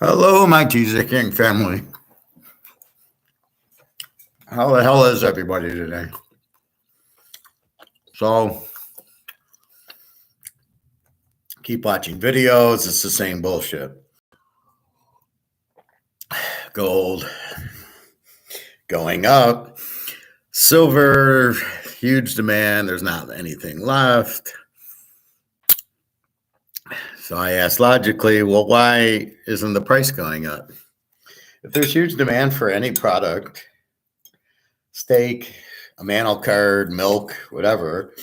Hello, my Teaserking family. How the hell is everybody today? So, keep watching videos. It's the same bullshit. Gold going up. Silver, huge demand. There's not anything left. So I asked logically, well, why isn't the price going up? If there's huge demand for any product, steak, a mantle card, milk, whatever,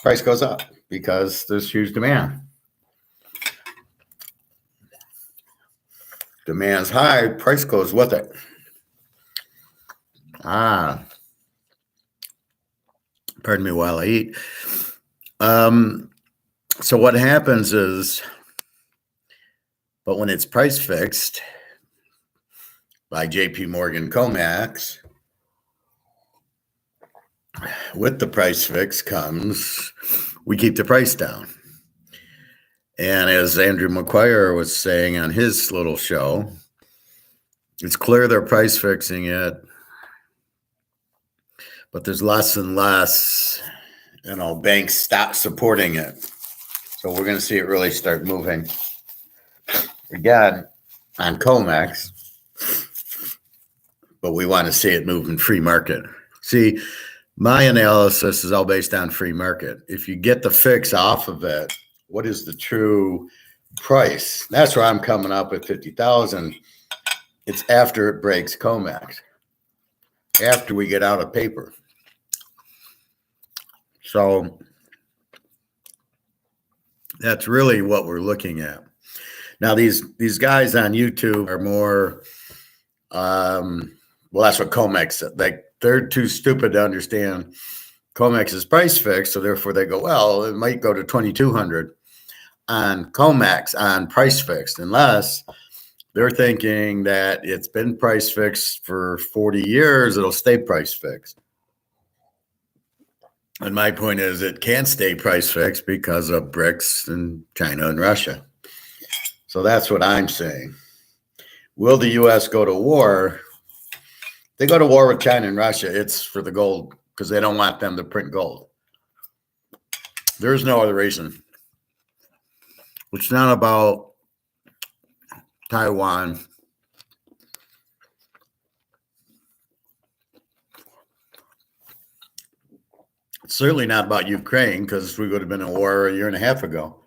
price goes up because there's huge demand. Demand's high, price goes with it. Pardon me while I eat. So what happens is, but when it's price fixed by JP Morgan Comex, with the price fix comes, we keep the price down. And as Andrew McQuire was saying on his little show, it's clear they're price fixing it, but there's less and less, banks stop supporting it. So we're going to see it really start moving again on Comex, but we want to see it move in free market. See, my analysis is all based on free market. If you get the fix off of it, what is the true price? That's where I'm coming up at 50,000. It's after it breaks Comex, after we get out of paper. So that's really what we're looking at. Now, these guys on YouTube are more, that's what Comex said. They're too stupid to understand Comex is price fixed, so therefore they go, well, it might go to 2,200 on Comex on price fixed, unless they're thinking that it's been price fixed for 40 years, it'll stay price fixed. And my point is it can't stay price fixed because of BRICS and China and Russia. So that's what I'm saying. Will the U.S. go to war? They go to war with China and Russia, it's for the gold because they don't want them to print gold. There's no other reason. It's not about Taiwan. It's certainly not about Ukraine because we would have been in war a year and a half ago.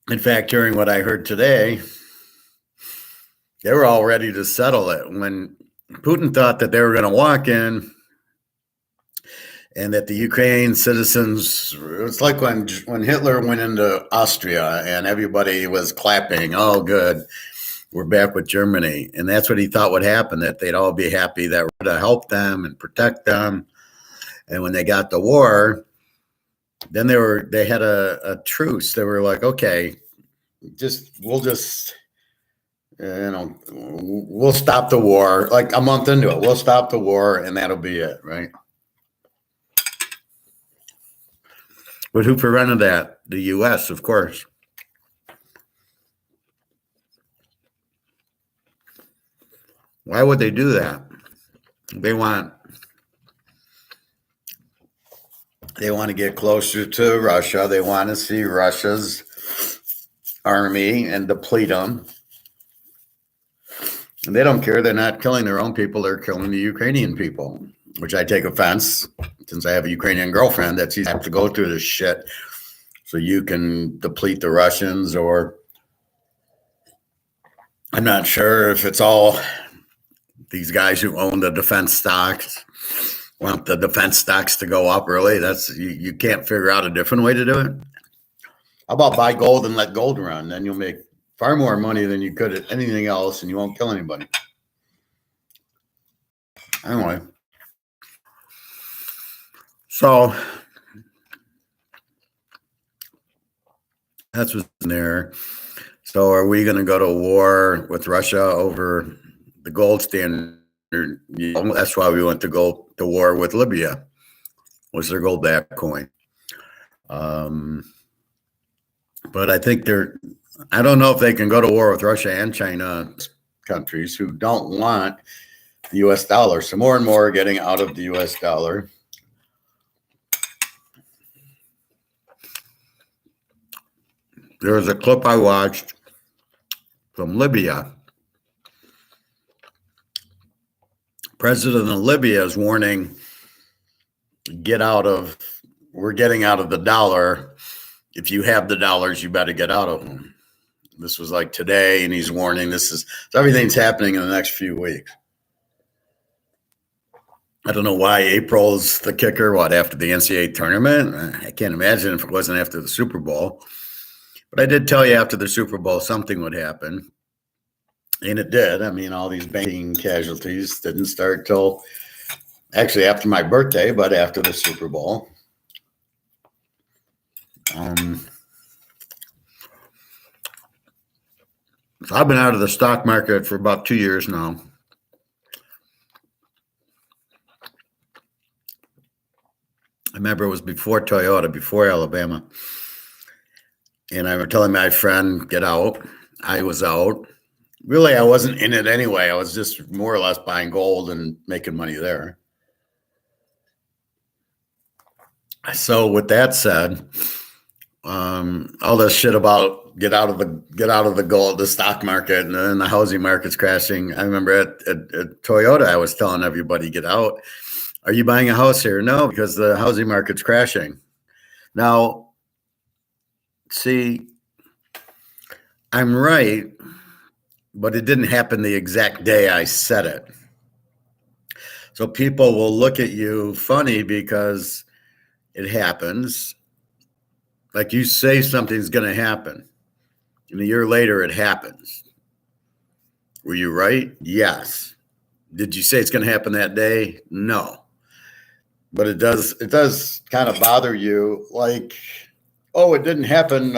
In fact, hearing what I heard today, they were all ready to settle it. When Putin thought that they were going to walk in and that the Ukraine citizens, it's like when Hitler went into Austria and everybody was clapping, oh, good, we're back with Germany. And that's what he thought would happen, that they'd all be happy that we're going to help them and protect them. And when they got the war, then they had a truce. They were like, okay, we'll stop the war. Like a month into it, we'll stop the war and that'll be it, right? But who prevented that? The U.S., of course. Why would they do that? They want to get closer to Russia. They want to see Russia's army and deplete them. And they don't care. They're not killing their own people. They're killing the Ukrainian people, which I take offense since I have a Ukrainian girlfriend that she's have to go through this shit so you can deplete the Russians. Or I'm not sure if it's all these guys who own the defense stocks want the defense stocks to go up early. That's you can't figure out a different way to do it. How about buy gold and let gold run? Then you'll make far more money than you could at anything else, and you won't kill anybody. Anyway, so that's what's in there. So are we going to go to war with Russia over the gold standard? That's why we went to go to war with Libya, was their gold-backed coin. But I think I don't know if they can go to war with Russia and China, countries who don't want the US dollar. So more and more are getting out of the US dollar. There was a clip I watched from Libya. President of Libya is warning, we're getting out of the dollar. If you have the dollars, you better get out of them. This was like today, and he's warning everything's happening in the next few weeks. I don't know why April's the kicker. What, after the NCAA tournament? I can't imagine if it wasn't after the Super Bowl. But I did tell you after the Super Bowl something would happen. And it did. I mean, all these banking casualties didn't start till actually after my birthday, but after the Super Bowl. So I've been out of the stock market for about 2 years now. I remember it was before Toyota, before Alabama. And I was telling my friend, get out. I was out. Really, I wasn't in it anyway. I was just more or less buying gold and making money there. So with that said, all this shit about get out of the gold, the stock market, and then the housing market's crashing. I remember at Toyota, I was telling everybody, get out. Are you buying a house here? No, because the housing market's crashing. Now, see, I'm right, but it didn't happen the exact day I said it. So people will look at you funny because it happens. Like you say something's going to happen, and a year later it happens. Were you right? Yes. Did you say it's going to happen that day? No. But it does kind of bother you, like, oh, it didn't happen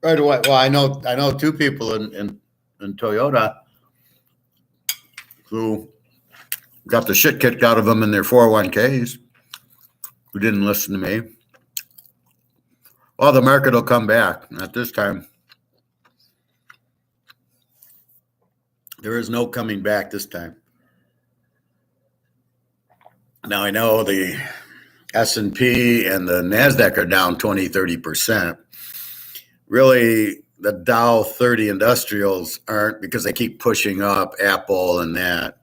right away. Well, I know two people in Toyota who got the shit kicked out of them in their 401ks who didn't listen to me. Well, the market will come back. Not this time. There is no coming back this time. Now, I know the S&P and the NASDAQ are down 20, 30%. Really, the Dow 30 industrials aren't, because they keep pushing up Apple and that.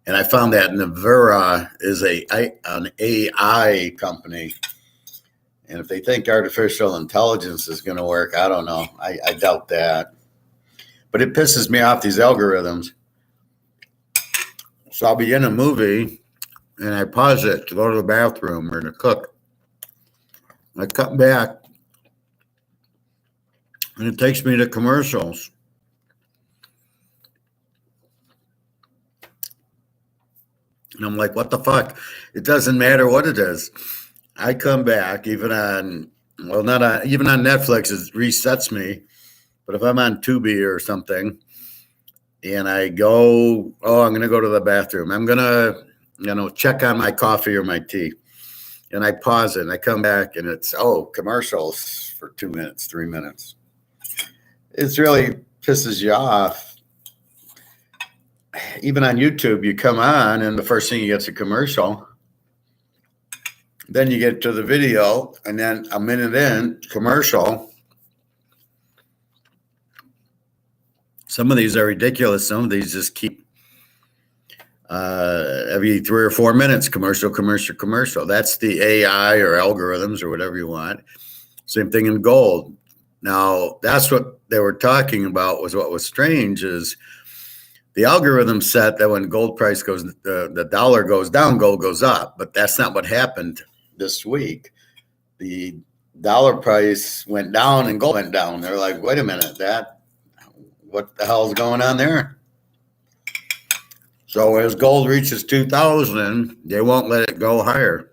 And I found that Navera is an AI company. And if they think artificial intelligence is going to work, I don't know. I doubt that. But it pisses me off, these algorithms. So I'll be in a movie and I pause it to go to the bathroom or to cook. I cut back and it takes me to commercials. And I'm like, what the fuck? It doesn't matter what it is. I come back, even on Netflix, it resets me. But if I'm on Tubi or something and I go, I'm going to go to the bathroom. I'm going to, check on my coffee or my tea. And I pause it and I come back and it's, commercials for 2 minutes, 3 minutes. It really pisses you off. Even on YouTube, you come on and the first thing you get is a commercial. Then you get to the video and then a minute in, commercial. Some of these are ridiculous. Some of these just keep every 3 or 4 minutes, commercial. That's the AI or algorithms or whatever you want. Same thing in gold. Now, that's what they were talking about. What was strange is the algorithm set that when gold price goes, the dollar goes down, gold goes up. But that's not what happened this week. The dollar price went down and gold went down. They're like, wait a minute, what the hell is going on there? So as gold reaches 2,000, they won't let it go higher.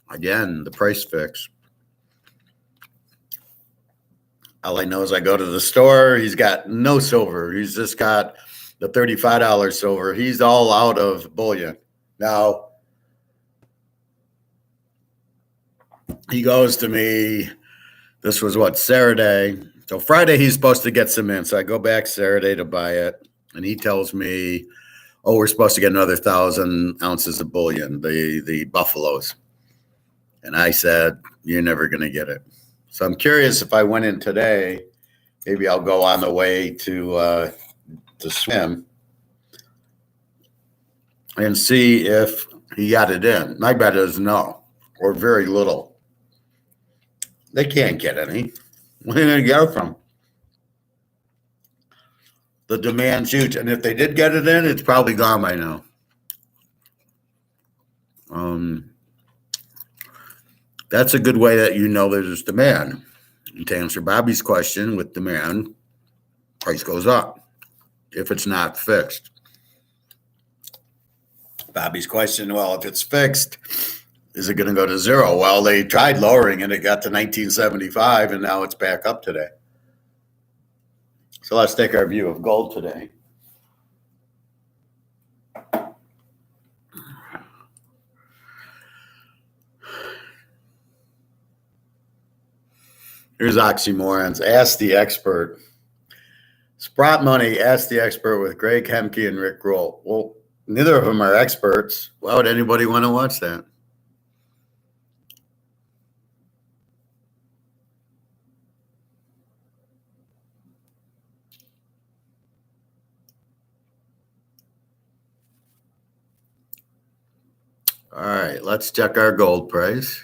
Again, the price fix. All I know is I go to the store. He's got no silver. He's just got the $35 silver. He's all out of bullion. Now, he goes to me, this was Saturday. So Friday he's supposed to get some in. So I go back Saturday to buy it, and he tells me, "Oh, we're supposed to get another 1,000 ounces of bullion, the buffaloes." And I said, "You're never going to get it." So I'm curious if I went in today, maybe I'll go on the way to swim and see if he got it in. My bet is no, or very little. They can't get any. Where are they going to get it from? The demand's huge. And if they did get it in, it's probably gone by now. That's a good way that you know there's demand. And to answer Bobby's question, with demand, price goes up if it's not fixed. Bobby's question, well, if it's fixed, is it going to go to zero? Well, they tried lowering it. It got to 1975, and now it's back up today. So let's take our view of gold today. Here's oxymorons. Ask the expert. Sprott Money, Ask the Expert with Greg Hemke and Rick Roll. Well, neither of them are experts. Why would anybody want to watch that? All right, let's check our gold price.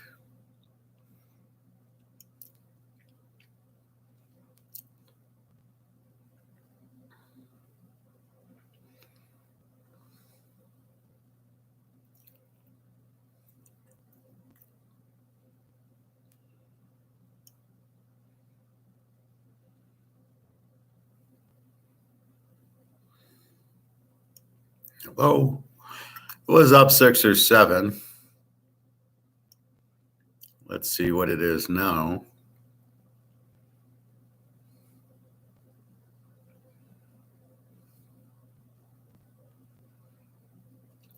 Oh, it was up 6 or 7. Let's see what it is now.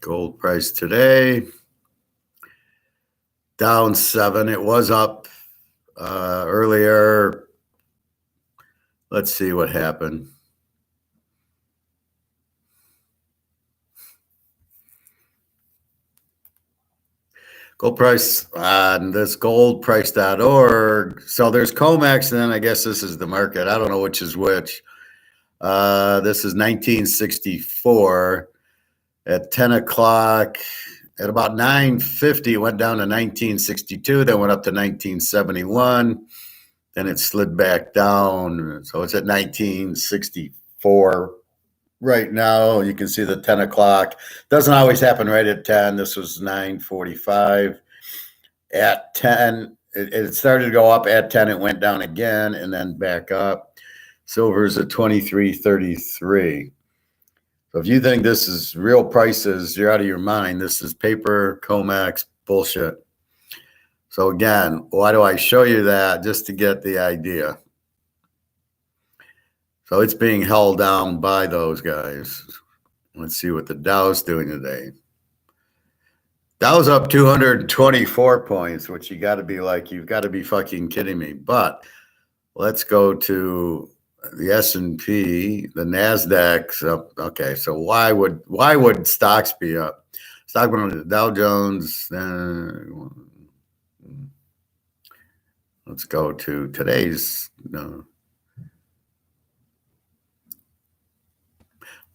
Gold price today, down 7. It was up earlier. Let's see what happened. Gold price on this goldprice.org. So there's COMEX, and then I guess this is the market. I don't know which is which. This is 1964 at 10 o'clock. At about 9:50, it went down to 1962. Then went up to 1971. Then it slid back down. So it's at 1964 right now. You can see the 10 o'clock. Doesn't always happen right at 10. This was 9:45. At 10, it started to go up. At 10, it went down again and then back up. Silver's at 23.33. So if you think this is real prices, you're out of your mind. This is paper, COMEX, bullshit. So again, why do I show you that? Just to get the idea. So it's being held down by those guys. Let's see what the Dow's doing today. Dow's up 224 points, which you got to be like, you've got to be fucking kidding me. But let's go to the S&P, the Nasdaq's up. Okay, so why would stocks be up? Stock went on the Dow Jones. Let's go to today's.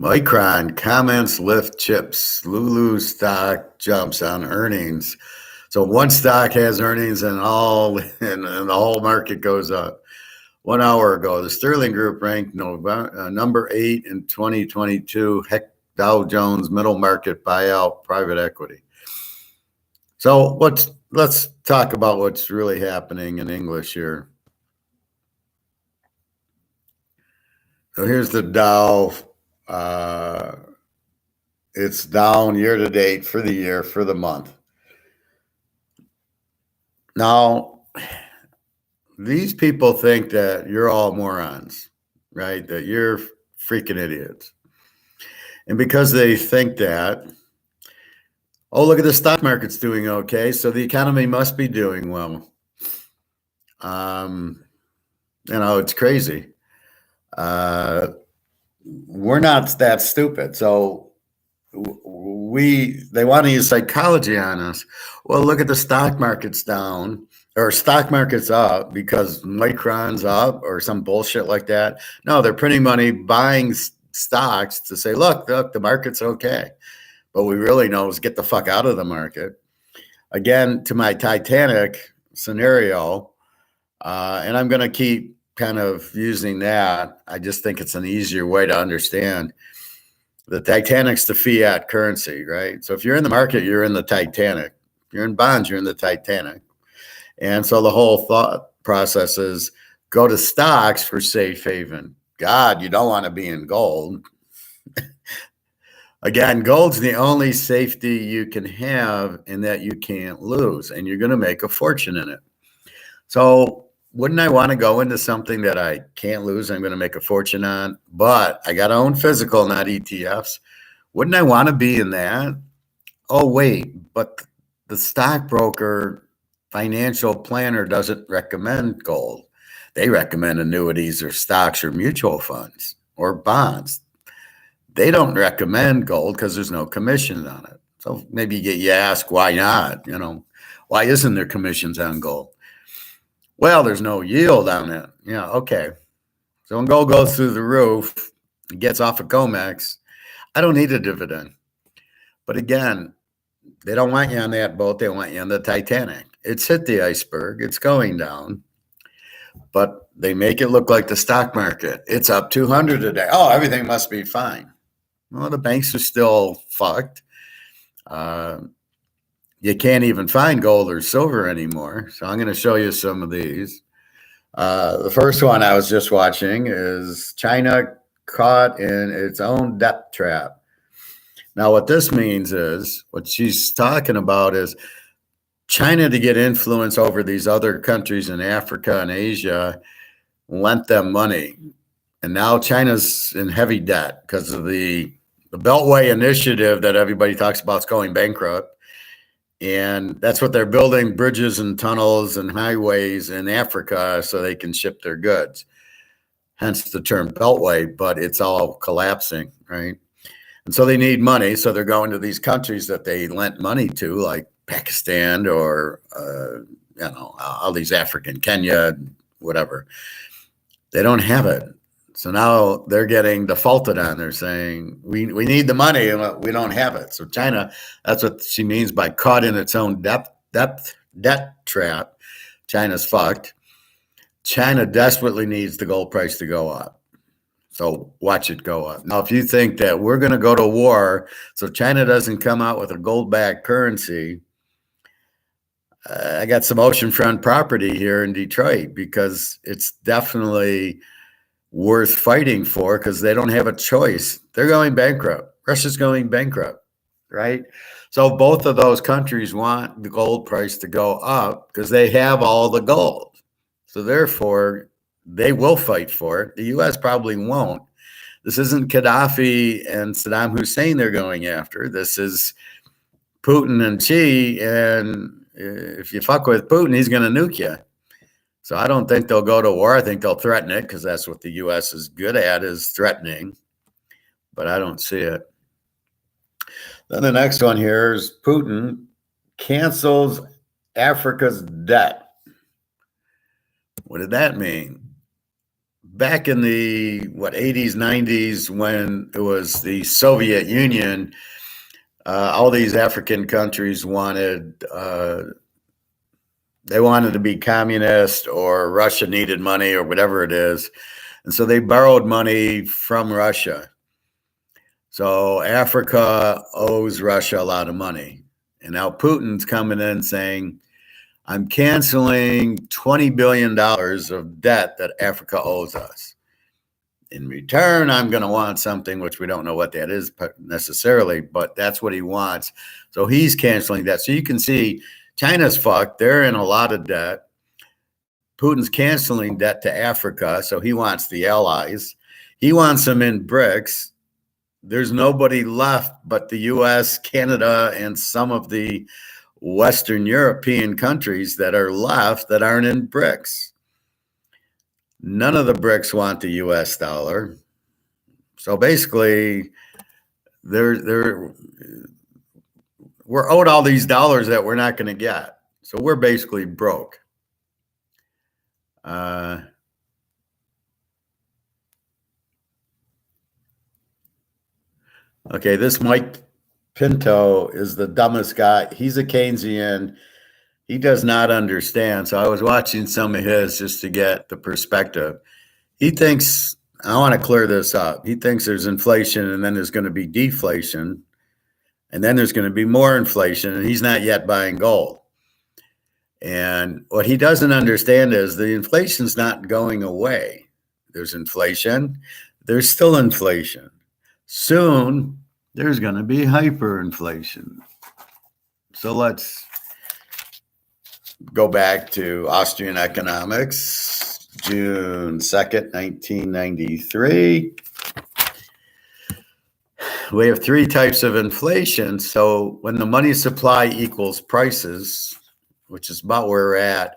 Micron comments lift chips. Lulu stock jumps on earnings. So one stock has earnings and the whole market goes up. 1 hour ago, the Sterling Group ranked number 8 in 2022 Dow Jones middle market buyout private equity. So let's talk about what's really happening in English here. So here's the Dow. It's down year to date for the year, for the month. Now, these people think that you're all morons, right? That you're freaking idiots. And because they think that, oh, look at the stock market's doing okay, so the economy must be doing well. It's crazy. We're not that stupid. So they want to use psychology on us. Well, look at the stock market's down or stock market's up because Micron's up or some bullshit like that. No, they're printing money, buying stocks to say, look, the market's okay. But we really know is get the fuck out of the market. Again, to my Titanic scenario, and I'm going to keep kind of using that. I just think it's an easier way to understand. The Titanic's the fiat currency, right? So if you're in the market, you're in the Titanic. If you're in bonds, you're in the Titanic. And so the whole thought process is go to stocks for safe haven. God, you don't want to be in gold. Again, gold's the only safety you can have in that you can't lose, and you're going to make a fortune in it. So wouldn't I want to go into something that I can't lose? I'm going to make a fortune on, but I got to own physical, not ETFs. Wouldn't I want to be in that? Oh, wait, but the stockbroker financial planner doesn't recommend gold. They recommend annuities or stocks or mutual funds or bonds. They don't recommend gold because there's no commission on it. So maybe you ask, why not? Why isn't there commissions on gold? Well, there's no yield on it. Yeah, okay. So when gold goes through the roof, it gets off of COMEX, I don't need a dividend. But again, they don't want you on that boat. They want you on the Titanic. It's hit the iceberg. It's going down. But they make it look like the stock market. It's up 200 a day. Oh, everything must be fine. Well, the banks are still fucked. You can't even find gold or silver anymore. So I'm going to show you some of these. The first one I was just watching is China caught in its own debt trap. Now, what this means is, what she's talking about is China, to get influence over these other countries in Africa and Asia, lent them money. And now China's in heavy debt because of the Beltway initiative that everybody talks about is going bankrupt. And that's what they're building, bridges and tunnels and highways in Africa so they can ship their goods. Hence the term Beltway, but it's all collapsing, right? And so they need money. So they're going to these countries that they lent money to, like Pakistan or, all these African, Kenya, whatever. They don't have it. So now they're getting defaulted on. They're saying, we need the money and we don't have it. So China, that's what she means by caught in its own debt trap. China's fucked. China desperately needs the gold price to go up. So watch it go up. Now, if you think that we're going to go to war, so China doesn't come out with a gold-backed currency, I got some oceanfront property here in Detroit because it's definitely worth fighting for because they don't have a choice. They're going bankrupt. Russia's going bankrupt, right? So both of those countries want the gold price to go up because they have all the gold. So therefore, they will fight for it. The U.S. probably won't. This isn't Gaddafi and Saddam Hussein they're going after. This is Putin and Xi, and if you fuck with Putin, he's going to nuke you. So I don't think they'll go to war. I think they'll threaten it because that's what the U.S. is good at, is threatening. But I don't see it. Then the next one here is Putin cancels Africa's debt. What did that mean? Back in the 80s, 90s, when it was the Soviet Union, all these African countries wanted they wanted to be communist, or Russia needed money, or whatever it is. And so they borrowed money from Russia. So Africa owes Russia a lot of money. And now Putin's coming in saying, I'm canceling $20 billion of debt that Africa owes us. In return, I'm going to want something, which we don't know what that is necessarily, but that's what he wants. So he's canceling that. So you can see China's fucked. They're in a lot of debt. Putin's canceling debt to Africa, so he wants the allies. He wants them in BRICS. There's nobody left but the U.S., Canada, and some of the Western European countries that are left that aren't in BRICS. None of the BRICS want the US dollar. So basically, we're owed all these dollars that we're not going to get. So we're basically broke. Okay, this Mike Pinto is the dumbest guy. He's a Keynesian. He does not understand. So I was watching some of his just to get the perspective. He thinks, I want to clear this up. He thinks there's inflation and then there's going to be deflation and then there's going to be more inflation, and he's not yet buying gold. And what he doesn't understand is the inflation's not going away. There's inflation. There's still inflation. Soon, there's going to be hyperinflation. So let's go back to Austrian economics, June 2nd, 1993. We have three types of inflation. So when the money supply equals prices, which is about where we're at.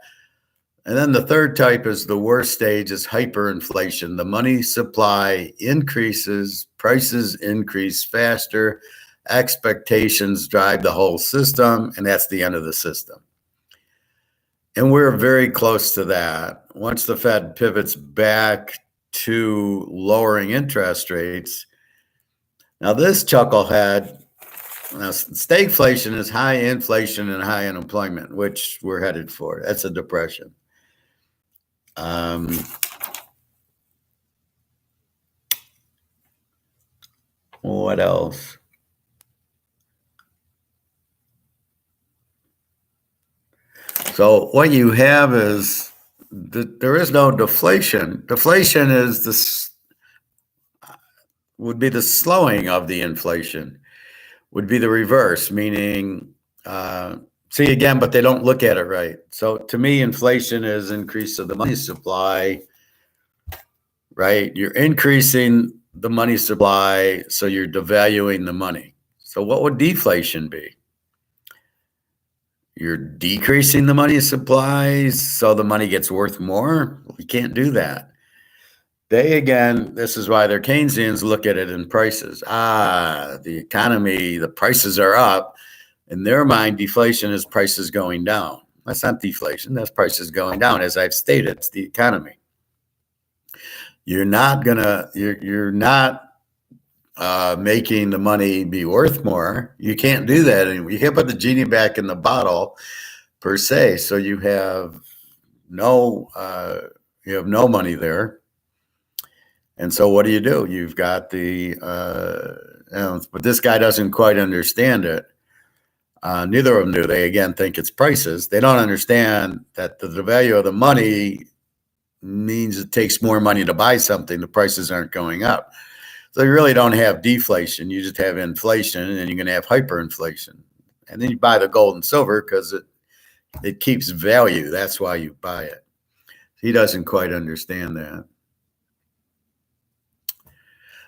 And then the third type is the worst stage, is hyperinflation. The money supply increases, prices increase faster, expectations drive the whole system, and that's the end of the system. And we're very close to that. Once the Fed pivots back to lowering interest rates. Now this chucklehead, stagflation is high inflation and high unemployment, which we're headed for. That's a depression. What else? So what you have is there is no deflation. Deflation is would be the slowing of the inflation. Would be the reverse, meaning see again, but they don't look at it right. So to me, inflation is increase of the money supply, right? You're increasing the money supply, so you're devaluing the money. So what would deflation be? You're decreasing the money supply, so the money gets worth more. You can't do that. They, again, this is why they're Keynesians, look at it in prices. The economy, the prices are up. In their mind, deflation is prices going down. That's not deflation, that's prices going down. As I've stated, it's the economy. You're not making the money be worth more. You can't do that anymore. You can't put the genie back in the bottle per se. So you have no money there. And so what do? You've got the, but this guy doesn't quite understand it. Neither of them do. They, again, think it's prices. They don't understand that the value of the money means it takes more money to buy something. The prices aren't going up. So you really don't have deflation. You just have inflation, and then you're going to have hyperinflation. And then you buy the gold and silver because it keeps value. That's why you buy it. He doesn't quite understand that.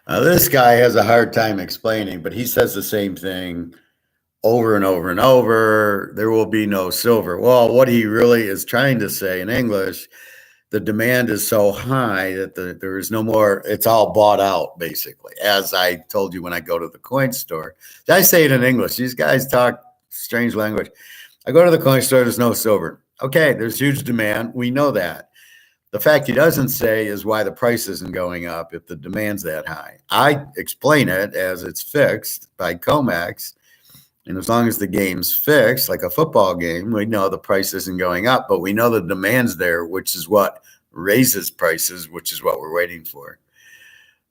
This guy has a hard time explaining, but he says the same thing over and over and over. There will be no silver. Well, what he really is trying to say in English, the demand is so high that there is no more, it's all bought out, basically, as I told you when I go to the coin store. I say it in English. These guys talk strange language. I go to the coin store, there's no silver. Okay, there's huge demand. We know that. The fact he doesn't say is why the price isn't going up if the demand's that high. I explain it as it's fixed by COMEX. And as long as the game's fixed, like a football game, we know the price isn't going up, but we know the demand's there, which is what raises prices, which is what we're waiting for.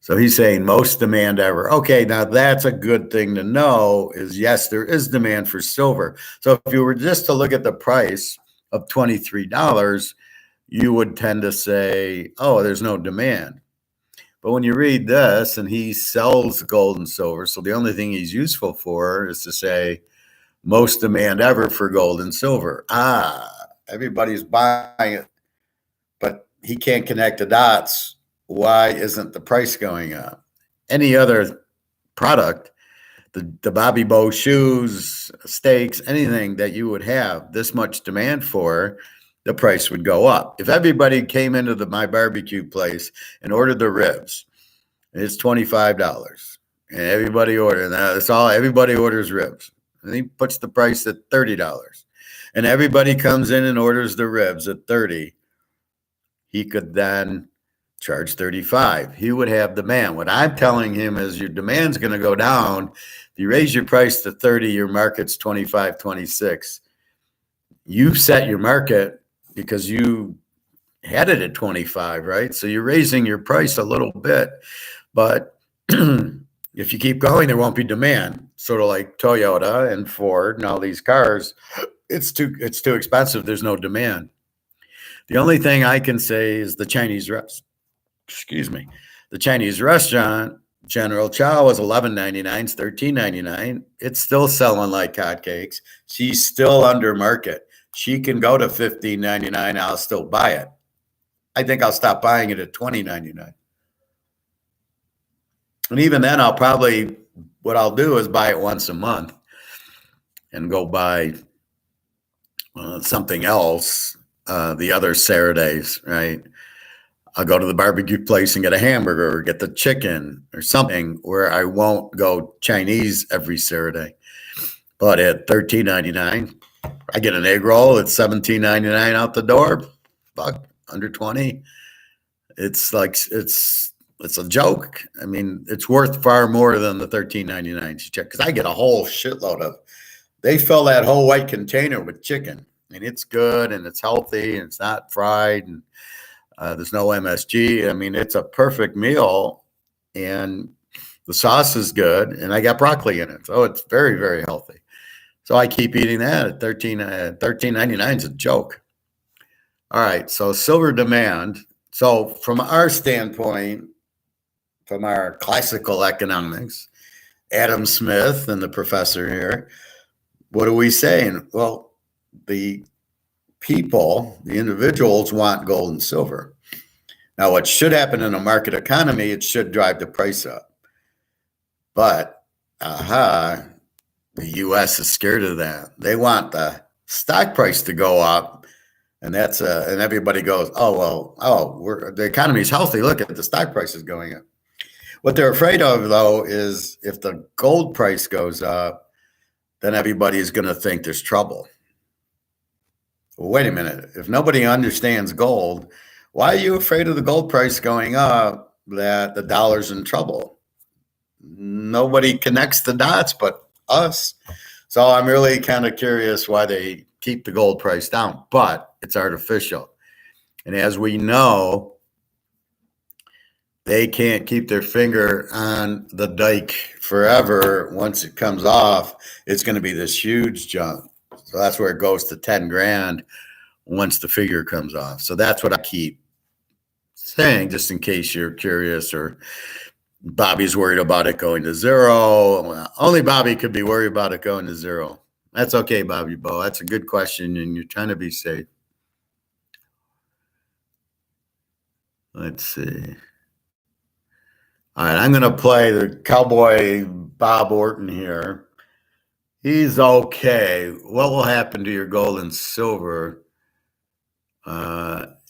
So he's saying most demand ever. Okay, now that's a good thing to know is, yes, there is demand for silver. So if you were just to look at the price of $23, you would tend to say, oh, there's no demand. But when you read this, and he sells gold and silver, so the only thing he's useful for is to say most demand ever for gold and silver. Everybody's buying it, but he can't connect the dots. Why isn't the price going up? Any other product, the Bobby Bow shoes, steaks, anything that you would have this much demand for, the price would go up. If everybody came into my barbecue place and ordered the ribs, it's $25, and everybody ordered. That's all. Everybody orders ribs, and he puts the price at $30, and everybody comes in and orders the ribs at $30. He could then charge $35. He would have demand. What I'm telling him is your demand's going to go down. If you raise your price to 30, your market's 25, 26. You set your market because you had it at 25, right? So you're raising your price a little bit, but if you keep going, there won't be demand. Sort of like Toyota and Ford and all these cars, it's too expensive. There's no demand. The only thing I can say is the Chinese restaurant, General Chow, was $11.99. It's $13.99. It's still selling like hotcakes. She's still under market. She can go to $15.99. I'll still buy it. I think I'll stop buying it at $20.99. And even then, what I'll do is buy it once a month and go buy something else the other Saturdays, right? I'll go to the barbecue place and get a hamburger or get the chicken or something where I won't go Chinese every Saturday. But at $13.99, I get an egg roll. It's $17.99 out the door. Fuck, under 20. It's like it's a joke. I mean, it's worth far more than the $13.99 you check, because I get a whole shitload of. They fill that whole white container with chicken, and it's good and it's healthy and it's not fried and there's no MSG. I mean, it's a perfect meal, and the sauce is good, and I got broccoli in it, so it's very, very healthy. So I keep eating that at $13.99 is a joke. All right, so silver demand. So from our standpoint, from our classical economics, Adam Smith and the professor here, what are we saying? Well, the people, the individuals want gold and silver. Now, what should happen in a market economy, it should drive the price up. But, the U.S. is scared of that. They want the stock price to go up, and and everybody goes, the economy is healthy. Look at the stock price is going up. What they're afraid of, though, is if the gold price goes up, then everybody's going to think there's trouble. Well, wait a minute. If nobody understands gold, why are you afraid of the gold price going up, that the dollar's in trouble? Nobody connects the dots but us. So I'm really kind of curious why they keep the gold price down, but it's artificial. And as we know, they can't keep their finger on the dike forever. Once it comes off, it's going to be this huge jump. So that's where it goes to 10 grand once the figure comes off. So that's what I keep saying, just in case you're curious, or Bobby's worried about it going to zero. Well, only Bobby could be worried about it going to zero. That's okay, Bobby Bo. That's a good question, and you're trying to be safe. Let's see. All right, I'm going to play the cowboy Bob Orton here. He's okay. What will happen to your gold and silver?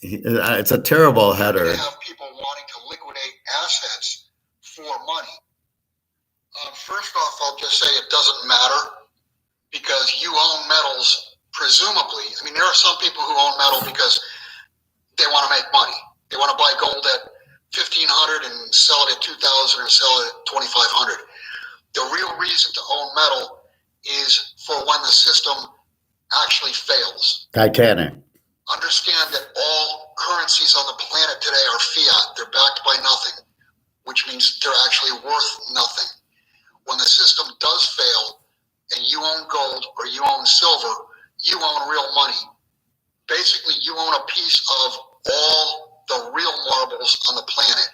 It's a terrible header. You have people wanting to liquidate assets for money. First off, I'll just say it doesn't matter, because you own metals, presumably. I mean, there are some people who own metal because they want to make money. They want to buy gold at $1,500 and sell it at $2,000 or sell it at $2,500. The real reason to own metal is for when the system actually fails. Titanic. Understand that all currencies on the planet today are fiat. They're backed by nothing, which means they're actually worth nothing. When the system does fail and you own gold or you own silver, you own real money. Basically, you own a piece of all the real marbles on the planet.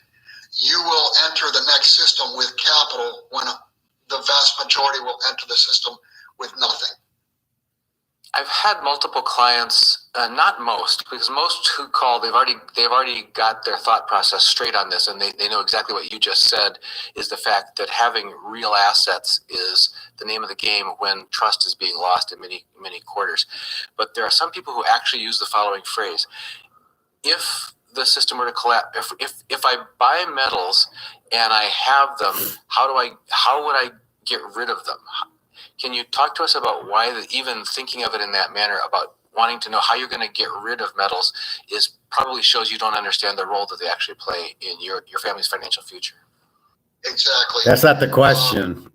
You will enter the next system with capital when the vast majority will enter the system with nothing. I've had multiple clients, not most, because most who call, they've already got their thought process straight on this, and they know exactly what you just said, is the fact that having real assets is the name of the game when trust is being lost in many quarters. But there are some people who actually use the following phrase: if the system were to collapse, if I buy metals and I have them, how would I get rid of them? Can you talk to us about why even thinking of it in that manner, about wanting to know how you're going to get rid of metals, is probably shows you don't understand the role that they actually play in your family's financial future? Exactly. That's not the question.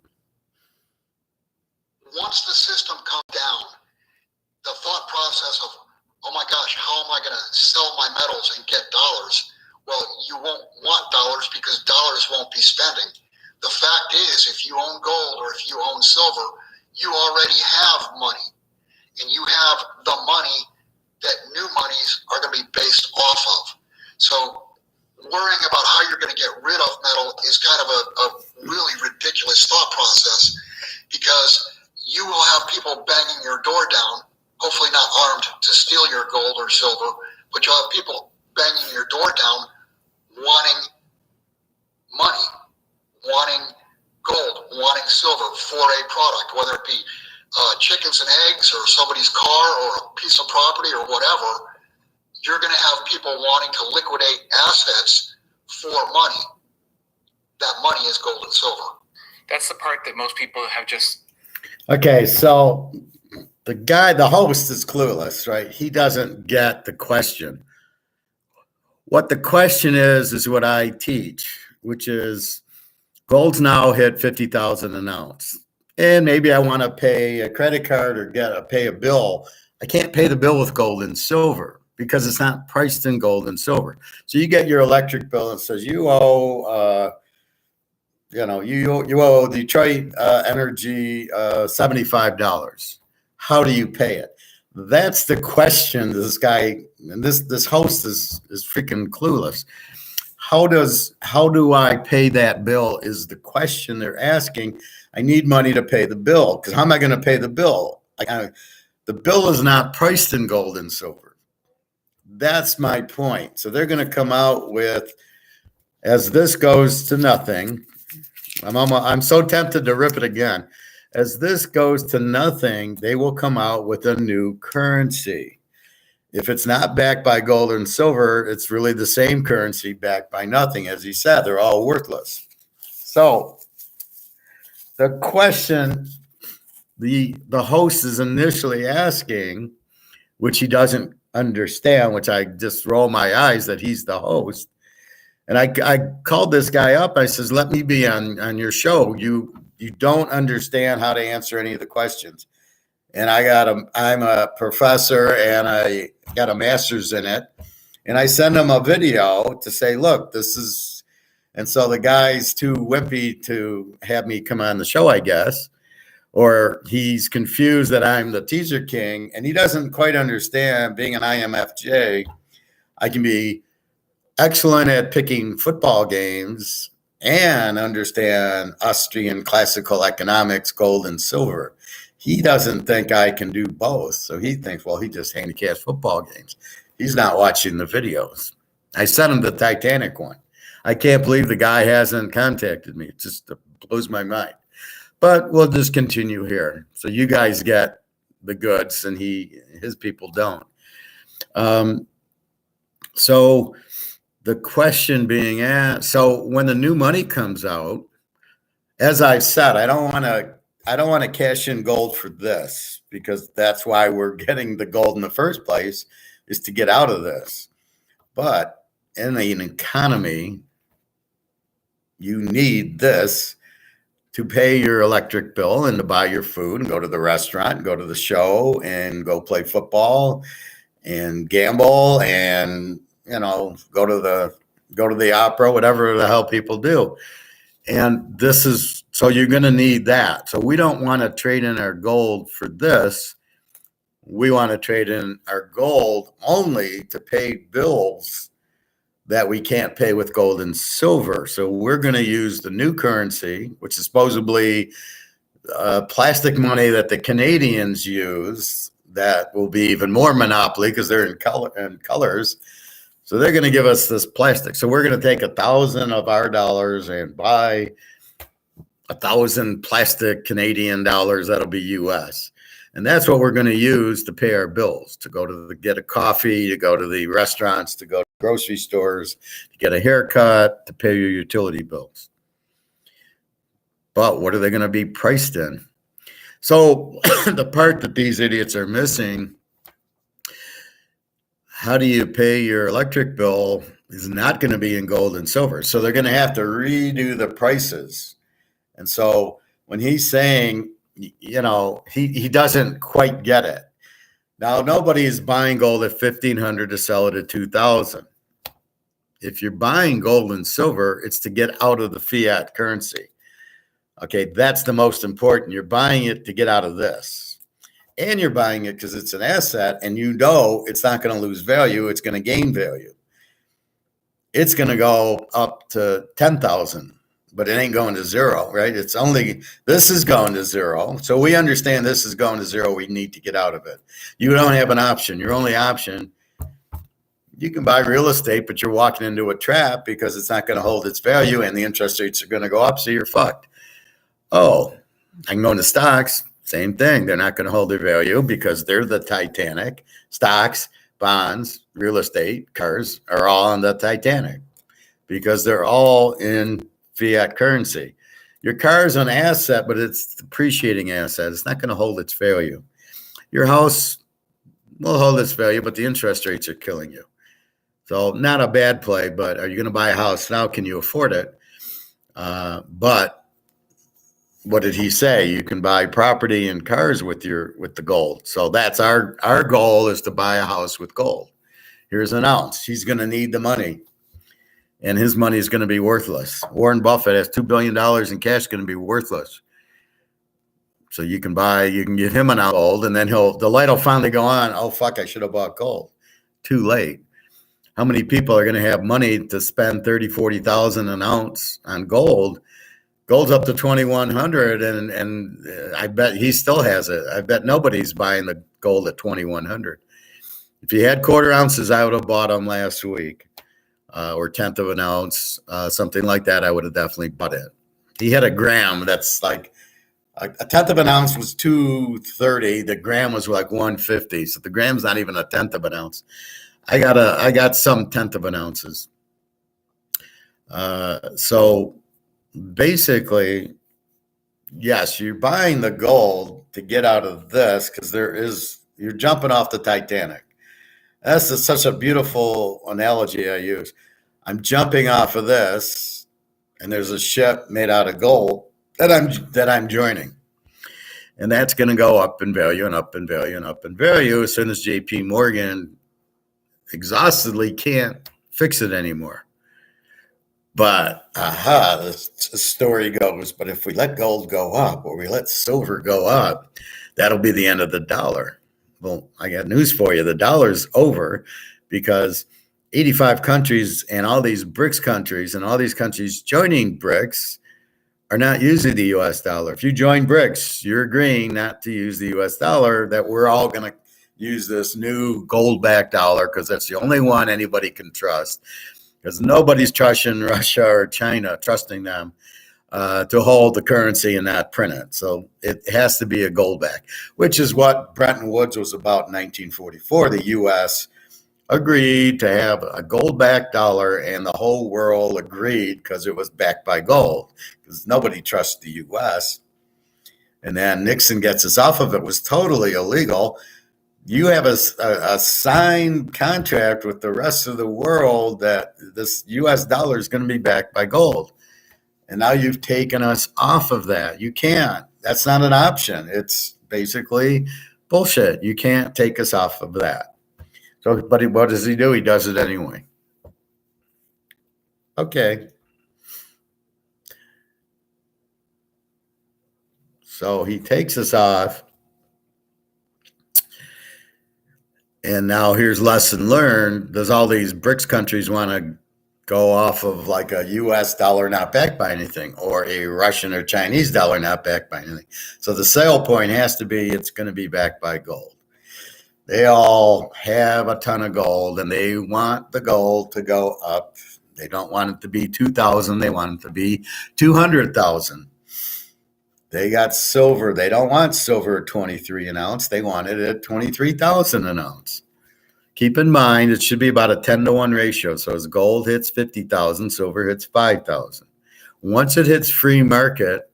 Once the system comes down, the thought process of, oh my gosh, how am I going to sell my metals and get dollars? Well, you won't want dollars because dollars won't be spending. The fact is, if you own gold or if you own silver, you already have money, and you have the money that new monies are going to be based off of. So worrying about how you're going to get rid of metal is kind of a really ridiculous thought process, because you will have people banging your door down, hopefully not armed to steal your gold or silver, but you'll have people banging your door down wanting money, wanting gold, wanting silver for a product, whether it be chickens and eggs or somebody's car or a piece of property or whatever. You're going to have people wanting to liquidate assets for money. That money is gold and silver. That's the part that most people have just... Okay, so the host is clueless, right? He doesn't get the question. What the question is what I teach, which is gold's now hit 50,000 an ounce. And maybe I want to pay a credit card or pay a bill. I can't pay the bill with gold and silver because it's not priced in gold and silver. So you get your electric bill and says you owe, you owe Detroit Energy $75. How do you pay it? That's the question. This guy and this host is freaking clueless. How do I pay that bill is the question they're asking. I need money to pay the bill, because how am I going to pay the bill? The bill is not priced in gold and silver. That's my point. So they're going to come out with, as this goes to nothing, I'm so tempted to rip it again. As this goes to nothing, they will come out with a new currency. If it's not backed by gold and silver, it's really the same currency backed by nothing. As he said, they're all worthless. So the question the host is initially asking, which he doesn't understand, which I just roll my eyes that he's the host. And I called this guy up. I says, let me be on your show. You don't understand how to answer any of the questions. And I'm a professor and I got a master's in it. And I send him a video to say, look, this is, and so the guy's too wimpy to have me come on the show, I guess, or he's confused that I'm the Teaserking, and he doesn't quite understand being an IMFJ. I can be excellent at picking football games and understand Austrian classical economics, gold and silver. He doesn't think I can do both. So he thinks, well, he just handicaps football games. He's not watching the videos. I sent him the Titanic one. I can't believe the guy hasn't contacted me. It just blows my mind. But we'll just continue here. So you guys get the goods and his people don't. So the question being asked, so when the new money comes out, as I've said, I don't want to cash in gold for this, because that's why we're getting the gold in the first place, is to get out of this. But in an economy, you need this to pay your electric bill and to buy your food and go to the restaurant and go to the show and go play football and gamble and, go to the opera, whatever the hell people do. And so you're going to need that. So we don't want to trade in our gold for this. We want to trade in our gold only to pay bills that we can't pay with gold and silver. So we're going to use the new currency, which is supposedly plastic money that the Canadians use, that will be even more monopoly because they're in colors. So they're going to give us this plastic. So we're going to take 1,000 of our dollars and buy 1,000 plastic Canadian dollars. That'll be US. And that's what we're going to use to pay our bills, to go to get a coffee, to go to the restaurants, to go to grocery stores, to get a haircut, to pay your utility bills. But what are they going to be priced in? So the part that these idiots are missing, how do you pay your electric bill, is not going to be in gold and silver. So they're going to have to redo the prices. And so when he's saying, you know, he doesn't quite get it. Now, nobody is buying gold at $1,500 to sell it at $2,000. If you're buying gold and silver, it's to get out of the fiat currency. Okay, that's the most important. You're buying it to get out of this. And you're buying it because it's an asset, and you know it's not going to lose value. It's going to gain value. It's going to go up to 10,000. But it ain't going to zero, right? It's only, this is going to zero. So we understand this is going to zero. We need to get out of it. You don't have an option. Your only option, you can buy real estate, but you're walking into a trap because it's not going to hold its value and the interest rates are going to go up. So you're fucked. Oh, I can go into stocks. Same thing. They're not going to hold their value because they're the Titanic. Stocks, bonds, real estate, cars are all on the Titanic because they're all in fiat currency. Your car is an asset, but it's depreciating asset. It's not going to hold its value. Your house will hold its value, but the interest rates are killing you. So not a bad play, but are you going to buy a house now? Can you afford it? But what did he say? You can buy property and cars with the gold. So that's our goal, is to buy a house with gold. Here's an ounce. He's going to need the money. And his money is going to be worthless. Warren Buffett has $2 billion in cash, going to be worthless. So you can give him an ounce of gold, and then the light will finally go on. Oh, fuck, I should have bought gold. Too late. How many people are going to have money to spend 30, 40,000 an ounce on gold? Gold's up to 2,100, and I bet he still has it. I bet nobody's buying the gold at 2,100. If you had quarter ounces, I would have bought them last week. Or 1/10 of an ounce, something like that, I would have definitely bought it. He had a gram that's like a 1/10 of an ounce was $2.30. The gram was like $1.50. So the gram's not even a 1/10 of an ounce. I got some 1/10 of an ounces. So basically, yes, you're buying the gold to get out of this because you're jumping off the Titanic. That's such a beautiful analogy I use. I'm jumping off of this, and there's a ship made out of gold that I'm joining. And that's going to go up in value and up in value and up in value as soon as J.P. Morgan exhaustedly can't fix it anymore. But, the story goes, but if we let gold go up or we let silver go up, that'll be the end of the dollar. Well, I got news for you. The dollar's over because 85 countries and all these BRICS countries and all these countries joining BRICS are not using the U.S. dollar. If you join BRICS, you're agreeing not to use the U.S. dollar, that we're all going to use this new gold-backed dollar because that's the only one anybody can trust, because nobody's trusting Russia or China, trusting them to hold the currency and not print it. So it has to be a gold back, which is what Bretton Woods was about in 1944. The U.S. agreed to have a gold-backed dollar, and the whole world agreed because it was backed by gold, because nobody trusts the U.S. And then Nixon gets us off of it. It was totally illegal. You have a signed contract with the rest of the world that this U.S. dollar is going to be backed by gold. And now you've taken us off of that. You can't. That's not an option. It's basically bullshit. You can't take us off of that. So, but what does he do? He does it anyway. Okay. So he takes us off. And now here's lesson learned. Does all these BRICS countries want to go off of like a U.S. dollar not backed by anything, or a Russian or Chinese dollar not backed by anything? So the sale point has to be, it's going to be backed by gold. They all have a ton of gold, and they want the gold to go up. They don't want it to be 2,000. They want it to be 200,000. They got silver. They don't want silver at 23 an ounce. They want it at 23,000 an ounce. Keep in mind, it should be about a 10-to-1 ratio. So as gold hits 50,000, silver hits 5,000. Once it hits free market,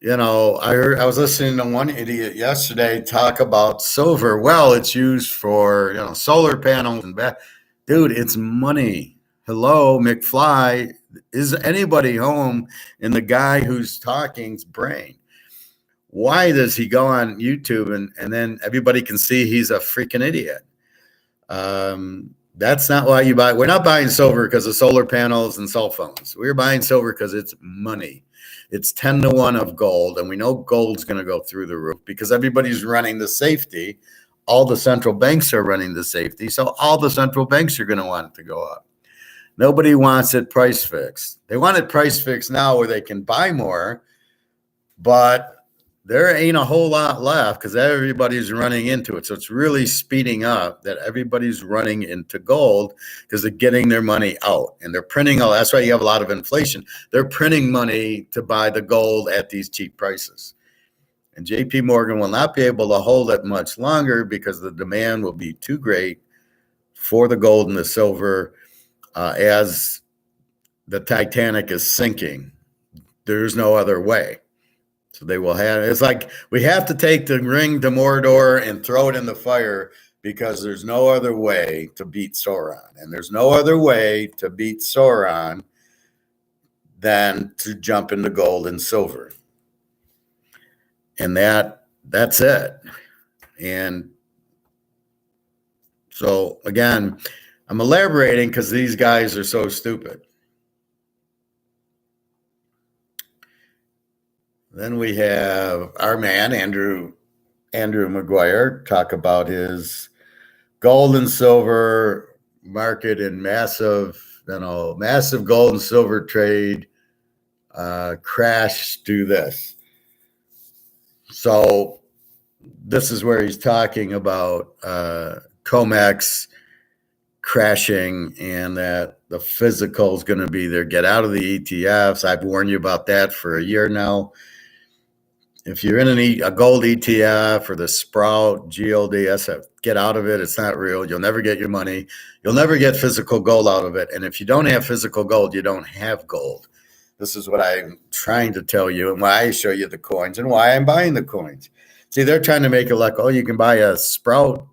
I was listening to one idiot yesterday talk about silver. Well, it's used for, solar panels and dude, it's money. Hello, McFly. Is anybody home in the guy who's talking's brain? Why does he go on YouTube and then everybody can see he's a freaking idiot? That's not why you buy. We're not buying silver because of solar panels and cell phones. We're buying silver because it's money. It's 10-to-1 of gold, and we know gold's going to go through the roof because everybody's running the safety. All the central banks are running the safety, so all the central banks are going to want it to go up. Nobody wants it price fixed. They want it price fixed now where they can buy more, but there ain't a whole lot left because everybody's running into it. So it's really speeding up that everybody's running into gold because they're getting their money out and they're printing. That's why you have a lot of inflation. They're printing money to buy the gold at these cheap prices. And JP Morgan will not be able to hold it much longer because the demand will be too great for the gold and the silver as the Titanic is sinking. There's no other way. So they will have, it's like we have to take the ring to Mordor and throw it in the fire because there's no other way to beat Sauron. And there's no other way to beat Sauron than to jump into gold and silver. And that's it. And so again, I'm elaborating because these guys are so stupid. Then we have our man, Andrew McGuire, talk about his gold and silver market and massive gold and silver trade crash do this. So this is where he's talking about COMEX crashing and that the physical is going to be there. Get out of the ETFs. I've warned you about that for a year now. If you're in a gold ETF or the Sprout GLD, get out of it. It's not real. You'll never get your money. You'll never get physical gold out of it. And if you don't have physical gold, you don't have gold. This is what I'm trying to tell you and why I show you the coins and why I'm buying the coins. See, they're trying to make it like, you can buy a Sprout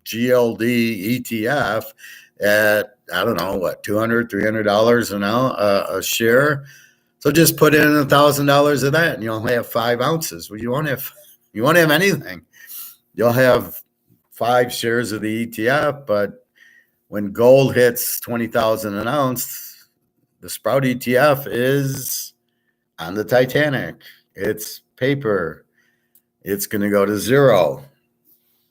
GLD ETF at, I don't know, what, $200, $300 a share. So just put in $1,000 of that, and you'll have 5 ounces. Well, you won't have anything. You'll have 5 shares of the ETF, but when gold hits 20,000 an ounce, the Sprout ETF is on the Titanic. It's paper. It's going to go to zero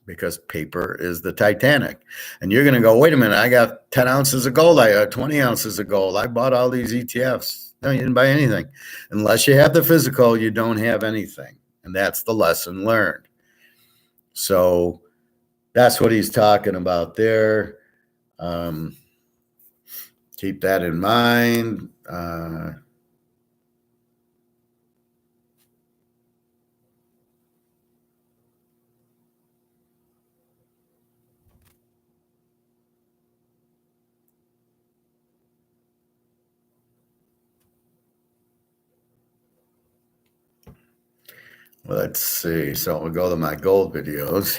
because paper is the Titanic. And you're going to go, wait a minute, I got 10 ounces of gold. I got 20 ounces of gold. I bought all these ETFs. No, you didn't buy anything. Unless you have the physical, you don't have anything. And that's the lesson learned. So that's what he's talking about there. Keep that in mind. Let's see. So we'll go to my gold videos.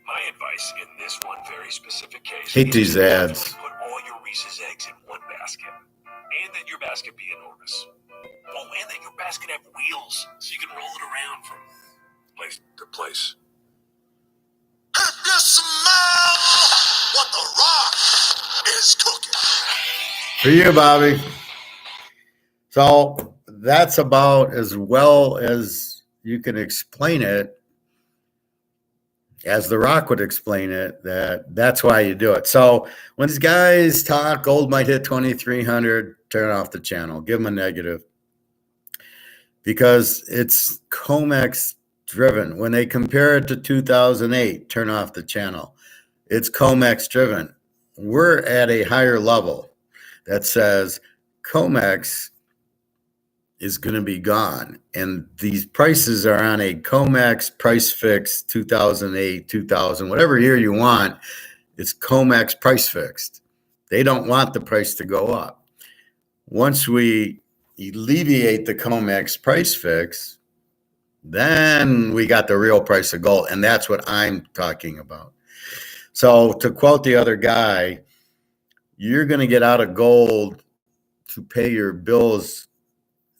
My advice in this one very specific case. Hate these ads. Put all your Reese's eggs in one basket, and then your basket be enormous. Oh, and then your basket have wheels, so you can roll it around from place to place. If you smell what the Rock is cooking. For you, Bobby. So that's about as well as you can explain it. as The Rock would explain it, that's why you do it. So when these guys talk, gold might hit 2,300, turn off the channel, give them a negative, because it's COMEX driven. When they compare it to 2008, turn off the channel. It's COMEX driven. We're at a higher level that says COMEX is going to be gone. And these prices are on a COMEX price fix 2008, 2000, whatever year you want. It's COMEX price fixed. They don't want the price to go up. Once we alleviate the COMEX price fix, then we got the real price of gold. And that's what I'm talking about. So to quote the other guy, you're going to get out of gold to pay your bills.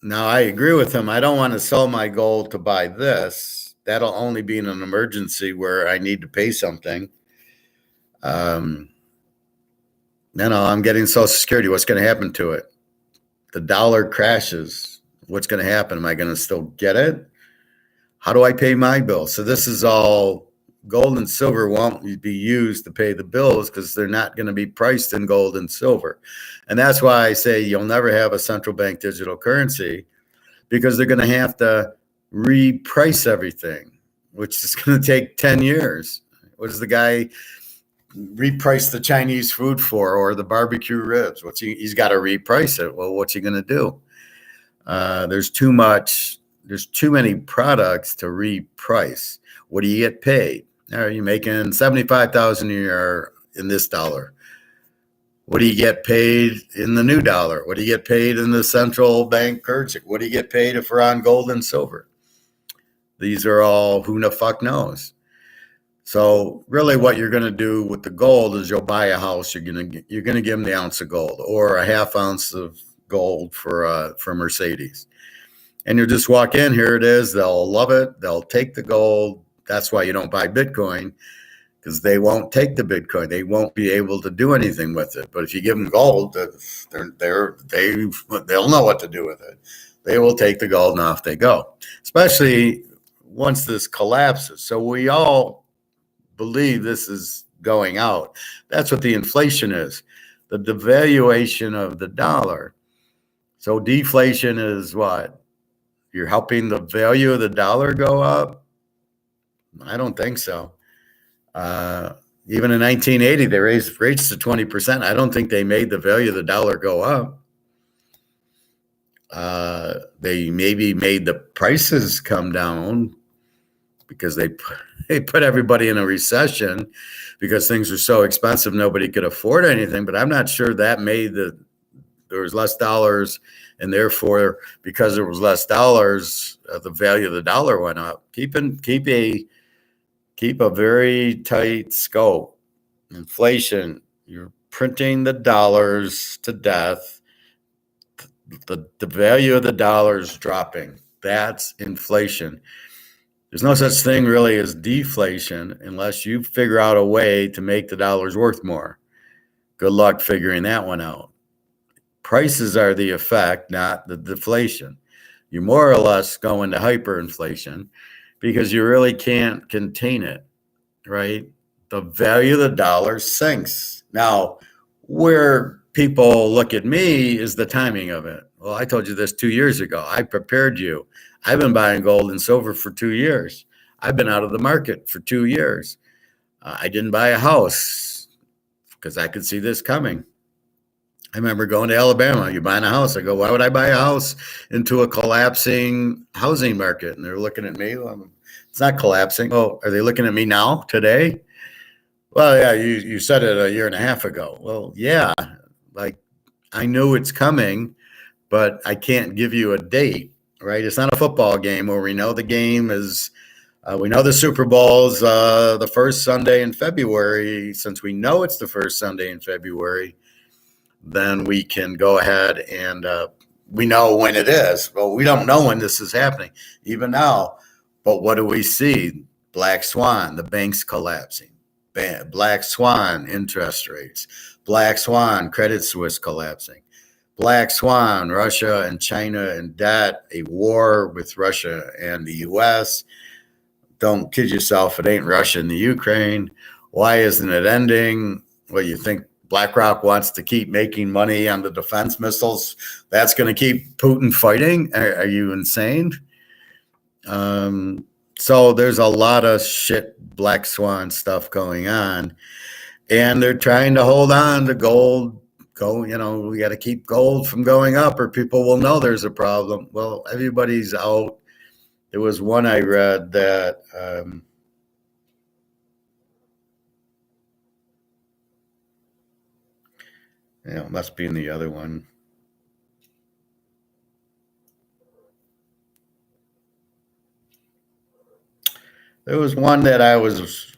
Now, I agree with him. I don't want to sell my gold to buy this. That'll only be in an emergency where I need to pay something. I'm getting Social Security. What's going to happen to it? The dollar crashes. What's going to happen? Am I going to still get it? How do I pay my bill? So this is all gold and silver won't be used to pay the bills because they're not going to be priced in gold and silver. And that's why I say you'll never have a central bank digital currency, because they're going to have to reprice everything, which is going to take 10 years. What does the guy reprice the Chinese food for, or the barbecue ribs? He's got to reprice it. Well, what's he going to do? There's too many products to reprice. What do you get paid? Are you making $75,000 a year in this dollar? What do you get paid in the new dollar? What do you get paid in the central bank currency? What do you get paid if we're on gold and silver? These are all who the fuck knows. So really what you're going to do with the gold is you'll buy a house. You're going to give them the ounce of gold or a half ounce of gold for Mercedes. And you just walk in, here it is. They'll love it. They'll take the gold. That's why you don't buy Bitcoin, because they won't take the Bitcoin. They won't be able to do anything with it. But if you give them gold, they'll know what to do with it. They will take the gold and off they go, especially once this collapses. So we all believe this is going out. That's what the inflation is, the devaluation of the dollar. So deflation is what? You're helping the value of the dollar go up? I don't think so. Even in 1980, they raised rates to 20%. I don't think they made the value of the dollar go up. They maybe made the prices come down because they put everybody in a recession because things were so expensive nobody could afford anything. But I'm not sure that made there was less dollars, and therefore, because there was less dollars, the value of the dollar went up. Keep a very tight scope. Inflation, you're printing the dollars to death. The value of the dollar is dropping. That's inflation. There's no such thing really as deflation unless you figure out a way to make the dollars worth more. Good luck figuring that one out. Prices are the effect, not the deflation. You more or less go into hyperinflation because you really can't contain it, right? The value of the dollar sinks. Now, where people look at me is the timing of it. Well, I told you this 2 years ago. I prepared you. I've been buying gold and silver for 2 years. I've been out of the market for 2 years. I didn't buy a house because I could see this coming. I remember going to Alabama. You buying a house? I go, why would I buy a house into a collapsing housing market? And they're looking at me. Well, it's not collapsing. Oh, are they looking at me now, today? Well, yeah, you said it a year and a half ago. Well, yeah, like I knew it's coming, but I can't give you a date, right? It's not a football game where we know the game is, we know the Super Bowl's the first Sunday in February. Since we know it's the first Sunday in February, then we can go ahead and we know when it is. Well, we don't know when this is happening, even now. But what do we see? Black swan, the banks collapsing. Black swan, interest rates. Black swan, Credit Suisse collapsing. Black swan, Russia and China in debt, a war with Russia and the U.S., don't kid yourself. It ain't Russia and the Ukraine. Why isn't it ending? Well, you think BlackRock wants to keep making money on the defense missiles? That's going to keep Putin fighting? Are you insane? So there's a lot of shit, black swan stuff going on, and they're trying to hold on to gold. We got to keep gold from going up, or people will know there's a problem. Well, everybody's out. There was one I read that it must be in the other one. There was one that I was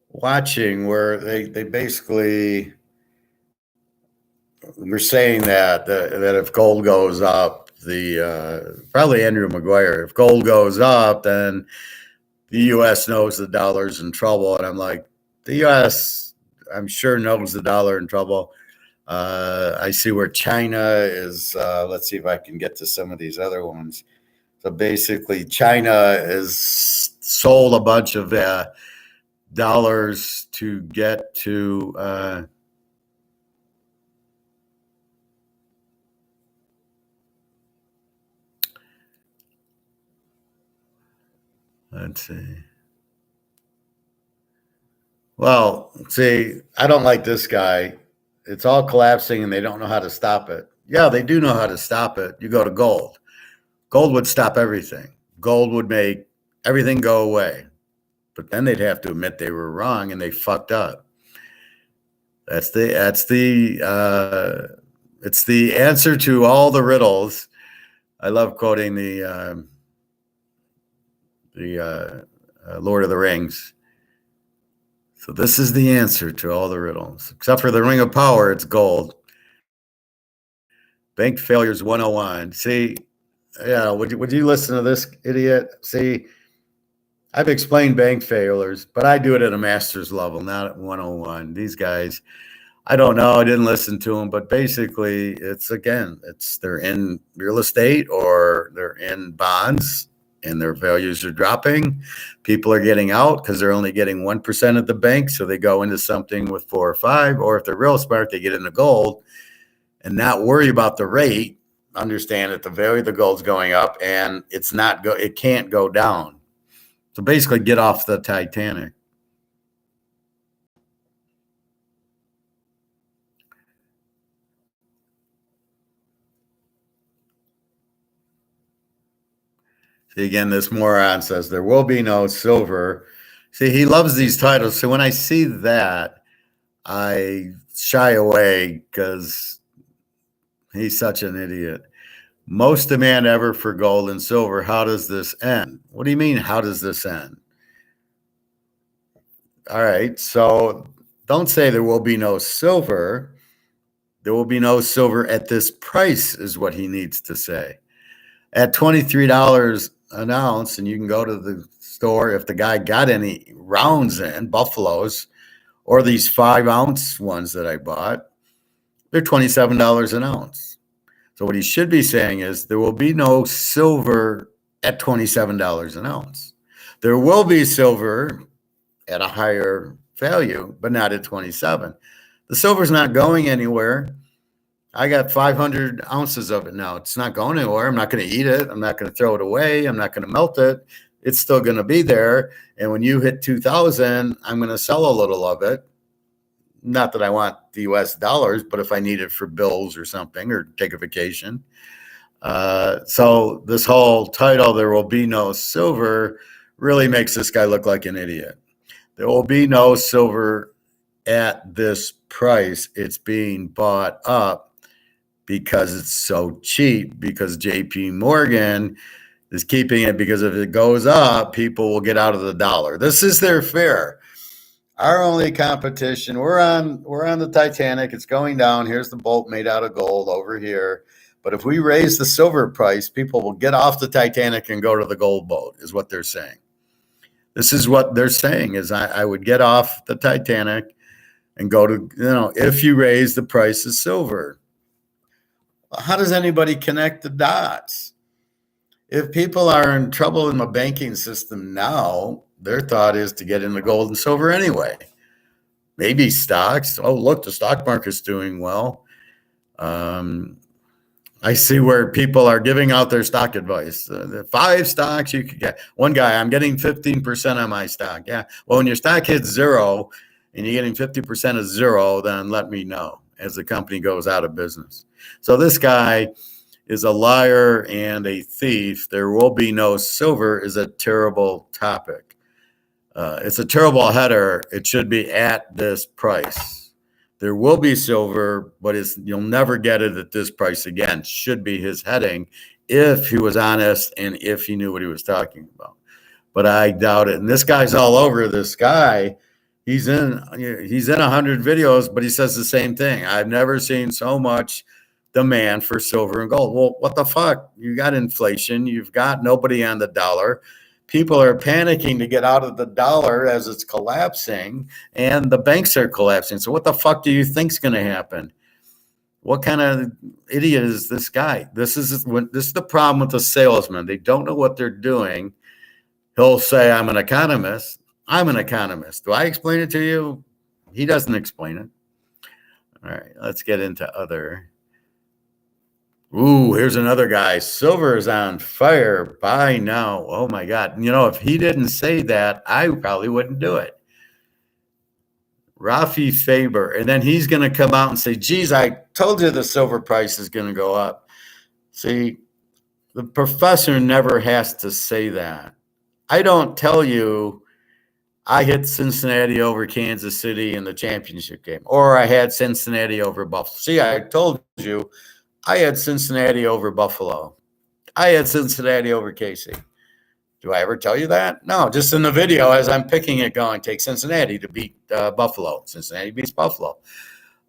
watching where they basically were saying that if gold goes up, probably Andrew Maguire, if gold goes up, then the U.S. knows the dollar's in trouble. And I'm like, the U.S., I'm sure, knows the dollar in trouble. I see where China is. Let's see if I can get to some of these other ones. So basically, China has sold a bunch of dollars to get to let's see. Well, see, I don't like this guy. It's all collapsing and they don't know how to stop it. Yeah, they do know how to stop it. You go to gold. Gold would stop everything. Gold would make everything go away. But then they'd have to admit they were wrong and they fucked up. It's the answer to all the riddles. I love quoting the Lord of the Rings. So this is the answer to all the riddles, except for the Ring of Power. It's gold. Bank failures 101. See, yeah, would you listen to this idiot? See, I've explained bank failures, but I do it at a master's level, not at 101. These guys, I don't know. I didn't listen to them, but basically, they're in real estate or they're in bonds, and their values are dropping. People are getting out because they're only getting 1% at the bank, so they go into something with 4 or 5. Or if they're real smart, they get into gold and not worry about the rate. Understand that the value of the gold's going up, and it can't go down. So basically, get off the Titanic. See, again, this moron says there will be no silver. See, he loves these titles. So when I see that, I shy away because he's such an idiot. Most demand ever for gold and silver. How does this end? What do you mean, how does this end? All right, so don't say there will be no silver. There will be no silver at this price is what he needs to say. At $23 an ounce, and you can go to the store if the guy got any rounds in, buffaloes, or these 5-ounce ones that I bought, they're $27 an ounce. So what he should be saying is there will be no silver at $27 an ounce. There will be silver at a higher value, but not at 27. The silver's not going anywhere. I got 500 ounces of it now. It's not going anywhere. I'm not going to eat it. I'm not going to throw it away. I'm not going to melt it. It's still going to be there. And when you hit 2,000, I'm going to sell a little of it. Not that I want the US dollars, but if I need it for bills or something or take a vacation. So this whole title, there will be no silver, really makes this guy look like an idiot. There will be no silver at this price. It's being bought up because it's so cheap, because JP Morgan is keeping it, because if it goes up, people will get out of the dollar. This is their fare. Our only competition, we're on the Titanic. It's going down. Here's the boat made out of gold over here. But if we raise the silver price, people will get off the Titanic and go to the gold boat, is what they're saying. This is what they're saying, is I would get off the Titanic and go to, if you raise the price of silver. How does anybody connect the dots? if people are in trouble in the banking system now, their thought is to get into gold and silver anyway. Maybe stocks. Oh, look, the stock market's doing well. I see where people are giving out their stock advice. The 5 stocks you could get. One guy, I'm getting 15% on my stock. Yeah. Well, when your stock hits 0 and you're getting 50% of 0, then let me know as the company goes out of business. So this guy is a liar and a thief. There will be no silver is a terrible topic. It's a terrible header. It should be at this price. There will be silver, but you'll never get it at this price again. Should be his heading if he was honest and if he knew what he was talking about. But I doubt it. And this guy's all over this guy. He's in 100 videos, but he says the same thing. I've never seen so much demand for silver and gold. Well, what the fuck? You got inflation. You've got nobody on the dollar. People are panicking to get out of the dollar as it's collapsing, and the banks are collapsing. So what the fuck do you think's going to happen? What kind of idiot is this guy? This is the problem with the salesman. They don't know what they're doing. He'll say, I'm an economist. I'm an economist. Do I explain it to you? He doesn't explain it. All right, let's get into other. Ooh, here's another guy. Silver is on fire. Buy now. Oh my God. If he didn't say that, I probably wouldn't do it. Rafi Faber. And then he's going to come out and say, geez, I told you the silver price is going to go up. See, the professor never has to say that. I don't tell you I hit Cincinnati over Kansas City in the championship game, or I had Cincinnati over Buffalo. See, I told you I had Cincinnati over Buffalo. I had Cincinnati over KC. Do I ever tell you that? No, just in the video as I'm picking it going, take Cincinnati to beat Buffalo. Cincinnati beats Buffalo.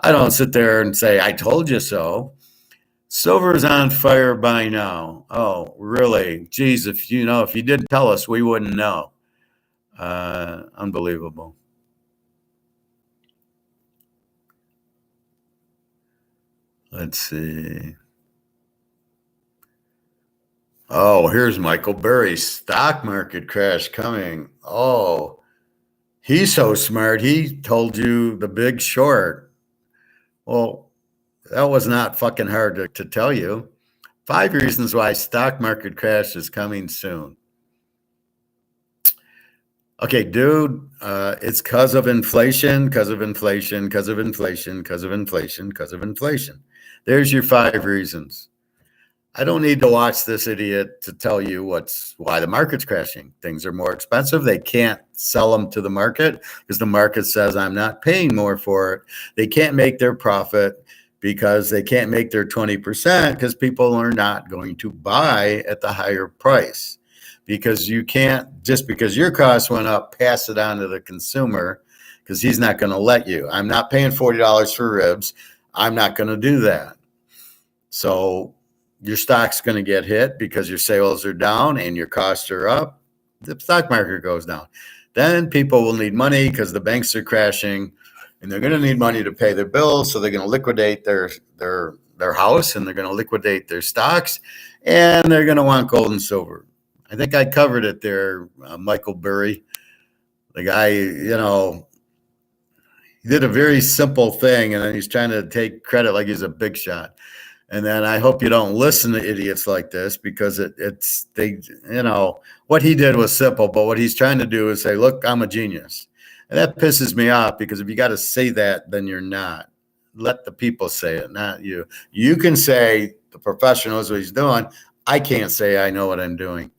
I don't sit there and say, I told you so. Silver's on fire by now. Oh, really? Geez, if you didn't tell us, we wouldn't know. Unbelievable. Let's see. Oh, here's Michael Burry. Stock market crash coming. Oh, he's so smart. He told you the big short. Well, that was not fucking hard to tell you. 5 reasons why stock market crash is coming soon. Okay, dude, it's because of inflation, because of inflation, because of inflation, because of inflation, because of inflation. There's your 5 reasons. I don't need to watch this idiot to tell you why the market's crashing. Things are more expensive. They can't sell them to the market because the market says I'm not paying more for it. They can't make their profit because they can't make their 20% because people are not going to buy at the higher price. Because you can't, just because your cost went up, pass it on to the consumer because he's not going to let you. I'm not paying $40 for ribs. I'm not going to do that. So your stock's going to get hit because your sales are down and your costs are up. The stock market goes down. Then people will need money because the banks are crashing and they're going to need money to pay their bills. So they're going to liquidate their house and they're going to liquidate their stocks and they're going to want gold and silver. I think I covered it there, Michael Burry. The guy, he did a very simple thing and then he's trying to take credit like he's a big shot. And then I hope you don't listen to idiots like this because what he did was simple, but what he's trying to do is say, look, I'm a genius. And that pisses me off because if you got to say that, then you're not. Let the people say it, not you. You can say the professional knows what he's doing. I can't say I know what I'm doing.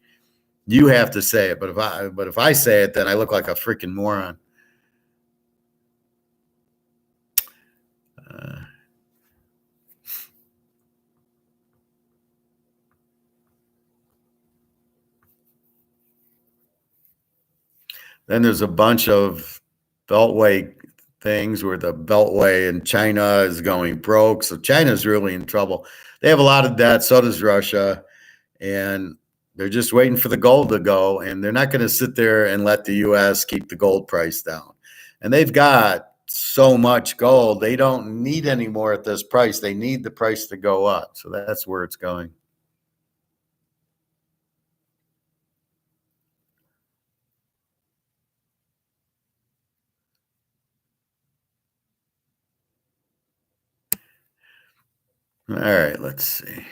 You have to say it, but if I say it, then I look like a freaking moron. Then there's a bunch of Beltway things where the Beltway in China is going broke. So China's really in trouble. They have a lot of debt. So does Russia. And they're just waiting for the gold to go. And they're not going to sit there and let the U.S. keep the gold price down. And they've got so much gold. They don't need any more at this price. They need the price to go up. So that's where it's going. All right, let's see.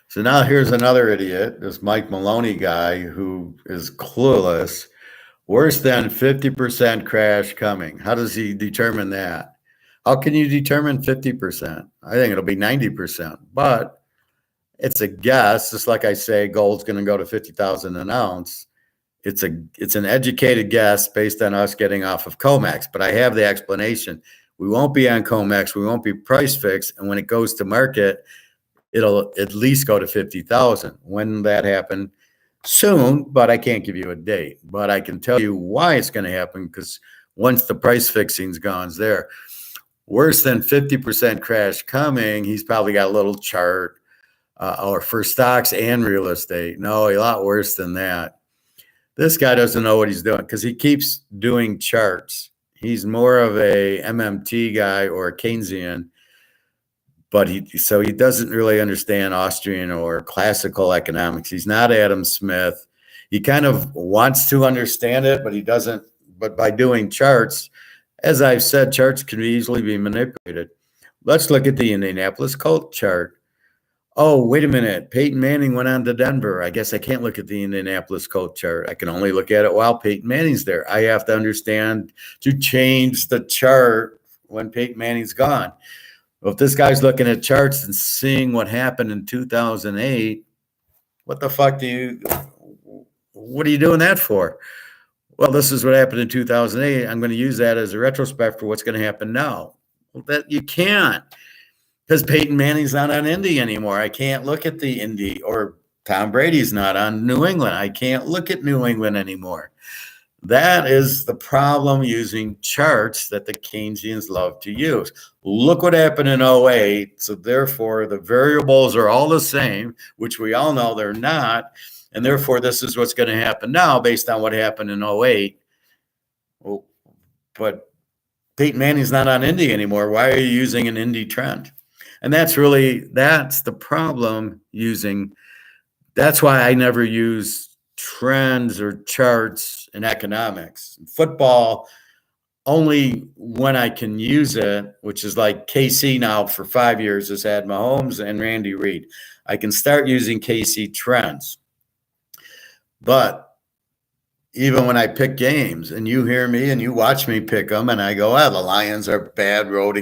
So now here's another idiot, this Mike Maloney guy who is clueless. Worse than 50% crash coming. How does he determine that? How can you determine 50%? I think it'll be 90%, but it's a guess. Just like I say, gold's going to go to 50,000 an ounce. It's an educated guess based on us getting off of COMEX, but I have the explanation. We won't be on COMEX. We won't be price fixed. And when it goes to market, it'll at least go to 50,000. When that happen? Soon, but I can't give you a date. But I can tell you why it's going to happen, because once the price fixing's gone, it's there. Worse than 50% crash coming. He's probably got a little chart, or for stocks and real estate. No, a lot worse than that. This guy doesn't know what he's doing because he keeps doing charts. He's more of a MMT guy or a Keynesian, but he doesn't really understand Austrian or classical economics. He's not Adam Smith. He kind of wants to understand it, but he doesn't. But by doing charts, as I've said, charts can easily be manipulated. Let's look at the Indianapolis Colt chart. Oh, wait a minute. Peyton Manning went on to Denver. I guess I can't look at the Indianapolis Colt chart. I can only look at it while Peyton Manning's there. I have to understand to change the chart when Peyton Manning's gone. Well, if this guy's looking at charts and seeing what happened in 2008, what the fuck what are you doing that for? Well, this is what happened in 2008. I'm going to use that as a retrospect for what's going to happen now. Well, that you can't. Because Peyton Manning's not on Indy anymore. I can't look at the Indy, or Tom Brady's not on New England. I can't look at New England anymore. That is the problem using charts that the Keynesians love to use. Look what happened in 08. So therefore, the variables are all the same, which we all know they're not. And therefore, this is what's going to happen now based on what happened in 08. Well, but Peyton Manning's not on Indy anymore. Why are you using an Indy trend? And that's the problem using. That's why I never use trends or charts in economics. In football, only when I can use it, which is like KC now for 5 years has had Mahomes and Randy Reed. I can start using KC trends. But even when I pick games and you hear me and you watch me pick them and I go, the Lions are bad road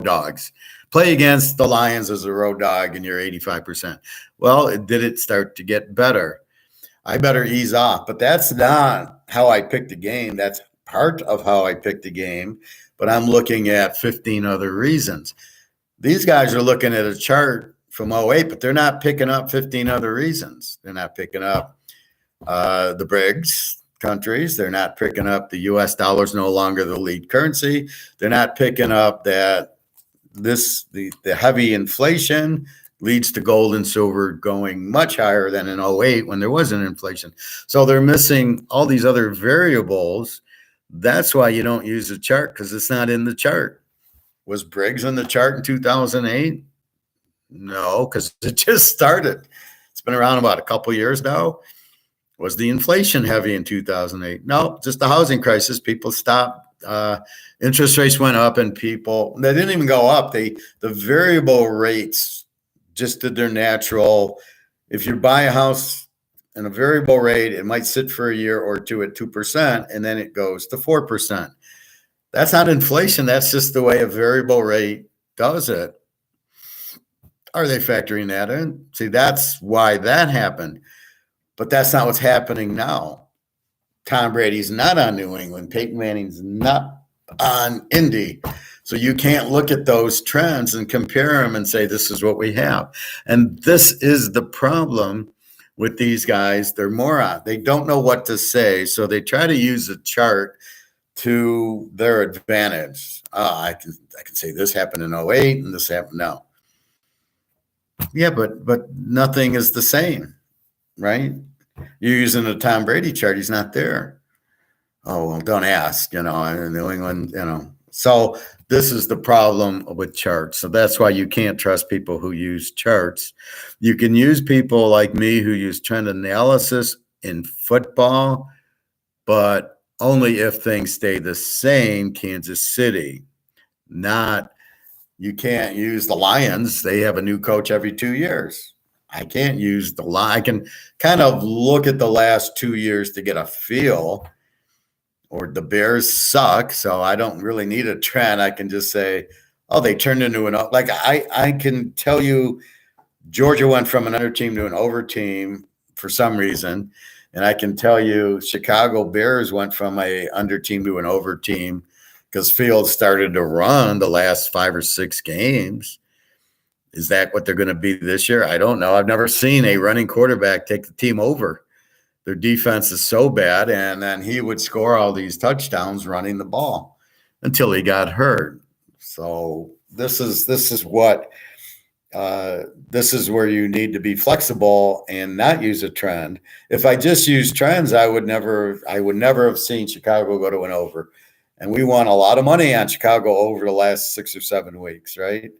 dogs. Play against the Lions as a road dog and you're 85%. Well, did it start to get better? I better ease off. But that's not how I picked the game. That's part of how I picked the game. But I'm looking at 15 other reasons. These guys are looking at a chart from 08, but they're not picking up 15 other reasons. They're not picking up the BRICS countries. They're not picking up the U.S. dollar is no longer the lead currency. They're not picking up that the heavy inflation leads to gold and silver going much higher than in 08 when there wasn't inflation. So they're missing all these other variables. That's why you don't use a chart, because it's not in the chart. Was Briggs in the chart in 2008? No, because it just started. It's been around about a couple years now. Was the inflation heavy in 2008? No, just the housing crisis. People stopped. Interest rates went up, and they didn't even go up. The variable rates just did their natural. If you buy a house in a variable rate, it might sit for a year or two at 2%, and then it goes to 4%. That's not inflation. That's just the way a variable rate does it. Are they factoring that in? See, that's why that happened. But that's not what's happening now. Tom Brady's not on New England. Peyton Manning's not on Indy. So you can't look at those trends and compare them and say, this is what we have. And this is the problem with these guys. They're morons. They don't know what to say. So they try to use a chart to their advantage. I can say this happened in 08 and this happened now. Yeah, but nothing is the same, right? You're using a Tom Brady chart. He's not there. Oh, well, don't ask, in New England, So this is the problem with charts. So that's why you can't trust people who use charts. You can use people like me who use trend analysis in football, but only if things stay the same. Kansas City, not, you can't use the Lions. They have a new coach every 2 years. I can't use I can kind of look at the last 2 years to get a feel. Or the Bears suck, so I don't really need a trend. I can just say, oh, they turned into like I can tell you Georgia went from an under team to an over team for some reason. And I can tell you Chicago Bears went from a under team to an over team because Fields started to run the last 5 or 6 games. Is that what they're going to be this year? I don't know. I've never seen a running quarterback take the team over. Their defense is so bad, and then he would score all these touchdowns running the ball until he got hurt. So this is where you need to be flexible and not use a trend. If I just use trends, I would never have seen Chicago go to an over. And we won a lot of money on Chicago over the last 6 or 7 weeks, right? As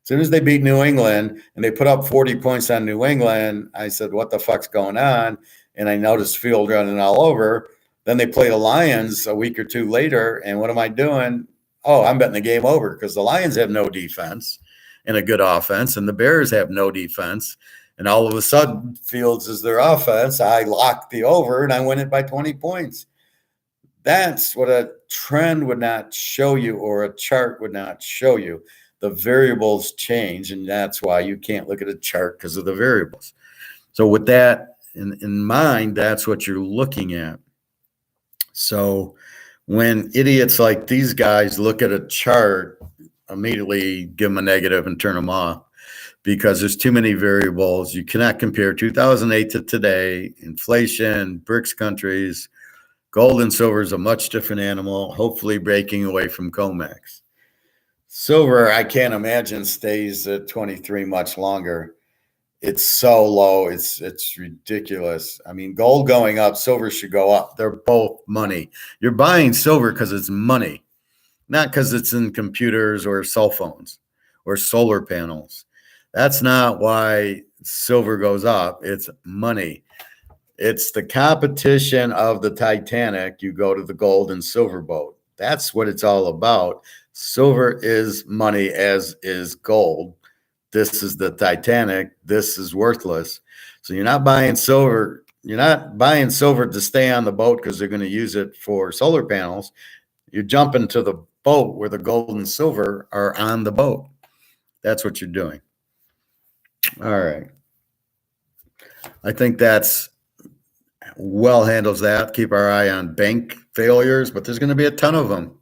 soon as they beat New England and they put up 40 points on New England, I said, what the fuck's going on? And I noticed Field running all over. Then they play the Lions a week or 2 later. And what am I doing? Oh, I'm betting the game over because the Lions have no defense and a good offense, and the Bears have no defense. And all of a sudden, Fields is their offense. I lock the over, and I win it by 20 points. That's what a trend would not show you, or a chart would not show you. The variables change, and that's why you can't look at a chart because of the variables. So with that in mind, that's what you're looking at. So when idiots like these guys look at a chart, immediately give them a negative and turn them off because there's too many variables. You cannot compare 2008 to today. Inflation, BRICS countries, gold and silver is a much different animal, hopefully breaking away from COMEX. Silver, I can't imagine stays at 23 much longer. It's so low. It's ridiculous. I mean, gold going up, silver should go up. They're both money. You're buying silver because it's money, not because it's in computers or cell phones or solar panels. That's not why silver goes up. It's money. It's the competition of the Titanic. You go to the gold and silver boat. That's what it's all about. Silver is money, as is gold. This is the Titanic. This is worthless. So you're not buying silver. You're not buying silver to stay on the boat because they're going to use it for solar panels. You're jumping to the boat where the gold and silver are on the boat. That's what you're doing. All right. I think that's well handles that. Keep our eye on bank failures, but there's going to be a ton of them.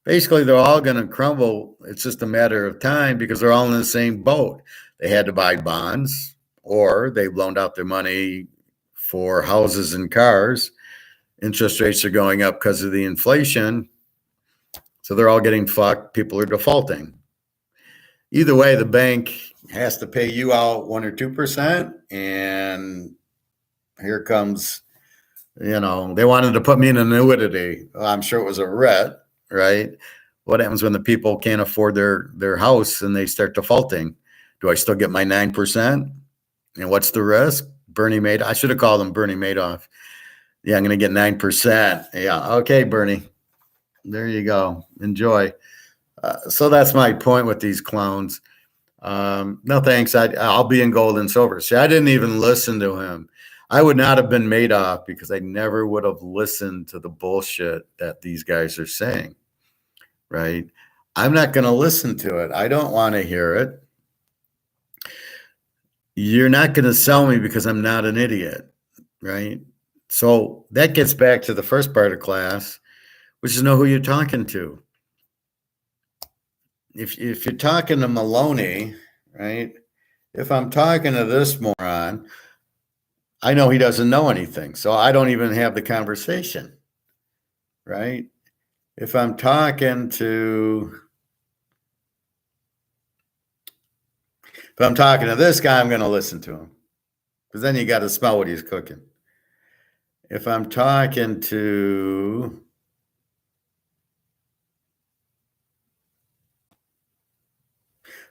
Basically, they're all going to crumble. It's just a matter of time because they're all in the same boat. They had to buy bonds, or they loaned out their money for houses and cars. Interest rates are going up because of the inflation. So they're all getting fucked. People are defaulting. Either way, the bank has to pay you out 1 or 2%. And here comes, they wanted to put me in an annuity. I'm sure it was a RET. Right? What happens when the people can't afford their house and they start defaulting? Do I still get my 9%? And what's the risk? Bernie Madoff. I should have called him Bernie Madoff. Yeah, I'm going to get 9%. Yeah. Okay, Bernie. There you go. Enjoy. So that's my point with these clowns. No thanks. I'll be in gold and silver. See, I didn't even listen to him. I would not have been Madoff because I never would have listened to the bullshit that these guys are saying, right? I'm not going to listen to it. I don't want to hear it. You're not going to sell me because I'm not an idiot, right? So that gets back to the first part of class, which is know who you're talking to. If you're talking to Maloney, right? If I'm talking to this moron, I know he doesn't know anything, so I don't even have the conversation, right? If I'm talking to this guy, I'm going to listen to him because then you got to smell what he's cooking. If I'm talking to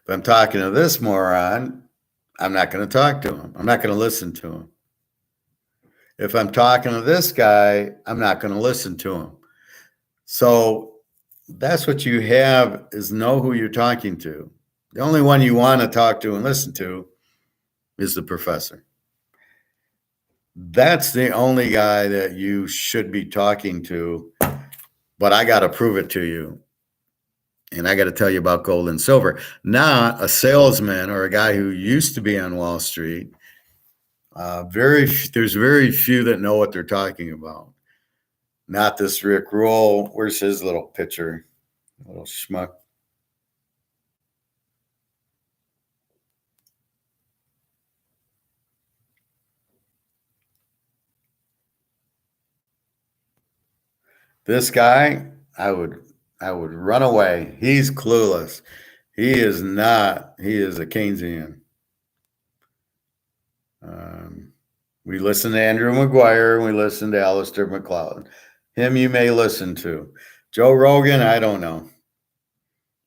If I'm talking to this moron, I'm not going to talk to him. I'm not going to listen to him. If I'm talking to this guy, I'm not going to listen to him. So that's what you have, is know who you're talking to. The only one you want to talk to and listen to is the professor. That's the only guy that you should be talking to, but I got to prove it to you. And I got to tell you about gold and silver, not a salesman or a guy who used to be on Wall Street. There's very few that know what they're talking about. Not this Rick Roll. Where's his little picture? Little schmuck. This guy, I would run away. He's clueless. He is not. He is a Keynesian. We listen to Andrew Maguire and we listen to Alistair McLeod. Him you may listen to. Joe Rogan, I don't know.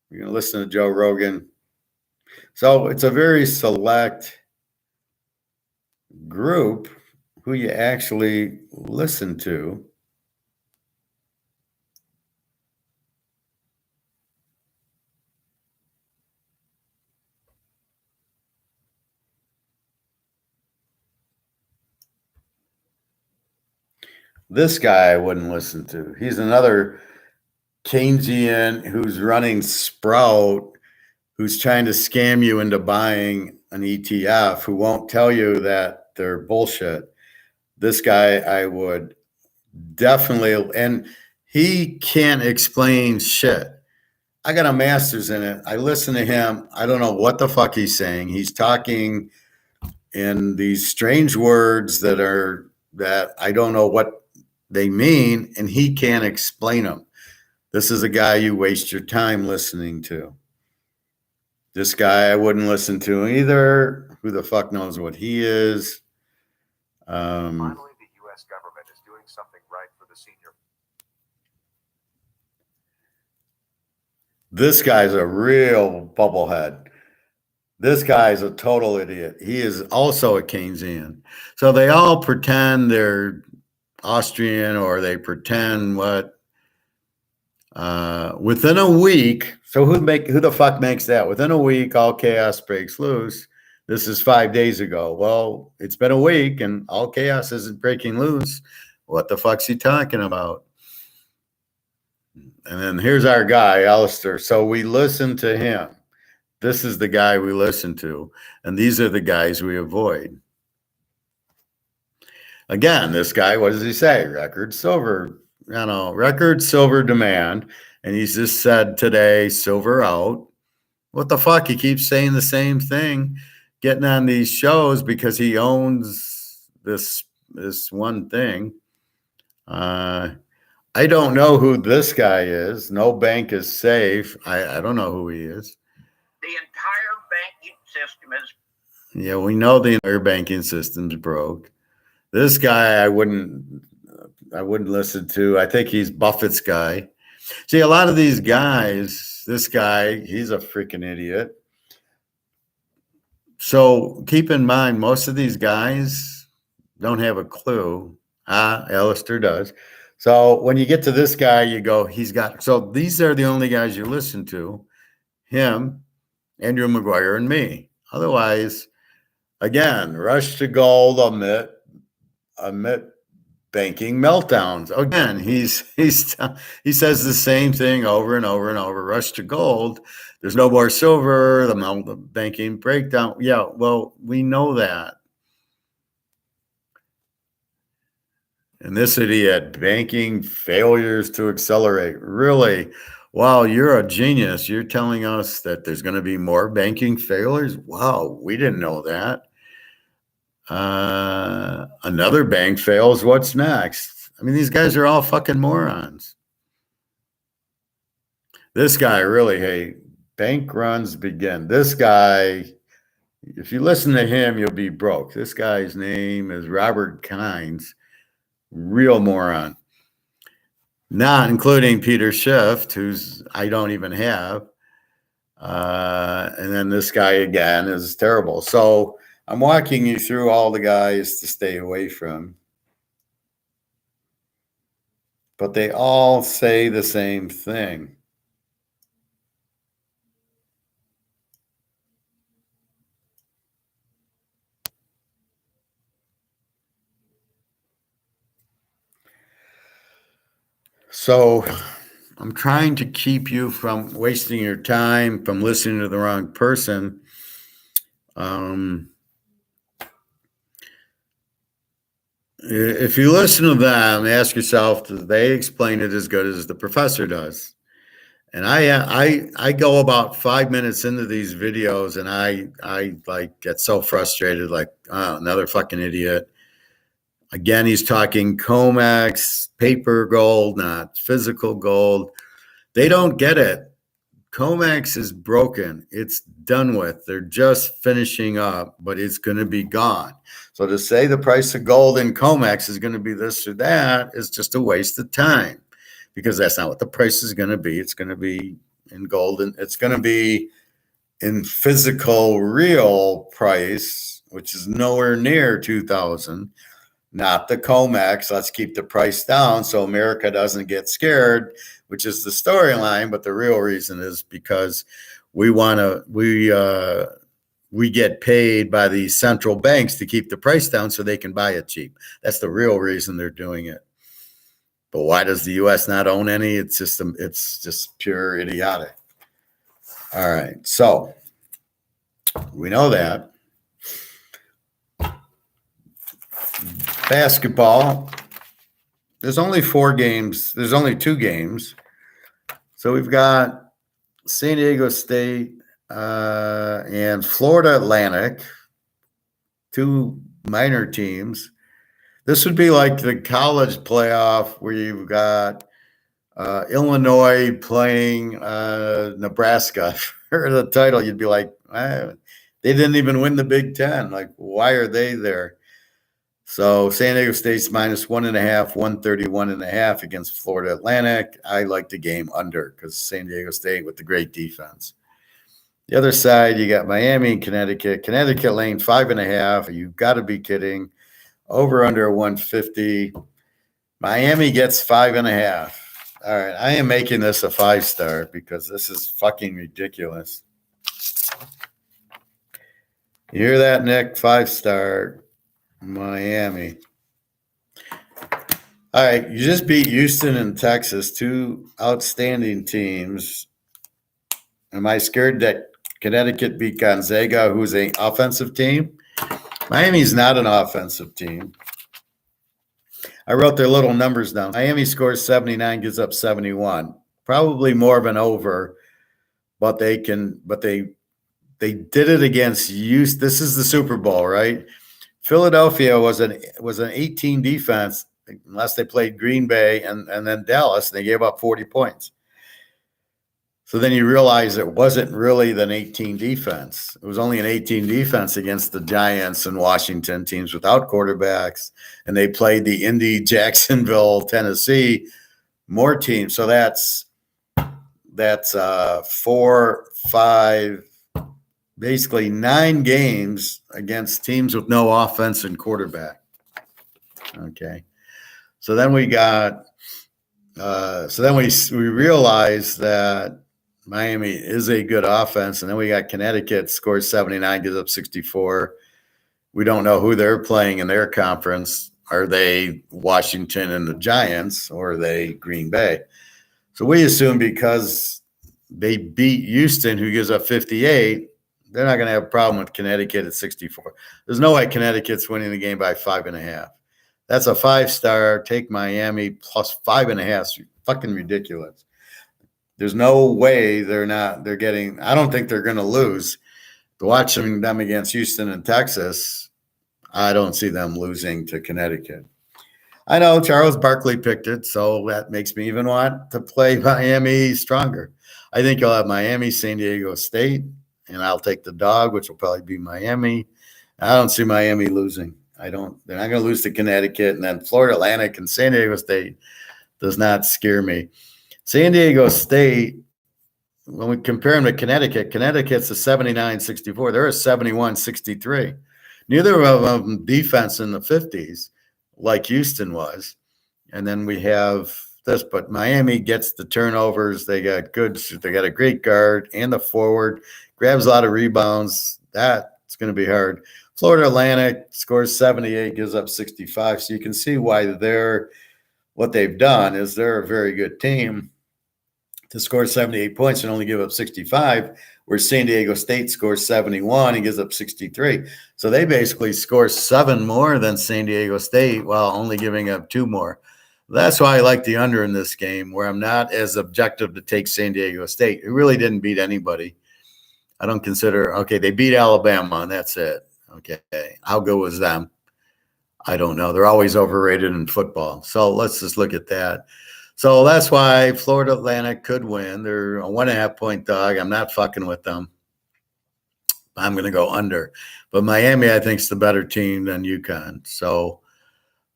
You're going to listen to Joe Rogan. So it's a very select group who you actually listen to. This guy I wouldn't listen to. He's another Keynesian who's running Sprout, who's trying to scam you into buying an ETF, who won't tell you that they're bullshit. This guy I would definitely, and he can't explain shit. I got a master's in it. I listen to him. I don't know what the fuck he's saying. He's talking in these strange words that I don't know what they mean, and he can't explain them. This is a guy you waste your time listening to. This guy I wouldn't listen to either. Who the fuck knows what he is? Finally, the U.S. government is doing something right for the senior. This guy's a real bubblehead. This guy's a total idiot. He is also a Keynesian. So they all pretend they're Austrian, or they pretend what within a week. So who the fuck makes that? Within a week, all chaos breaks loose. This is 5 days ago. Well, it's been a week and all chaos isn't breaking loose. What the fuck's he talking about? And then here's our guy, Alistair. So we listen to him. This is the guy we listen to. And these are the guys we avoid. Again, this guy, what does he say? Record silver demand. And he's just said today, silver out. What the fuck? He keeps saying the same thing, getting on these shows because he owns this one thing. I don't know who this guy is. No bank is safe. I don't know who he is. The entire banking system is. Yeah, we know the entire banking system's broke. This guy I wouldn't listen to. I think he's Buffett's guy. See, a lot of these guys, this guy, he's a freaking idiot. So keep in mind, most of these guys don't have a clue. Alistair does. So when you get to this guy, you go, so these are the only guys you listen to. Him, Andrew Maguire, and me. Otherwise, again, rush to gold, omit banking meltdowns. Again, he says the same thing over and over and over. Rush to gold. There's no more silver. The banking breakdown. Yeah, well, we know that. And this idiot, banking failures to accelerate. Really? Wow, you're a genius. You're telling us that there's going to be more banking failures? Wow, we didn't know that. Another bank fails. What's next? I mean, these guys are all fucking morons. This guy really, hey, bank runs begin. This guy, if you listen to him, you'll be broke. This guy's name is Robert Kynes. Real moron. Not including Peter Schiff, who's I don't even have. And then this guy again is terrible. So I'm walking you through all the guys to stay away from. But they all say the same thing. So I'm trying to keep you from wasting your time, from listening to the wrong person. If you listen to them, ask yourself, do they explain it as good as the professor does? And I go about 5 minutes into these videos, and I like get so frustrated, like, oh, another fucking idiot. Again, he's talking COMEX, paper gold, not physical gold. They don't get it. COMEX is broken. It's done with. They're just finishing up, but it's going to be gone. So to say the price of gold in COMEX is going to be this or that is just a waste of time, because that's not what the price is going to be. It's going to be in gold, and it's going to be in physical real price, which is nowhere near 2,000. Not the COMEX. Let's keep the price down so America doesn't get scared, which is the storyline. But the real reason is because we get paid by the central banks to keep the price down so they can buy it cheap. That's the real reason they're doing it. But why does the U.S. not own any? It's just pure idiotic. All right, so we know that. Basketball, there's only 4 games. There's only 2 games. So we've got San Diego State and Florida Atlantic, 2 minor teams. This would be like the college playoff where you've got Illinois playing Nebraska for the title. You'd be like, they didn't even win the Big Ten. Like, why are they there? So San Diego State's minus 1.5, 131.5 against Florida Atlantic. I like the game under because San Diego State with the great defense. The other side, you got Miami and Connecticut. Connecticut laying 5.5. You've got to be kidding. Over under 150. Miami gets 5.5. All right, I am making this a 5-star because this is fucking ridiculous. You hear that, Nick? 5-star. Miami. All right, you just beat Houston and Texas, 2 outstanding teams. Am I scared that Connecticut beat Gonzaga, who's an offensive team? Miami's not an offensive team. I wrote their little numbers down. Miami scores 79, gives up 71. Probably more of an over, but they did it against Houston. This is the Super Bowl, right? Philadelphia was an 18 defense, unless they played Green Bay and then Dallas, and they gave up 40 points. So then you realize it wasn't really an 18 defense. It was only an 18 defense against the Giants and Washington, teams without quarterbacks, and they played the Indy, Jacksonville, Tennessee, more teams. So that's 4, 5. Basically 9 games against teams with no offense and quarterback. Okay. So then we got, we realized that Miami is a good offense. And then we got Connecticut scores 79, gives up 64. We don't know who they're playing in their conference. Are they Washington and the Giants, or are they Green Bay? So we assume because they beat Houston, who gives up 58, they're not going to have a problem with Connecticut at 64. There's no way Connecticut's winning the game by 5.5. That's a 5-star. Take Miami plus 5.5. Fucking ridiculous. There's no way they're getting. I don't think they're going to lose. Watching them against Houston and Texas, I don't see them losing to Connecticut. I know Charles Barkley picked it, so that makes me even want to play Miami stronger. I think you'll have Miami, San Diego State, and I'll take the dog, which will probably be Miami. I don't see Miami losing. They're not going to lose to Connecticut. And then Florida Atlantic and San Diego State does not scare me. San Diego State when we compare them to Connecticut's a 79-64. They're a 71-63. Neither of them defense in the 50s like Houston was. And then we have this, but Miami gets the turnovers. They got a great guard and the forward, grabs a lot of rebounds. That's going to be hard. Florida Atlantic scores 78, gives up 65. So you can see why what they've done is they're a very good team to score 78 points and only give up 65, where San Diego State scores 71 and gives up 63. So they basically score 7 more than San Diego State while only giving up 2 more. That's why I like the under in this game, where I'm not as objective to take San Diego State. It really didn't beat anybody. I don't consider, okay, they beat Alabama and that's it. Okay, how good was them? I don't know. They're always overrated in football. So let's just look at that. So that's why Florida Atlantic could win. They're a 1.5-point dog. I'm not fucking with them. I'm going to go under. But Miami, I think, is the better team than UConn. So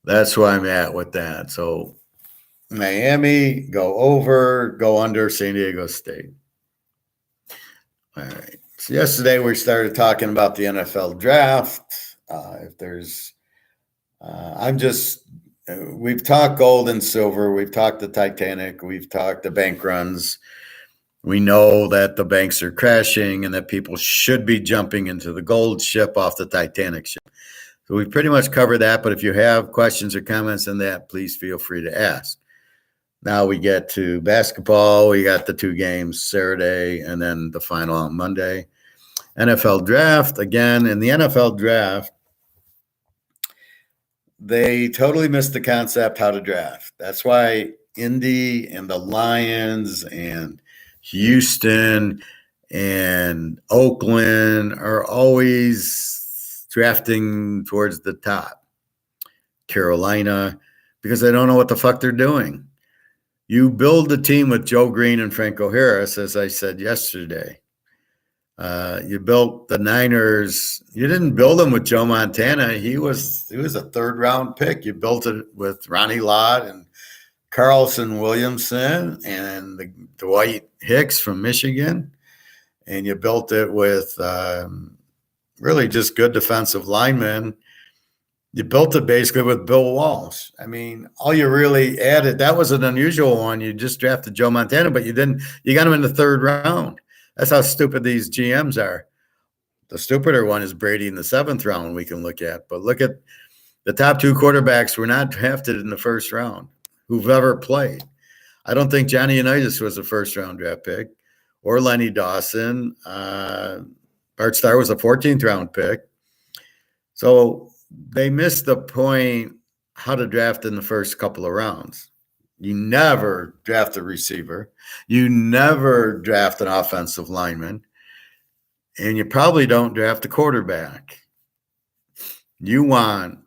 that's where I'm at with that. So Miami, go over, go under San Diego State. All right. So yesterday we started talking about the NFL draft. We've talked gold and silver. We've talked the Titanic. We've talked the bank runs. We know that the banks are crashing and that people should be jumping into the gold ship off the Titanic ship. So we've pretty much covered that. But if you have questions or comments on that, please feel free to ask. Now we get to basketball. We got the 2 games Saturday and then the final on Monday. NFL draft. Again, in the NFL draft, they totally missed the concept how to draft. That's why Indy and the Lions and Houston and Oakland are always drafting towards the top. Carolina, because they don't know what the fuck they're doing. You build the team with Joe Green and Franco Harris, as I said yesterday. You built the Niners. You didn't build them with Joe Montana. He was a 3rd-round pick. You built it with Ronnie Lott and Carlson Williamson and the Dwight Hicks from Michigan. And you built it with really just good defensive linemen. You built it basically with Bill Walsh. I mean, all you really added, that was an unusual one. You just drafted Joe Montana, but you got him in the 3rd round. That's how stupid these GMs are. The stupider one is Brady in the 7th round we can look at. But look at the top 2 quarterbacks were not drafted in the 1st round who've ever played. I don't think Johnny Unitas was a 1st-round draft pick or Lenny Dawson. Bart Starr was a 14th-round pick. So they missed the point how to draft in the first couple of rounds. You never draft a receiver. You never draft an offensive lineman. And you probably don't draft a quarterback. You want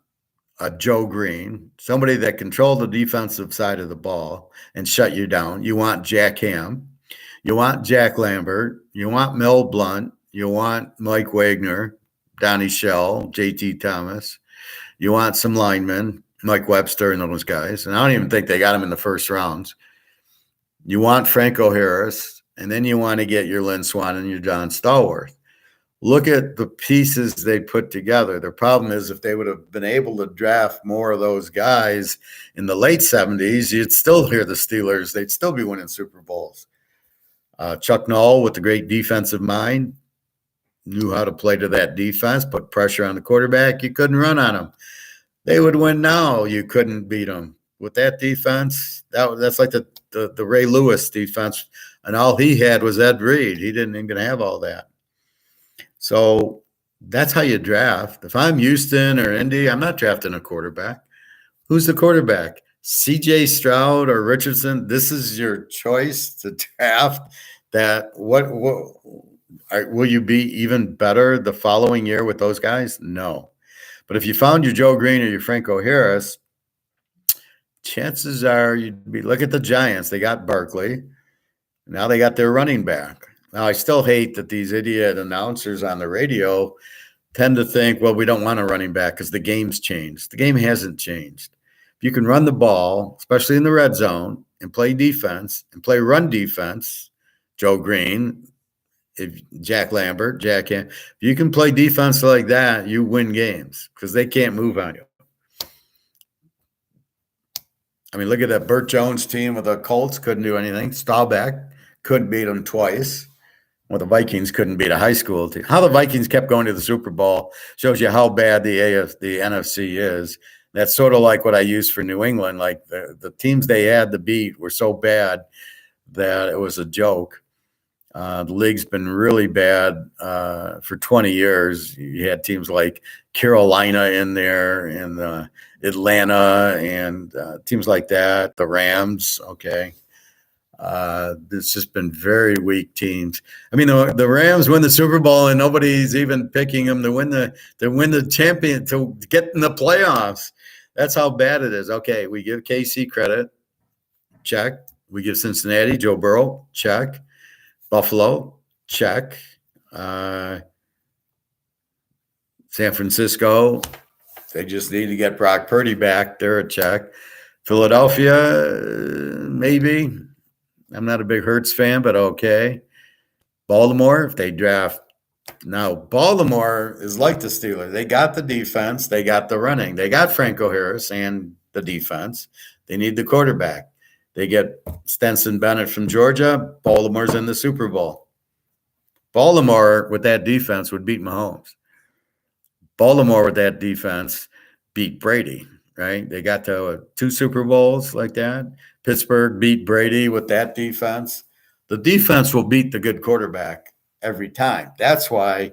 a Joe Green, somebody that controlled the defensive side of the ball and shut you down. You want Jack Ham. You want Jack Lambert. You want Mel Blount. You want Mike Wagner, Donnie Shell, JT Thomas. You want some linemen, Mike Webster and those guys. And I don't even think they got him in the 1st rounds. You want Franco Harris, and then you want to get your Lynn Swann and your John Stallworth. Look at the pieces they put together. The problem is if they would have been able to draft more of those guys in the late 70s, you'd still hear the Steelers. They'd still be winning Super Bowls. Chuck Noll, with the great defensive mind, knew how to play to that defense, put pressure on the quarterback. You couldn't run on them. They would win now. You couldn't beat them. With that defense, that's like the Ray Lewis defense, and all he had was Ed Reed. He didn't even have all that. So that's how you draft. If I'm Houston or Indy, I'm not drafting a quarterback. Who's the quarterback? CJ Stroud or Richardson? This is your choice to draft. That will you be even better the following year with those guys? No. But if you found your Joe Green or your Franco Harris, chances are you'd be. Look at the Giants. They got Barkley. Now they got their running back. Now, I still hate that these idiot announcers on the radio tend to think, well, we don't want a running back because the game's changed. The game hasn't changed. If you can run the ball, especially in the red zone, and play defense and play run defense, Joe Green, if Jack Lambert, if you can play defense like that, you win games because they can't move on you. I mean, look at that Burt Jones team with the Colts, couldn't do anything. Staubach couldn't beat them twice. Well, the Vikings couldn't beat a high school team. How the Vikings kept going to the Super Bowl shows you how bad the NFC is. That's sort of like what I used for New England. Like the teams they had to beat were so bad that it was a joke. The league's been really bad for 20 years. You had teams like Carolina in there and Atlanta and teams like that, the Rams, okay. It's just been very weak teams. I mean, the Rams win the Super Bowl and nobody's even picking them to win the champion, to get in the playoffs. That's how bad it is. Okay, we give KC credit, check. We give Cincinnati, Joe Burrow, check. Buffalo, check. San Francisco, they just need to get Brock Purdy back. They're a check. Philadelphia, maybe. I'm not a big Hurts fan, but okay. Baltimore, if they draft. Now, Baltimore is like the Steelers. They got the defense. They got the running. They got Franco Harris and the defense. They need the quarterback. They get Stenson Bennett from Georgia. Baltimore's in the Super Bowl. Baltimore with that defense would beat Mahomes. Baltimore with that defense beat Brady, right? They got to 2 Super Bowls like that. Pittsburgh beat Brady with that defense. The defense will beat the good quarterback every time. That's why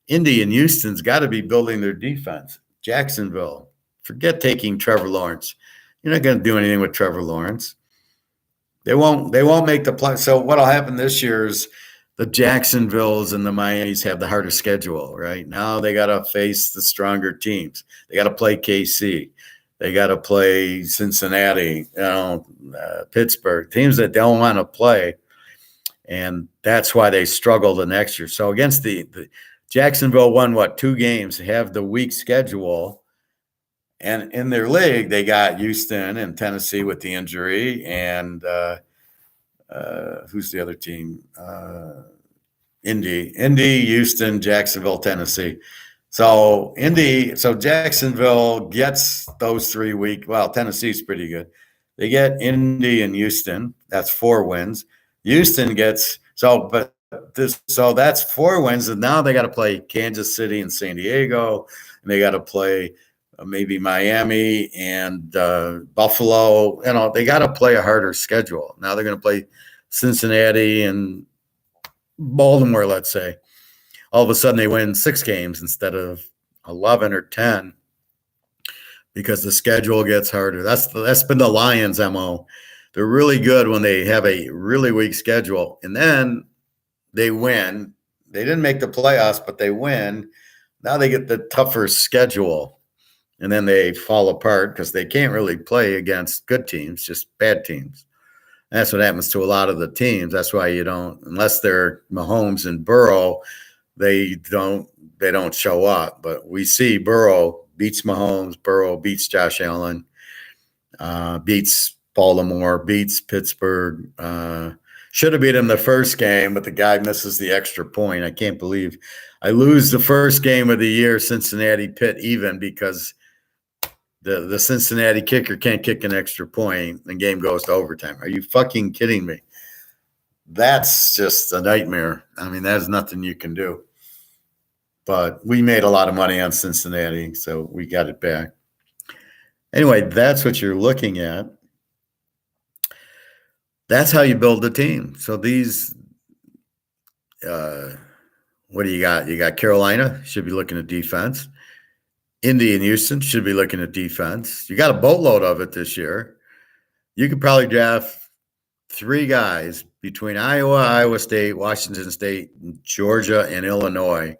Indy and Houston's got to be building their defense. Jacksonville, forget taking Trevor Lawrence. You're not going to do anything with Trevor Lawrence. They won't make the play. So what'll happen this year is the Jacksonvilles and the Miamis have the harder schedule, right? Now they got to face the stronger teams. They got to play KC. They got to play Cincinnati, Pittsburgh, teams that don't want to play. And that's why they struggle the next year. So against the Jacksonville won, 2 games, have the weak schedule. And in their league, they got Houston and Tennessee with the injury. And who's the other team? Indy, Houston, Jacksonville, Tennessee. So Jacksonville gets those 3 weeks. Well, Tennessee's pretty good. They get Indy and Houston. That's 4 wins. Houston gets that's 4 wins, and now they got to play Kansas City and San Diego, and they got to play maybe Miami and Buffalo. They got to play a harder schedule. Now they're going to play Cincinnati and Baltimore, let's say. All of a sudden they win 6 games instead of 11 or 10 because the schedule gets harder. That's been the Lions' MO. They're really good when they have a really weak schedule, and then they win. They didn't make the playoffs, but they win. Now they get the tougher schedule, and then they fall apart because they can't really play against good teams, just bad teams. And that's what happens to a lot of the teams. That's why you don't, unless they're Mahomes and Burrow, they don't show up. But we see Burrow beats Mahomes, Burrow beats Josh Allen, beats Baltimore, beats Pittsburgh. Should have beat him the first game, but the guy misses the extra point. I can't believe I lose the first game of the year, Cincinnati Pitt even, because the Cincinnati kicker can't kick an extra point. The game goes to overtime. Are you fucking kidding me? That's just a nightmare. I mean, there's nothing you can do. But we made a lot of money on Cincinnati, so we got it back. Anyway, that's what you're looking at. That's how you build a team. So these, what do you got? You got Carolina, should be looking at defense. Indy and Houston should be looking at defense. You got a boatload of it this year. You could probably draft 3 guys between Iowa, Iowa State, Washington State, Georgia, and Illinois.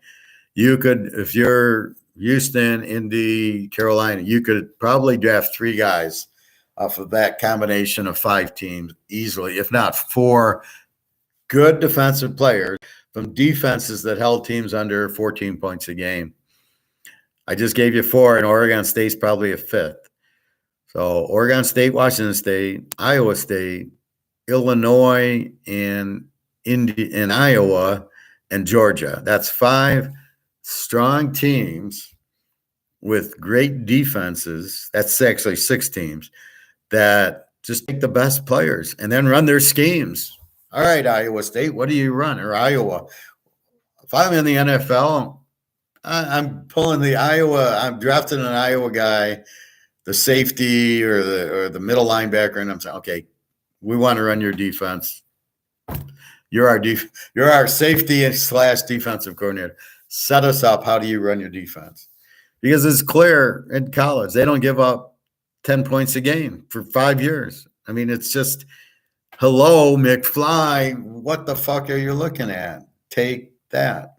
You could, if you're Houston, Indy, Carolina, you could probably draft 3 guys off of that combination of 5 teams easily, if not 4 good defensive players from defenses that held teams under 14 points a game. I just gave you 4, and Oregon State's probably a 5th. So Oregon State, Washington State, Iowa State, Illinois, and in Iowa, and Georgia. That's 5 strong teams with great defenses. That's actually 6 teams that just take the best players and then run their schemes. All right, Iowa State, what do you run? Or Iowa. If I'm in the NFL, I'm pulling the Iowa. I'm drafting an Iowa guy, the safety or the middle linebacker, and I'm saying, okay, we want to run your defense. You're our safety / defensive coordinator. Set us up. How do you run your defense? Because it's clear in college they don't give up 10 points a game for 5 years. I mean, it's just, hello, McFly. What the fuck are you looking at? Take that.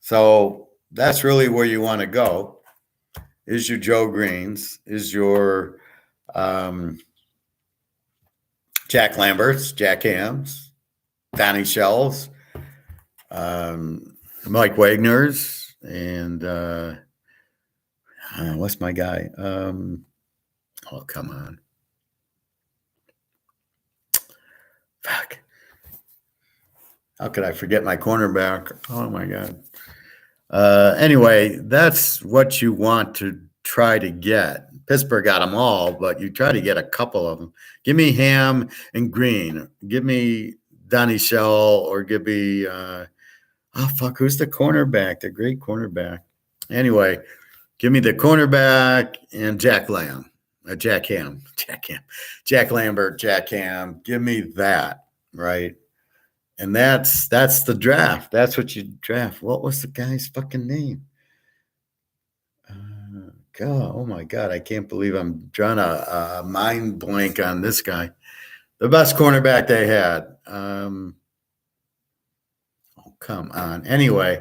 So that's really where you want to go. Is your Joe Greens? Is your Jack Lamberts, Jack Hams, Donnie Shells, Mike Wagner's, and what's my guy? Oh, come on. Fuck. How could I forget my cornerback? Oh, my God. Anyway, that's what you want to try to get. Pittsburgh got them all, but you try to get a couple of them. Give me Ham and Green. Give me Donnie Shell, or give me who's the cornerback? The great cornerback. Anyway, give me the cornerback and Jack Lamb. Jack Lambert, Jack Ham. Give me that, right? And that's the draft. That's what you draft. What was the guy's fucking name? God, oh my God, I can't believe I'm drawing a mind blank on this guy. The best cornerback they had. Oh, come on. Anyway,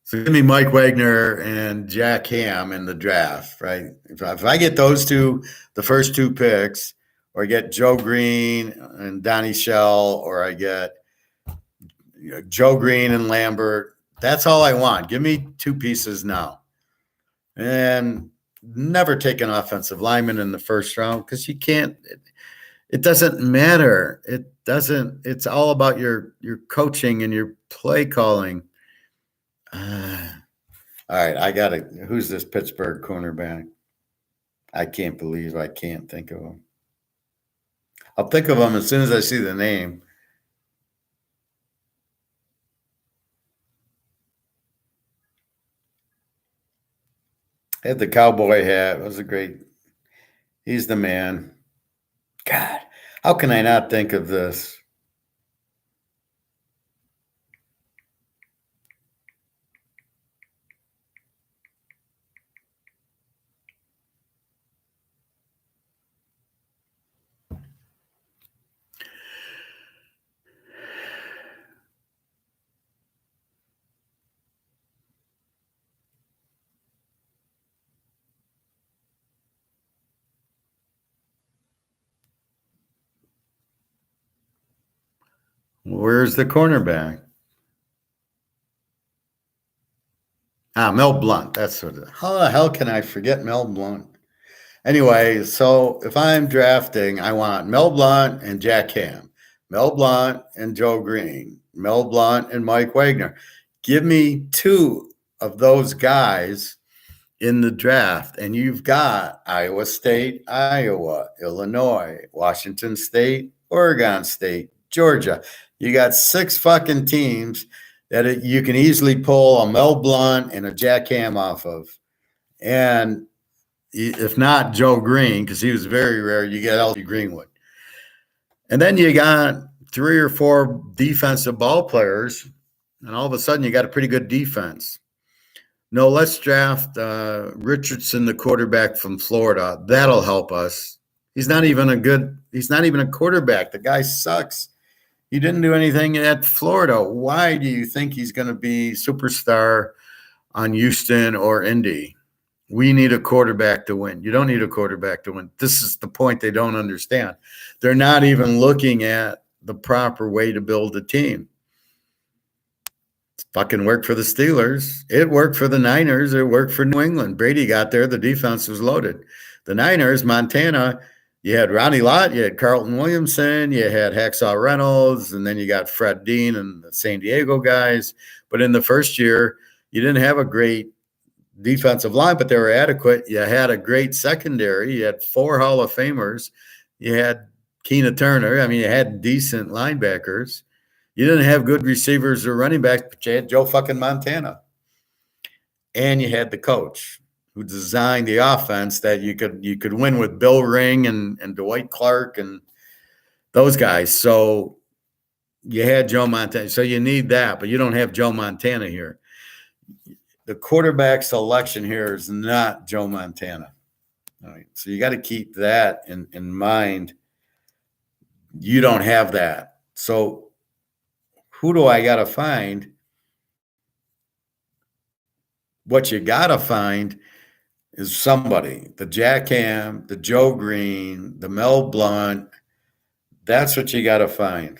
so give me Mike Wagner and Jack Ham in the draft, right? If I get those two, the first 2 picks, or I get Joe Green and Donnie Shell, or I get Joe Green and Lambert, that's all I want. Give me 2 pieces now. And never take an offensive lineman in the first round, because you can't. It doesn't matter. It doesn't. It's all about your coaching and your play calling. All right, I got it. Who's this Pittsburgh cornerback? I can't believe I can't think of him. I'll think of him as soon as I see the name. Had the cowboy hat. It was a great. He's the man. God, how can I not think of this? Where's the cornerback? Mel Blount. That's what it is. How the hell can I forget Mel Blount? Anyway, so if I'm drafting, I want Mel Blount and Jack Ham, Mel Blount and Joe Green, Mel Blount and Mike Wagner. Give me 2 of those guys in the draft, and you've got Iowa State, Iowa, Illinois, Washington State, Oregon State, Georgia. You got 6 fucking teams that you can easily pull a Mel Blount and a Jack Ham off of. And if not Joe Green, because he was very rare, you get L.T. Greenwood. And then you got 3 or 4 defensive ball players, and all of a sudden you got a pretty good defense. No, let's draft Richardson, the quarterback from Florida. That'll help us. He's not even a quarterback. The guy sucks. He didn't do anything at Florida. Why do you think he's going to be superstar on Houston or Indy? We need a quarterback to win. You don't need a quarterback to win. This is the point they don't understand. They're not even looking at the proper way to build a team. It fucking worked for the Steelers. It worked for the Niners. It worked for New England. Brady got there. The defense was loaded. The Niners, Montana, You had Ronnie Lott, you had Carlton Williamson, you had Hacksaw Reynolds, and then you got Fred Dean and the San Diego guys. But in the first year, you didn't have a great defensive line, but they were adequate. You had a great secondary. You had 4 Hall of Famers. You had Keena Turner. I mean, you had decent linebackers. You didn't have good receivers or running backs, but you had Joe fucking Montana. And you had the coach who designed the offense that you could win with Bill Ring and Dwight Clark and those guys. So you had Joe Montana. So you need that, but you don't have Joe Montana here. The quarterback selection here is not Joe Montana. All right. So you got to keep that in mind. You don't have that. So who do I got to find? What you got to find is somebody, the Jack Ham, the Joe Green, the Mel Blount. That's what you got to find.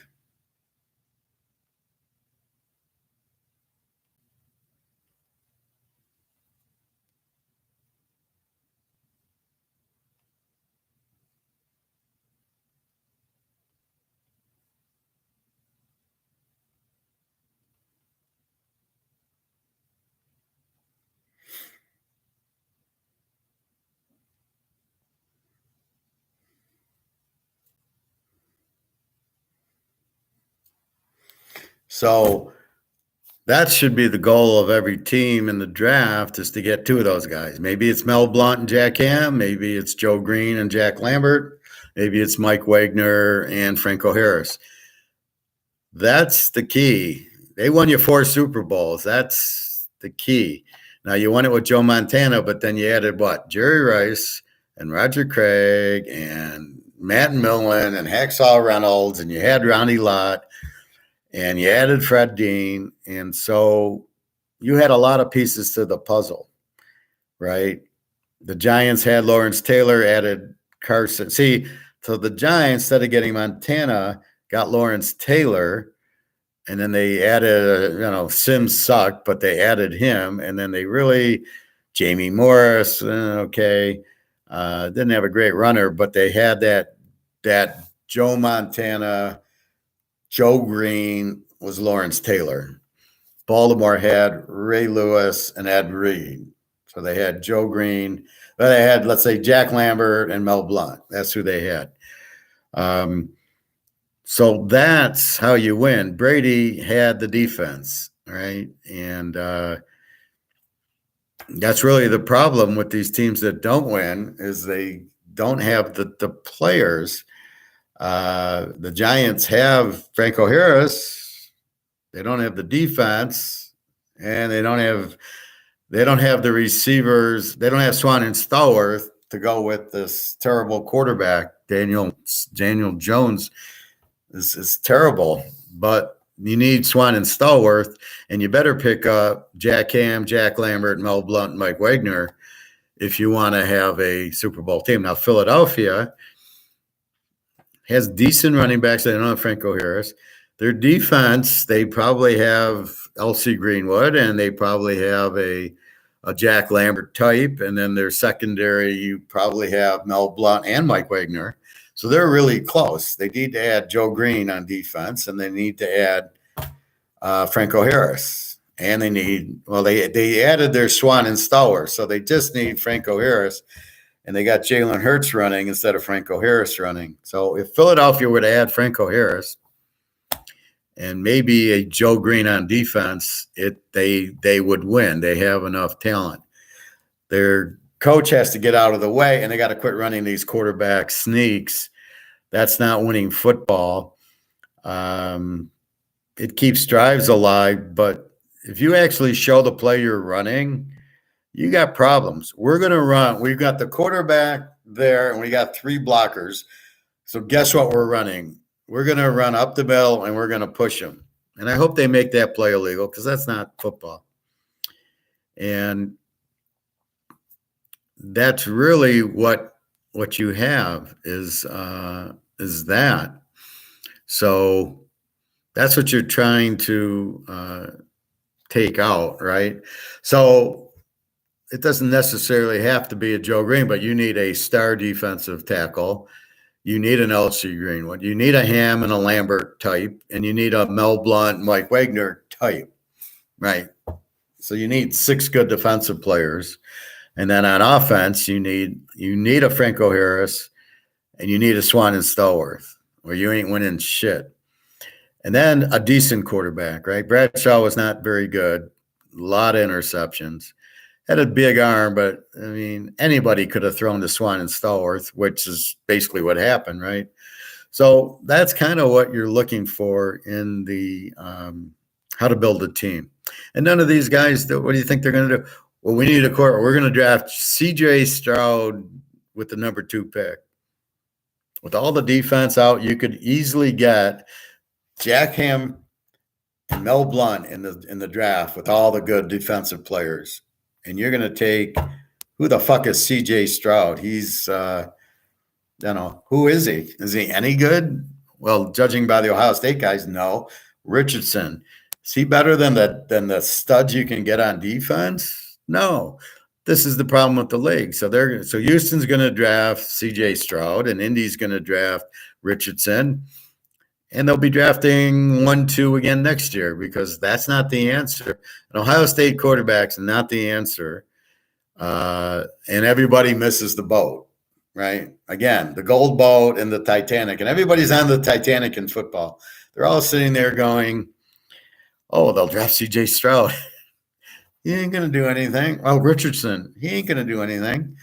So that should be the goal of every team in the draft, is to get 2 of those guys. Maybe it's Mel Blount and Jack Ham. Maybe it's Joe Green and Jack Lambert. Maybe it's Mike Wagner and Franco Harris. That's the key. They won you 4 Super Bowls. That's the key. Now, you won it with Joe Montana, but then you added what? Jerry Rice and Roger Craig and Matt Millen and Hacksaw Reynolds, and you had Ronnie Lott. And you added Fred Dean. And so you had a lot of pieces to the puzzle, right? The Giants had Lawrence Taylor, added Carson. See, so the Giants, instead of getting Montana, got Lawrence Taylor. And then they added, Sims sucked, but they added him. And then they really, Jamie Morris, didn't have a great runner, but they had that Joe Montana. Joe Green was Lawrence Taylor. Baltimore had Ray Lewis and Ed Reed. So they had Joe Green. But they had, let's say, Jack Lambert and Mel Blount. That's who they had. So that's how you win. Brady had the defense, right? And that's really the problem with these teams that don't win, is they don't have the players. The Giants have Franco Harris. They don't have the defense, and they don't have the receivers. They don't have Swan and Stallworth to go with this terrible quarterback. Daniel Jones is terrible, but you need Swan and Stallworth, and you better pick up Jack Ham, Jack Lambert, Mel Blount, and Mike Wagner if you want to have a Super Bowl team. Now, Philadelphia has decent running backs. They don't have Franco Harris. Their defense, they probably have L.C. Greenwood, and they probably have a Jack Lambert type. And then their secondary, you probably have Mel Blount and Mike Wagner. So they're really close. They need to add Joe Green on defense, and they need to add Franco Harris. And they added their Swan and Stallworth, so they just need Franco Harris. And they got Jalen Hurts running instead of Franco Harris running. So if Philadelphia were to add Franco Harris and maybe a Joe Green on defense, they would win. They have enough talent. Their coach has to get out of the way, and they got to quit running these quarterback sneaks. That's not winning football. It keeps drives alive, but if you actually show the play you're running, you got problems. We're going to run. We've got the quarterback there, and we got 3 blockers. So guess what we're running? We're going to run up the middle, and we're going to push them. And I hope they make that play illegal, because that's not football. And that's really what you have is that. So that's what you're trying to take out, right? So it doesn't necessarily have to be a Joe Green, but you need a star defensive tackle. you need an LC Greenwood. You need a Ham and a Lambert type, and you need a Mel Blount, Mike Wagner type, right? So you need 6 good defensive players. And then on offense, you need a Franco Harris, and you need a Swan and Stallworth, or you ain't winning shit. And then a decent quarterback, right? Bradshaw was not very good. A lot of interceptions. Had a big arm, but, I mean, anybody could have thrown to Swan and Stallworth, which is basically what happened, right? So that's kind of what you're looking for in the how to build a team. And none of these guys, what do you think they're going to do? Well, we need a quarterback. We're going to draft C.J. Stroud with the number 2 pick. With all the defense out, you could easily get Jack Ham and Mel Blount in the draft with all the good defensive players. And you're going to take, who the fuck is C.J. Stroud? He's, who is he? Is he any good? Well, judging by the Ohio State guys, no. Richardson, is he better than the studs you can get on defense? No. This is the problem with the league. So Houston's going to draft C.J. Stroud, and Indy's going to draft Richardson. And they'll be drafting 1-2 again next year, because that's not the answer. An Ohio State quarterback's not the answer. And everybody misses the boat, right? Again, the gold boat and the Titanic. And everybody's on the Titanic in football. They're all sitting there going, oh, they'll draft C.J. Stroud. He ain't going to do anything. Oh, Richardson, he ain't going to do anything.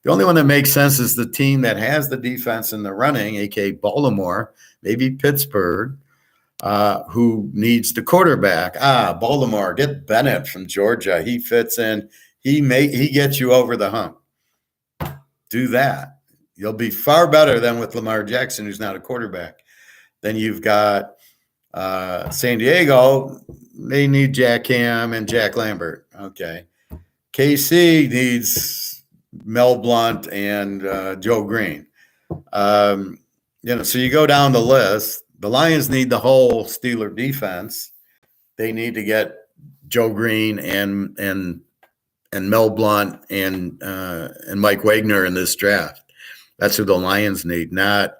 The only one that makes sense is the team that has the defense in the running, a.k.a. Baltimore, maybe Pittsburgh, who needs the quarterback. Baltimore, get Bennett from Georgia. He fits in. He gets you over the hump. Do that. You'll be far better than with Lamar Jackson, who's not a quarterback. Then you've got San Diego. They need Jack Ham and Jack Lambert. Okay. KC needs Mel Blount and Joe Green. So you go down the list. The Lions need the whole Steeler defense. They need to get Joe Green and Mel Blount and Mike Wagner in this draft. That's who the Lions need, not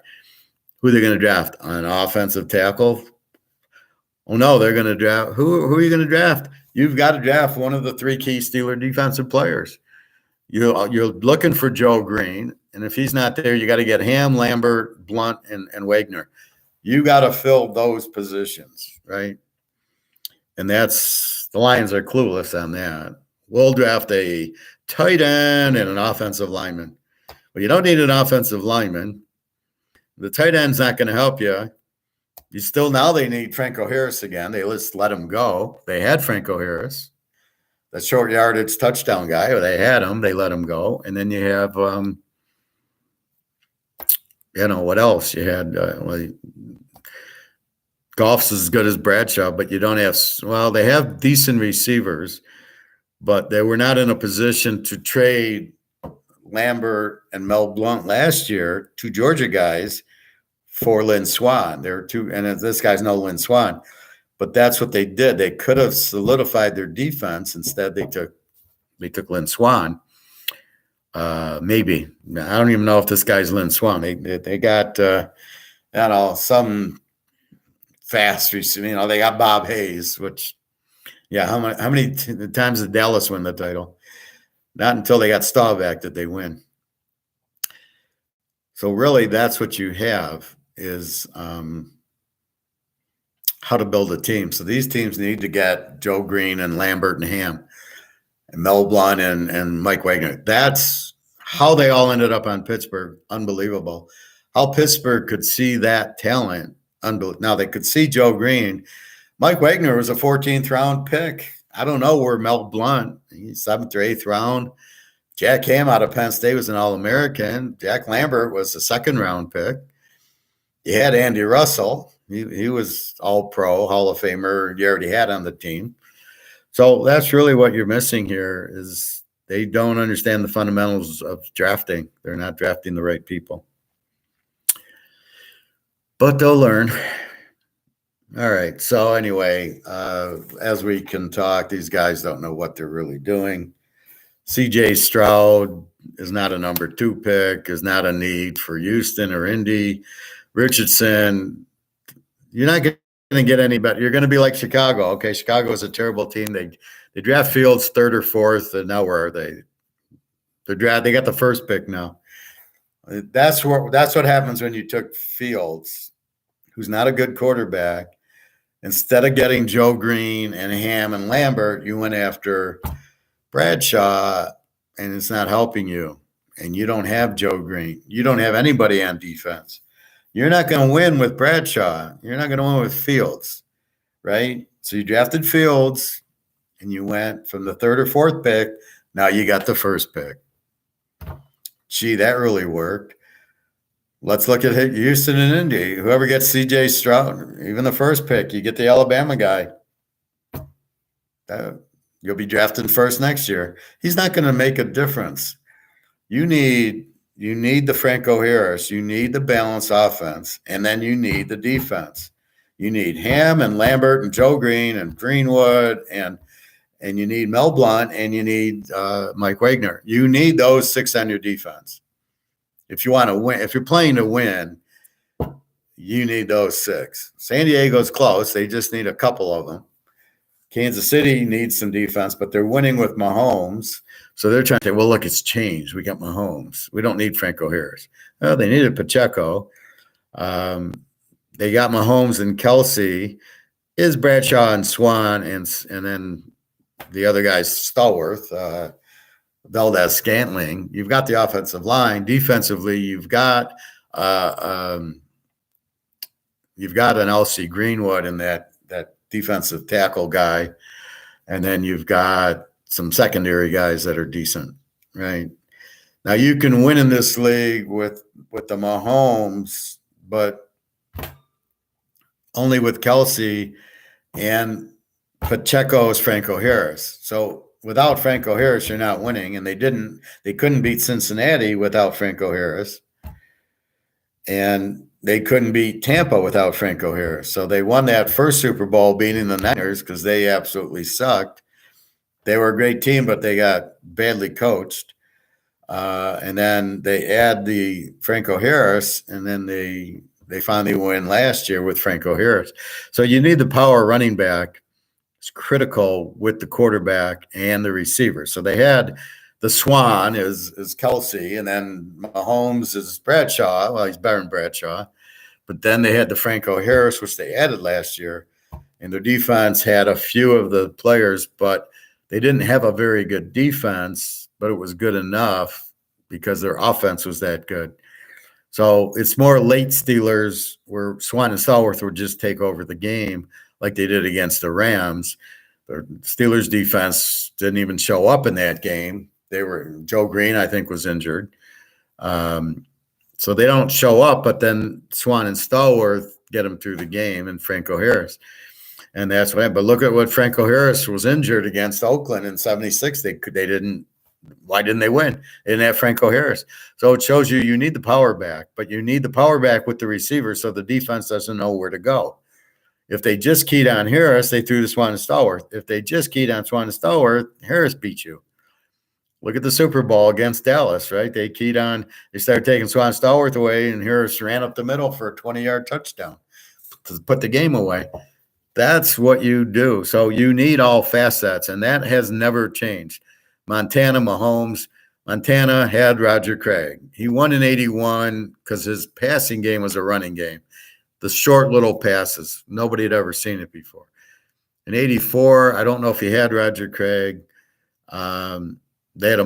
who they're going to draft. An offensive tackle? Oh, no, they're going to draft. Who are you going to draft? You've got to draft one of the 3 key Steeler defensive players. You're looking for Joe Green, and if he's not there, you got to get Ham, Lambert, Blount, and Wagner. You got to fill those positions, right? And the Lions are clueless on that. We'll draft a tight end and an offensive lineman. Well, you don't need an offensive lineman. The tight end's not going to help you. Now they need Franco Harris again. They just let him go. They had Franco Harris, the short yardage touchdown guy. Or they had him. They let him go. And then you have, what else? You had Goff's as good as Bradshaw, but you don't have. Well, they have decent receivers, but they were not in a position to trade Lambert and Mel Blount last year, 2 Georgia guys, for Lynn Swan. There are 2, and this guy's no Lynn Swan, but that's what they did. They could have solidified their defense. Instead, they took Lynn Swan. Maybe. I don't even know if this guy's Lynn Swan. They got some fast receiver. They got Bob Hayes, which, how many times did Dallas win the title? Not until they got Staubach did they win. So really, that's what you have is how to build a team. So these teams need to get Joe Green and Lambert and Ham and Mel Blount and Mike Wagner. That's how they all ended up on Pittsburgh. Unbelievable. How Pittsburgh could see that talent. Now they could see Joe Green. Mike Wagner was a 14th round pick. I don't know where Mel Blount, he's 7th or 8th round. Jack Ham out of Penn State was an All-American. Jack Lambert was a 2nd round pick. You had Andy Russell. He was All-Pro, Hall of Famer. You already had on the team. So that's really what you're missing here is they don't understand the fundamentals of drafting. They're not drafting the right people. But they'll learn. All right. So anyway, as we can talk, these guys don't know what they're really doing. C.J. Stroud is not a number 2 pick, is not a need for Houston or Indy. Richardson, you're not going to get any better. You're going to be like Chicago. Okay, Chicago is a terrible team. They draft Fields 3rd or 4th, and now where are they? They got the first pick now. That's what happens when you took Fields, who's not a good quarterback. Instead of getting Joe Green and Ham and Lambert, you went after Bradshaw, and it's not helping you. And you don't have Joe Green. You don't have anybody on defense. You're not going to win with Bradshaw. You're not going to win with Fields, right? So you drafted Fields, and you went from the 3rd or 4th pick. Now you got the first pick. Gee, that really worked. Let's look at Houston and Indy. Whoever gets C.J. Stroud, even the first pick, you get the Alabama guy. You'll be drafted first next year. He's not going to make a difference. You need the Franco Harris. You need the balanced offense, and then you need the defense. You need Ham and Lambert and Joe Green and Greenwood, and you need Mel Blount, and you need Mike Wagner. You need those 6 on your defense. If you want to win, if you're playing to win, you need those 6. San Diego's close. They just need a couple of them. Kansas City needs some defense, but they're winning with Mahomes. So they're trying to say, well, look, it's changed. We got Mahomes. We don't need Franco Harris. Well, they needed Pacheco. They got Mahomes and Kelsey. Is Bradshaw and Swan, and then the other guy's Stallworth, Valdez-Scantling. You've got the offensive line. Defensively, you've got an L.C. Greenwood in that defensive tackle guy, and then you've got some secondary guys that are decent, right? Now you can win in this league with the Mahomes, but only with Kelsey and Pacheco's Franco Harris. So without Franco Harris, you're not winning, and they couldn't beat Cincinnati without Franco Harris, and they couldn't beat Tampa without Franco Harris. So they won that first Super Bowl beating the Niners because they absolutely sucked. They were a great team, but they got badly coached. And then they add the Franco Harris, and then they finally win last year with Franco Harris. So you need the power running back. It's critical with the quarterback and the receiver. So they had the Swan is Kelsey, and then Mahomes is Bradshaw. Well, he's better than Bradshaw. But then they had the Franco Harris, which they added last year. And their defense had a few of the players, but they didn't have a very good defense, but it was good enough because their offense was that good. So it's more late Steelers where Swan and Stallworth would just take over the game like they did against the Rams. The Steelers defense didn't even show up in that game. Joe Green, I think, was injured. So they don't show up, but then Swan and Stallworth get them through the game, and Franco Harris. And that's what happened. But look at what Franco Harris was injured against Oakland in 76. Why didn't they win? They didn't have Franco Harris. So it shows you need the power back, but you need the power back with the receiver so the defense doesn't know where to go. If they just keyed on Harris, they threw to Swan and Stallworth. If they just keyed on Swan and Stallworth, Harris beat you. Look at the Super Bowl against Dallas, right? They started taking Swan Stallworth away, and Harris ran up the middle for a 20-yard touchdown to put the game away. That's what you do. So you need all facets, and that has never changed. Montana, Mahomes. Montana had Roger Craig. He won in 81 because his passing game was a running game. The short little passes. Nobody had ever seen it before. In 84, I don't know if he had Roger Craig. They had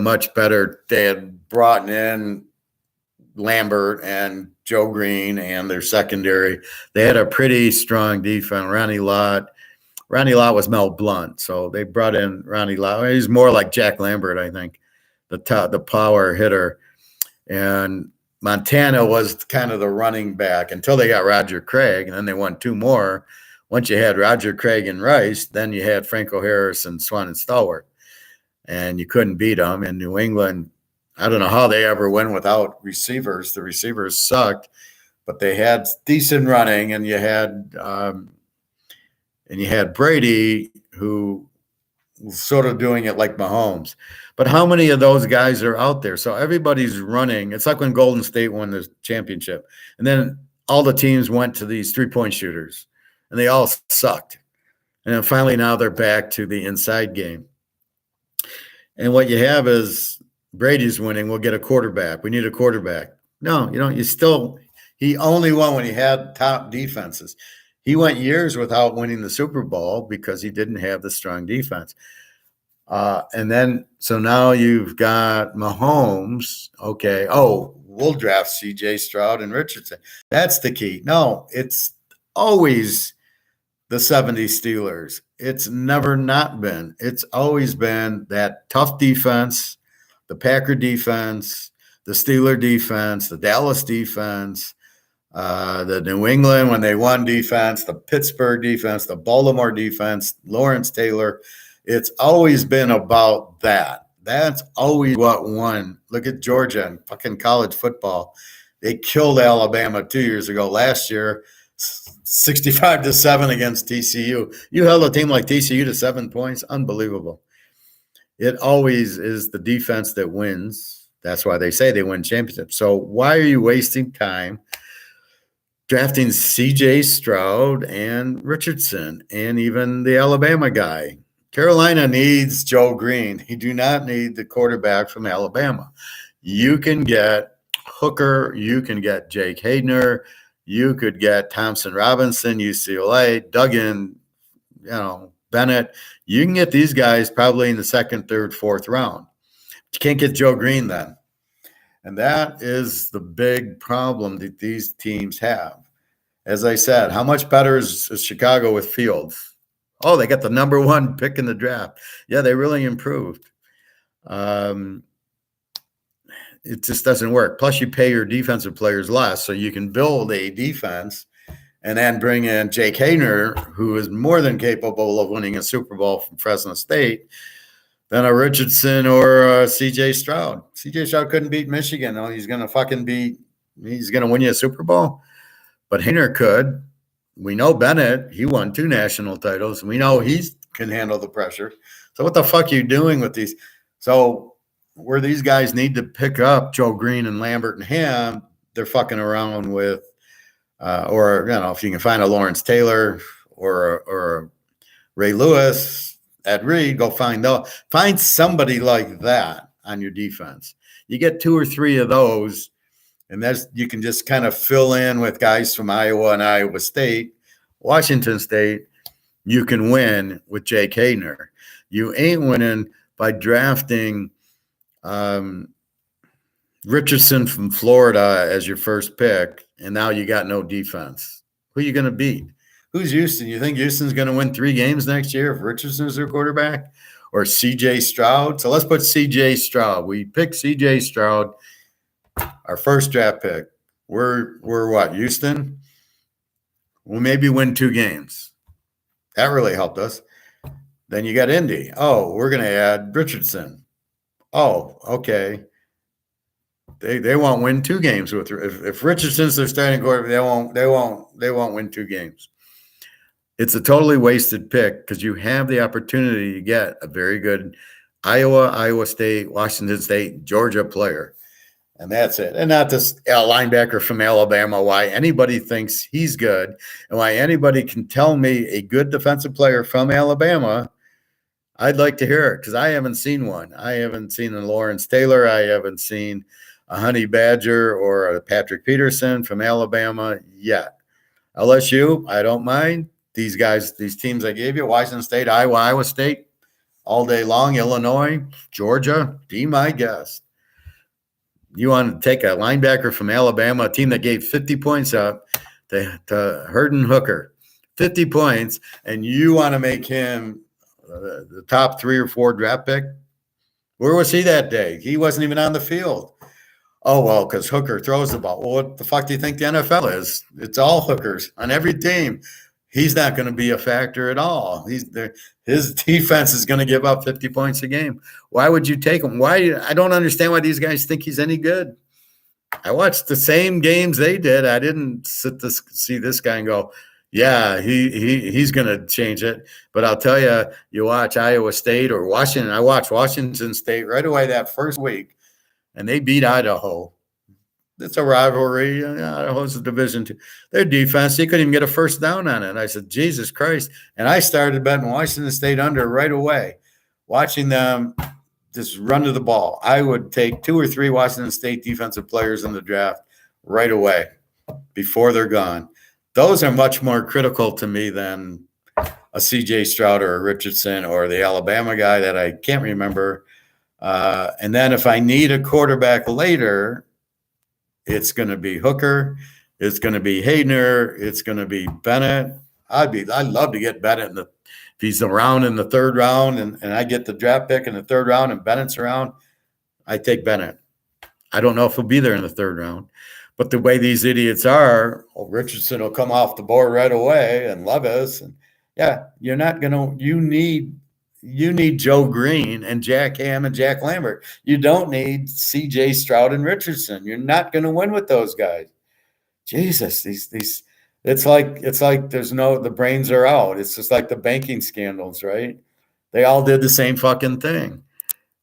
they had brought in Lambert and Joe Green and their secondary. They had a pretty strong defense. Ronnie Lott was Mel Blount. So they brought in Ronnie Lott. He's more like Jack Lambert, I think, the power hitter. And Montana was kind of the running back until they got Roger Craig, and then they won 2 more. Once you had Roger Craig and Rice, then you had Franco Harris and Swan and Stallworth. And you couldn't beat them. In New England, I don't know how they ever win without receivers. The receivers sucked, but they had decent running, and you had Brady, who sort of doing it like Mahomes. But how many of those guys are out there? So everybody's running. It's like when Golden State won the championship. And then all the teams went to these three-point shooters, and they all sucked. And then finally now they're back to the inside game. And what you have is Brady's winning. We'll get a quarterback. We need a quarterback. No, you don't. He only won when he had top defenses. He went years without winning the Super Bowl because he didn't have the strong defense. And then, so now you've got Mahomes. Okay. Oh, we'll draft CJ Stroud and Richardson. That's the key. No, it's always the 70s Steelers. It's never not been. It's always been that tough defense, the Packer defense, the Steeler defense, the Dallas defense, the New England when they won defense, the Pittsburgh defense, the Baltimore defense, Lawrence Taylor. It's always been about that. That's always what won. Look at Georgia and fucking college football. They killed Alabama 2 years ago. Last year, 65-7 against TCU. You held a team like TCU to 7 points. Unbelievable. It always is the defense that wins. That's why they say they win championships. So why are you wasting time drafting CJ Stroud and Richardson and even the Alabama guy? Carolina needs Joe Green. You do not need the quarterback from Alabama. You can get Hooker. You can get Jake Haidner. You could get Thompson Robinson, UCLA, Duggan, Bennett. You can get these guys probably in the second, third, fourth round. But you can't get Joe Green then. And that is the big problem that these teams have. As I said, how much better is Chicago with Fields? Oh, they got the number 1 pick in the draft. Yeah, they really improved. It just doesn't work. Plus, you pay your defensive players less, so you can build a defense and then bring in Jake Haener, who is more than capable of winning a Super Bowl from Fresno State, than a Richardson or a C.J. Stroud. C.J. Stroud couldn't beat Michigan. No, he's going to win you a Super Bowl. But Haener could. We know Bennett, he won 2 national titles. We know he can handle the pressure. So what the fuck are you doing with these? So where these guys need to pick up Joe Green and Lambert and Ham, they're fucking around with, if you can find a Lawrence Taylor or Ray Lewis, Ed Reed, go find somebody like that on your defense. You get 2 or 3 of those, and you can just kind of fill in with guys from Iowa and Iowa State, Washington State. You can win with Jake Haener. You ain't winning by drafting Richardson from Florida as your first pick, and now you got no defense. Who are you going to beat? Who's Houston? You think Houston's going to win 3 games next year if Richardson's their quarterback? Or C.J. Stroud? So let's put C.J. Stroud. We pick C.J. Stroud, our first draft pick. We're what, Houston? We'll maybe win 2 games. That really helped us. Then you got Indy. Oh, we're going to add Richardson. Oh, okay. They won't win 2 games with if Richardson's their starting quarterback. They won't win 2 games. It's a totally wasted pick because you have the opportunity to get a very good Iowa State, Washington State, Georgia player. And that's it. And not this linebacker from Alabama, why anybody thinks he's good and why anybody can tell me a good defensive player from Alabama. I'd like to hear it because I haven't seen one. I haven't seen a Lawrence Taylor. I haven't seen a Honey Badger or a Patrick Peterson from Alabama yet. LSU, I don't mind. These guys, these teams I gave you, Washington State, Iowa State, all day long, Illinois, Georgia, be my guest. You want to take a linebacker from Alabama, a team that gave 50 points up to Herndon Hooker, 50 points, and you want to make him the top 3 or 4 draft pick? Where was he that day? He wasn't even on the field. Oh, well, because Hooker throws the ball. Well, what the fuck do you think the NFL is? It's all hookers on every team. He's not going to be a factor at all. His defense is going to give up 50 points a game. Why would you take him? I don't understand why these guys think he's any good. I watched the same games they did. I didn't sit to see this guy and go, Yeah, he's going to change it. But I'll tell you, you watch Iowa State or Washington. I watched Washington State right away that first week, and they beat Idaho. It's a rivalry. Idaho's a Division II. Their defense, they couldn't even get a first down on it. I said, Jesus Christ. And I started betting Washington State under right away, watching them just run to the ball. I would take 2 or 3 Washington State defensive players in the draft right away before they're gone. Those are much more critical to me than a CJ Stroud or a Richardson or the Alabama guy that I can't remember. And then if I need a quarterback later, it's going to be Hooker. It's going to be Hayner. It's going to be Bennett. I'd love to get Bennett if he's around in the 3rd round and I get the draft pick in the 3rd round and Bennett's around, I take Bennett. I don't know if he'll be there in the 3rd round. But the way these idiots are, Richardson will come off the board right away and Levis. And yeah, you're not going to, you need Joe Green and Jack Ham and Jack Lambert. You don't need CJ Stroud and Richardson. You're not going to win with those guys. Jesus, these it's like there's the brains are out. It's just like the banking scandals, right? They all did the same fucking thing.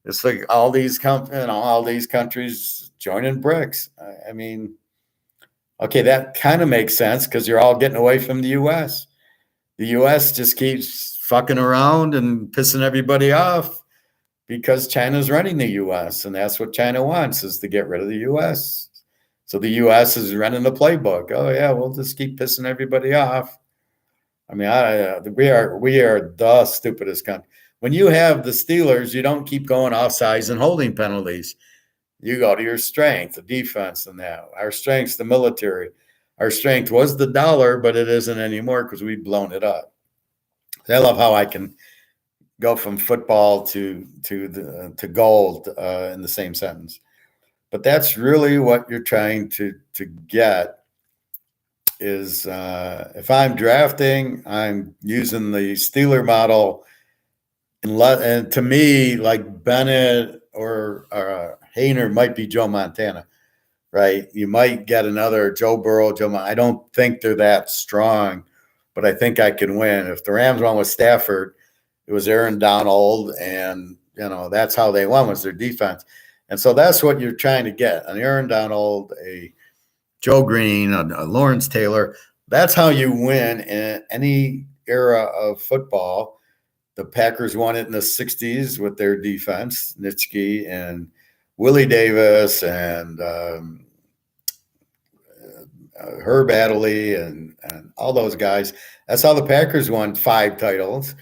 It's like all these countries joining BRICS. I mean, okay, that kind of makes sense because you're all getting away from the U.S. The U.S. just keeps fucking around and pissing everybody off because China's running the U.S. and that's what China wants is to get rid of the U.S. So the U.S. is running the playbook. Oh yeah, we'll just keep pissing everybody off. I mean, we are the stupidest country. When you have the Steelers, you don't keep going offsides and holding penalties. You go to your strength, the defense, and that. Our strength's the military. Our strength was the dollar, but it isn't anymore because we've blown it up. I love how I can go from football to gold in the same sentence. But that's really what you're trying to get is if I'm drafting, I'm using the Steeler model. And to me, like Bennett or Hayner might be Joe Montana, right? You might get another Joe Burrow, I don't think they're that strong, but I think I can win. If the Rams won with Stafford, it was Aaron Donald, and that's how they won was their defense. And so that's what you're trying to get, an Aaron Donald, a Joe Green, a Lawrence Taylor. That's how you win in any era of football. The Packers won it in the 60s with their defense, Nitschke and Willie Davis and Herb Adderley and all those guys. That's how the Packers won 5 titles.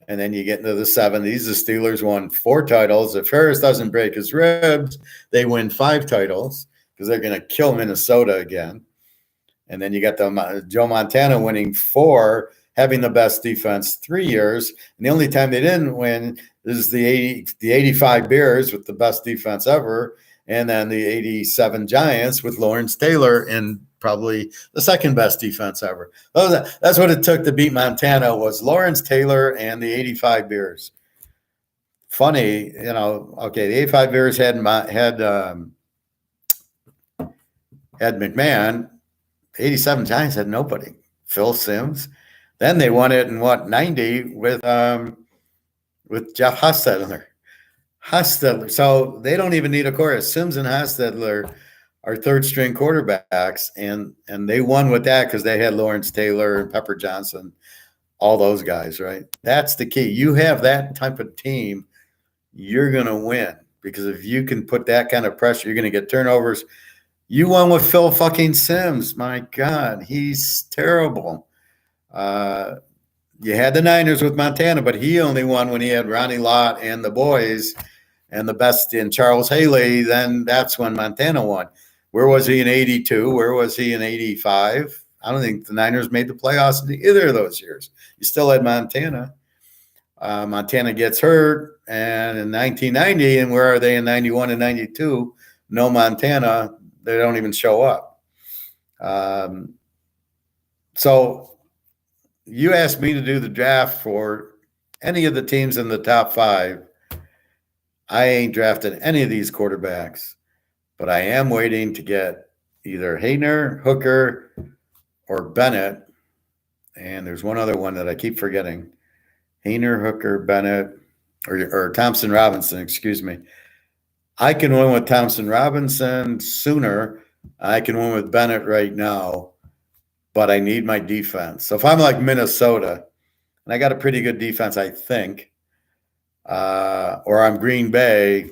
And then you get into the 70s, the Steelers won 4 titles. If Harris doesn't break his ribs, they win 5 titles because they're going to kill Minnesota again. And then you got Joe Montana winning 4, having the best defense 3 years. And the only time they didn't win is the 85 Bears with the best defense ever. And then the 87 Giants with Lawrence Taylor in probably the second best defense ever. That's what it took to beat Montana was Lawrence Taylor and the 85 Bears. Funny, okay, the 85 Bears had McMahon. The 87 Giants had nobody. Phil Simms. Then they won it in 90 with Jeff Hostetler. So they don't even need a chorus. Simms and Hostetler are 3rd string quarterbacks, and they won with that because they had Lawrence Taylor and Pepper Johnson, all those guys, right? That's the key. You have that type of team, you're going to win because if you can put that kind of pressure, you're going to get turnovers. You won with Phil fucking Simms. My God, he's terrible. You had the Niners with Montana, but he only won when he had Ronnie Lott and the boys and the best in Charles Haley. Then that's when Montana won. Where was he in 82? Where was he in 85? I don't think the Niners made the playoffs in either of those years. You still had Montana. Montana gets hurt. And in 1990, and where are they in 91 and 92? No Montana. They don't even show up. So you asked me to do the draft for any of the teams in the top 5. I ain't drafted any of these quarterbacks, but I am waiting to get either Hayner, Hooker, or Bennett and there's one other one that I keep forgetting. Hayner, Hooker, Bennett, or Thompson Robinson, excuse me. I can win with Thompson Robinson sooner. I can win with Bennett right now, but I need my defense. So if I'm like Minnesota, and I got a pretty good defense, I think, or I'm Green Bay,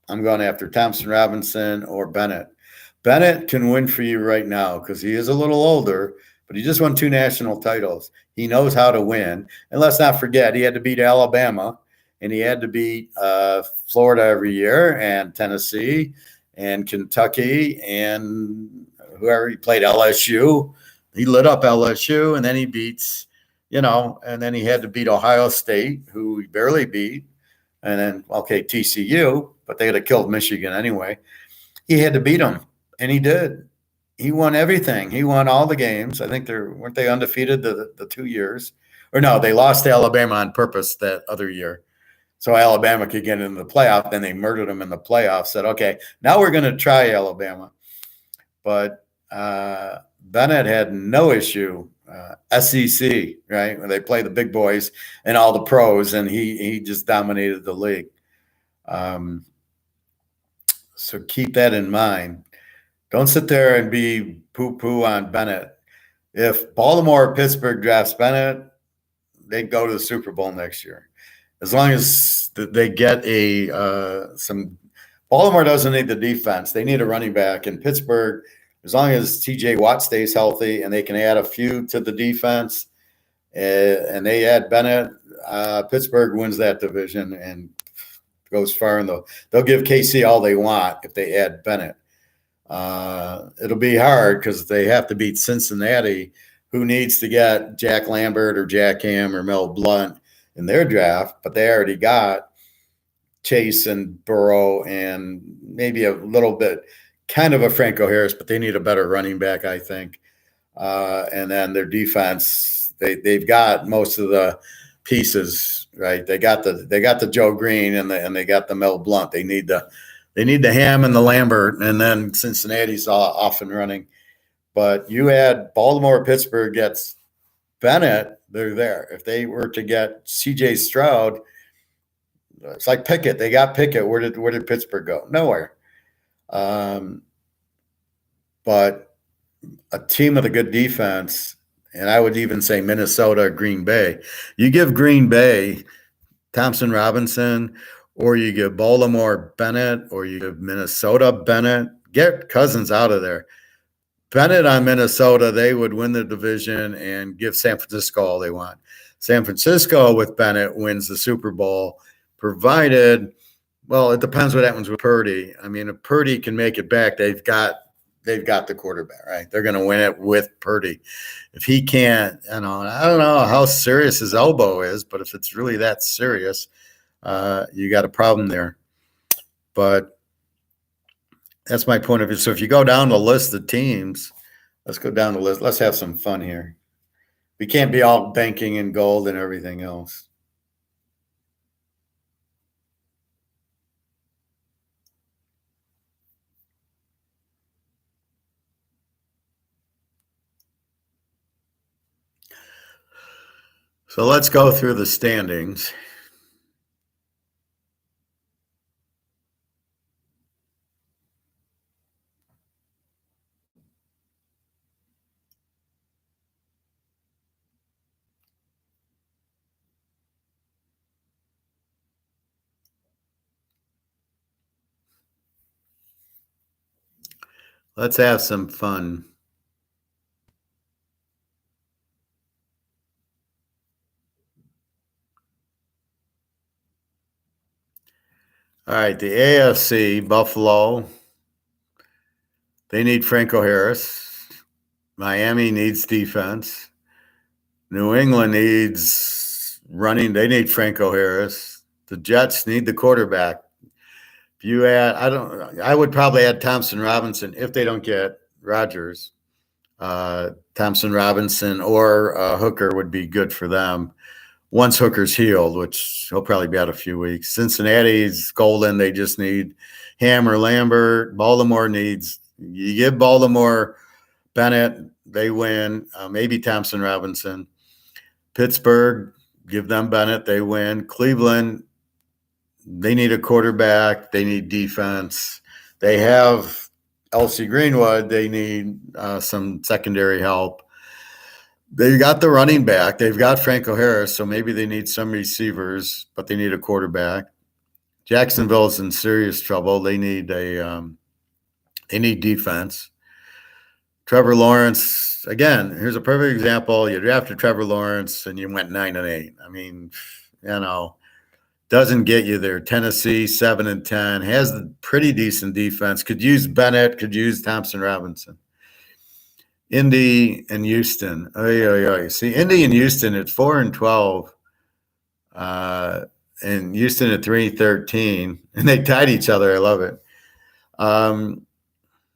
I'm going after Thompson Robinson or Bennett. Bennett can win for you right now because he is a little older, but he just won 2 national titles. He knows how to win. And let's not forget, he had to beat Alabama, and he had to beat Florida every year, and Tennessee, and Kentucky, and whoever he played, LSU. He lit up LSU, and then he beats, and then he had to beat Ohio State, who he barely beat. And then, okay, TCU, but they would have killed Michigan anyway. He had to beat them, and he did. He won everything. He won all the games. I think weren't they undefeated the 2 years? Or no, they lost to Alabama on purpose that other year. So Alabama could get into the playoff. Then they murdered them in the playoff, said, okay, now we're going to try Alabama. But Bennett had no issue. SEC, right? When they play the big boys and all the pros, and he just dominated the league. So keep that in mind. Don't sit there and be poo-poo on Bennett. If Baltimore or Pittsburgh drafts Bennett, they go to the Super Bowl next year. As long as they get some – Baltimore doesn't need the defense. They need a running back. And Pittsburgh, as long as T.J. Watt stays healthy and they can add a few to the defense and they add Bennett, Pittsburgh wins that division and goes far. And they'll give KC all they want if they add Bennett. It'll be hard because they have to beat Cincinnati, who needs to get Jack Lambert or Jack Ham or Mel Blount in their draft, but they already got Chase and Burrow and maybe a little bit kind of a Franco Harris, but they need a better running back, I think. And then their defense, they've got most of the pieces, right? They got the Joe Green and they got the Mel Blount. They need the Ham and the Lambert, and then Cincinnati's off and running. But you add Baltimore, Pittsburgh gets Bennett, they're there. If they were to get C.J. Stroud, it's like Pickett. They got Pickett. Where did Pittsburgh go? Nowhere. But a team with a good defense, and I would even say Minnesota, Green Bay. You give Green Bay Thompson Robinson, or you give Baltimore Bennett, or you give Minnesota Bennett. Get Cousins out of there. Bennett on Minnesota, they would win the division and give San Francisco all they want. San Francisco with Bennett wins the Super Bowl, provided, well, it depends what happens with Purdy. I mean, if Purdy can make it back, they've got the quarterback, right? They're going to win it with Purdy. If he can't, I don't know how serious his elbow is, but if it's really that serious, you got a problem there. But that's my point of view. So if you go down the list of teams, let's go down the list. Let's have some fun here. We can't be all banking in gold and everything else. So let's go through the standings. Let's have some fun. All right, the AFC, Buffalo, they need Franco Harris. Miami needs defense. New England needs running. They need Franco Harris. The Jets need the quarterback. If you add, I would probably add Thompson Robinson if they don't get Rodgers. Thompson Robinson or Hooker would be good for them once Hooker's healed, which he'll probably be out a few weeks. Cincinnati's golden. They just need Ham or Lambert. Baltimore needs – you give Baltimore Bennett, they win. Maybe Thompson Robinson. Pittsburgh, give them Bennett, they win. Cleveland, they need a quarterback. They need defense. They have LC Greenwood. They need some secondary help. They've got the running back. They've got Franco Harris, so maybe they need some receivers, but they need a quarterback. Jacksonville's in serious trouble. They need defense. Trevor Lawrence, again, here's a perfect example. You drafted Trevor Lawrence and you went 9-8. I mean, doesn't get you there. Tennessee 7-10, has a pretty decent defense. Could use Bennett, could use Thompson Robinson. Indy and Houston. See, Indy and Houston at 4-12, and Houston at 3-13, and they tied each other. I love it.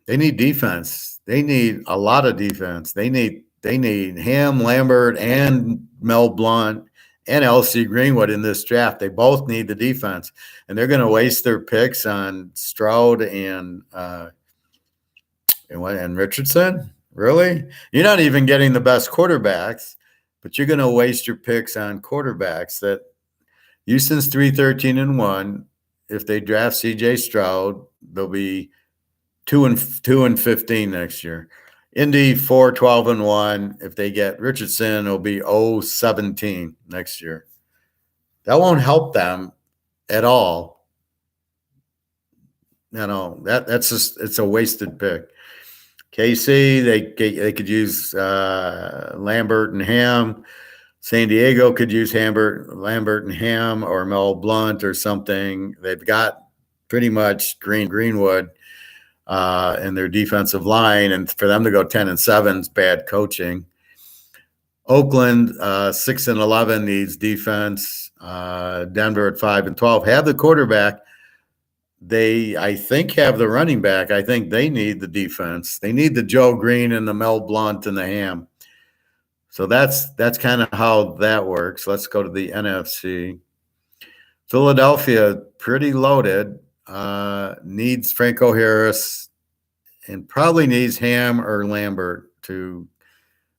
They need defense. They need a lot of defense. They need Ham, Lambert, and Mel Blount and LC Greenwood in this draft. They both need the defense, and they're going to waste their picks on Stroud and Richardson. Really? You're not even getting the best quarterbacks, but you're going to waste your picks on quarterbacks. That Houston's 3-13-1. If they draft CJ Stroud, they'll be 2-15 next year. Indy 4-12-1. If they get Richardson, it'll be 0-17 next year. That won't help them at all. That's just, it's a wasted pick. KC, they could use Lambert and Ham. San Diego could use Lambert and Ham, or Mel Blount or something. They've got pretty much Greenwood in their defensive line, and for them to go 10-7 is bad coaching. Oakland 6-11 needs defense. Denver at 5-12 have the quarterback. They, I think, have the running back. I think they need the defense. They need the Joe Green and the Mel Blount and the Ham. So that's kind of how that works. Let's go to the NFC. Philadelphia, pretty loaded. Needs Franco Harris and probably needs Ham or Lambert to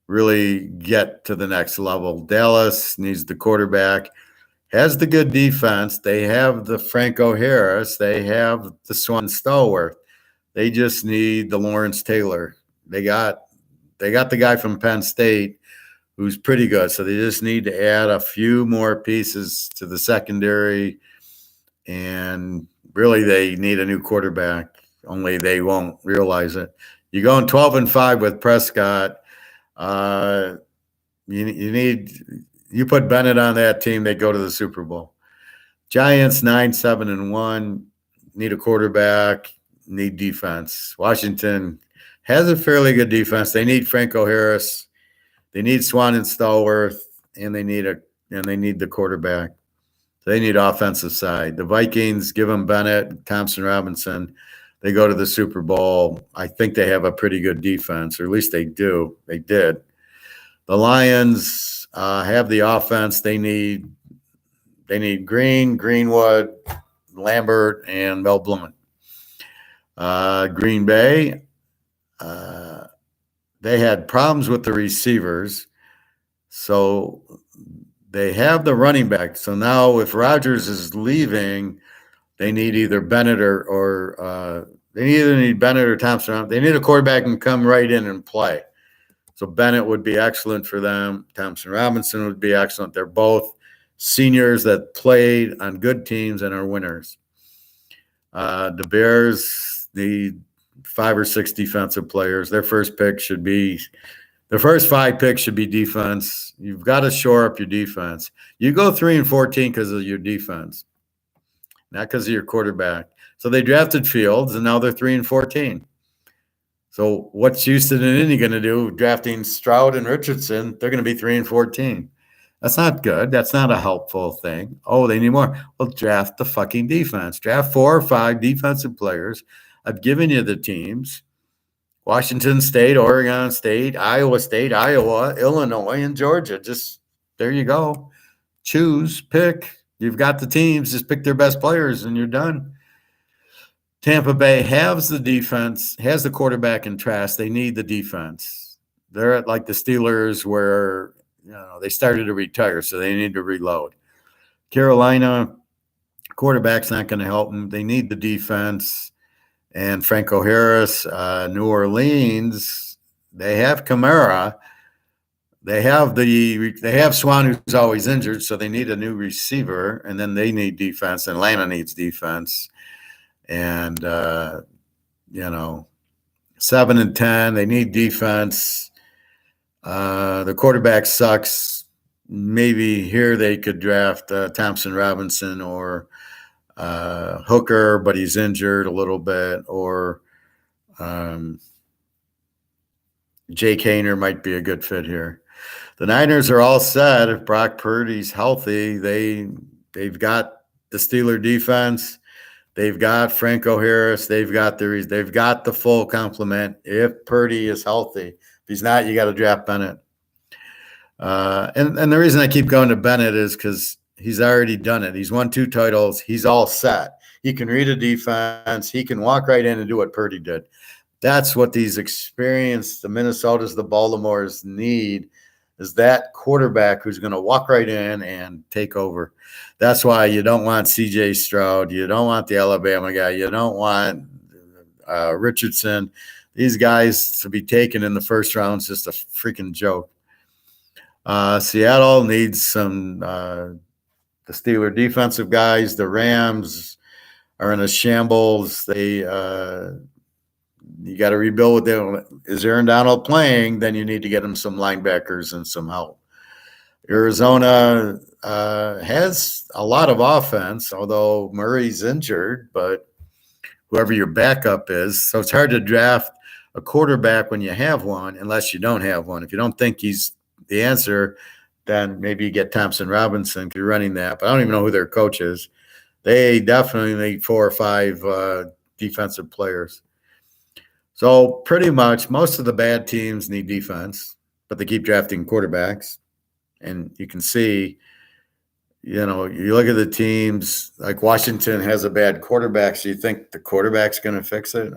really get to the next level. Dallas needs the quarterback. Has the good defense. They have the Franco Harris. They have the Swan Stallworth. They just need the Lawrence Taylor. They got the guy from Penn State who's pretty good. So they just need to add a few more pieces to the secondary. And really, they need a new quarterback. Only they won't realize it. You're going 12-5 with Prescott. You put Bennett on that team, they go to the Super Bowl. Giants 9-7-1, need a quarterback, need defense. Washington has a fairly good defense. They need Franco Harris, they need Swan and Stallworth, and they need the quarterback. So they need offensive side. The Vikings, give them Bennett, Thompson Robinson. They go to the Super Bowl. I think they have a pretty good defense, or at least they do. They did. The Lions have the offense. They need Greenwood, Lambert, and Mel Blount. Green Bay, they had problems with the receivers, so they have the running back. So now if Rodgers is leaving, they need either Bennett or they either need Bennett or Thompson. They need a quarterback who can come right in and play. So Bennett would be excellent for them. Thompson Robinson would be excellent. They're both seniors that played on good teams and are winners. The Bears need 5 or 6 defensive players. Their first 5 picks should be defense. You've got to shore up your defense. You go 3-14 because of your defense, not because of your quarterback. So they drafted Fields, and now they're 3-14. So what's Houston and Indy going to do? Drafting Stroud and Richardson, they're going to be 3-14. That's not good. That's not a helpful thing. Oh, they need more. Well, draft the fucking defense. Draft 4 or 5 defensive players. I've given you the teams. Washington State, Oregon State, Iowa, Illinois, and Georgia. Just there you go. Choose, pick. You've got the teams. Just pick their best players, and you're done. Tampa Bay has the defense, has the quarterback and Trask. They need the defense. They're at like the Steelers where, they started to retire, so they need to reload. Carolina, quarterback's not going to help them. They need the defense. And Franco Harris, New Orleans, they have Kamara. They have Swan, who's always injured, so they need a new receiver, and then they need defense. Atlanta needs defense, and 7-10, they need defense. The quarterback sucks. Maybe here they could draft Thompson Robinson or Hooker, but he's injured a little bit, or Jake Hayner might be a good fit here. The Niners are all set. If Brock Purdy's healthy, they've got the Steeler defense. They've got Franco Harris. They've got the full complement if Purdy is healthy. If he's not, you got to draft Bennett. And the reason I keep going to Bennett is because he's already done it. He's won 2 titles. He's all set. He can read a defense. He can walk right in and do what Purdy did. That's what these experienced, the Minnesotas, the Baltimores need, is that quarterback who's going to walk right in and take over. That's why you don't want C.J. Stroud. You don't want the Alabama guy. You don't want Richardson. These guys to be taken in the first round is just a freaking joke. Seattle needs some the Steeler defensive guys. The Rams are in a shambles. You got to rebuild with them. Is Aaron Donald playing? Then you need to get him some linebackers and some help. Arizona has a lot of offense, although Murray's injured, but whoever your backup is. So it's hard to draft a quarterback when you have one, unless you don't have one. If you don't think he's the answer, then maybe you get Thompson Robinson because you're running that. But I don't even know who their coach is. They definitely need 4 or 5 defensive players. So pretty much most of the bad teams need defense, but they keep drafting quarterbacks. And you can see, you look at the teams like Washington has a bad quarterback. So you think the quarterback's going to fix it?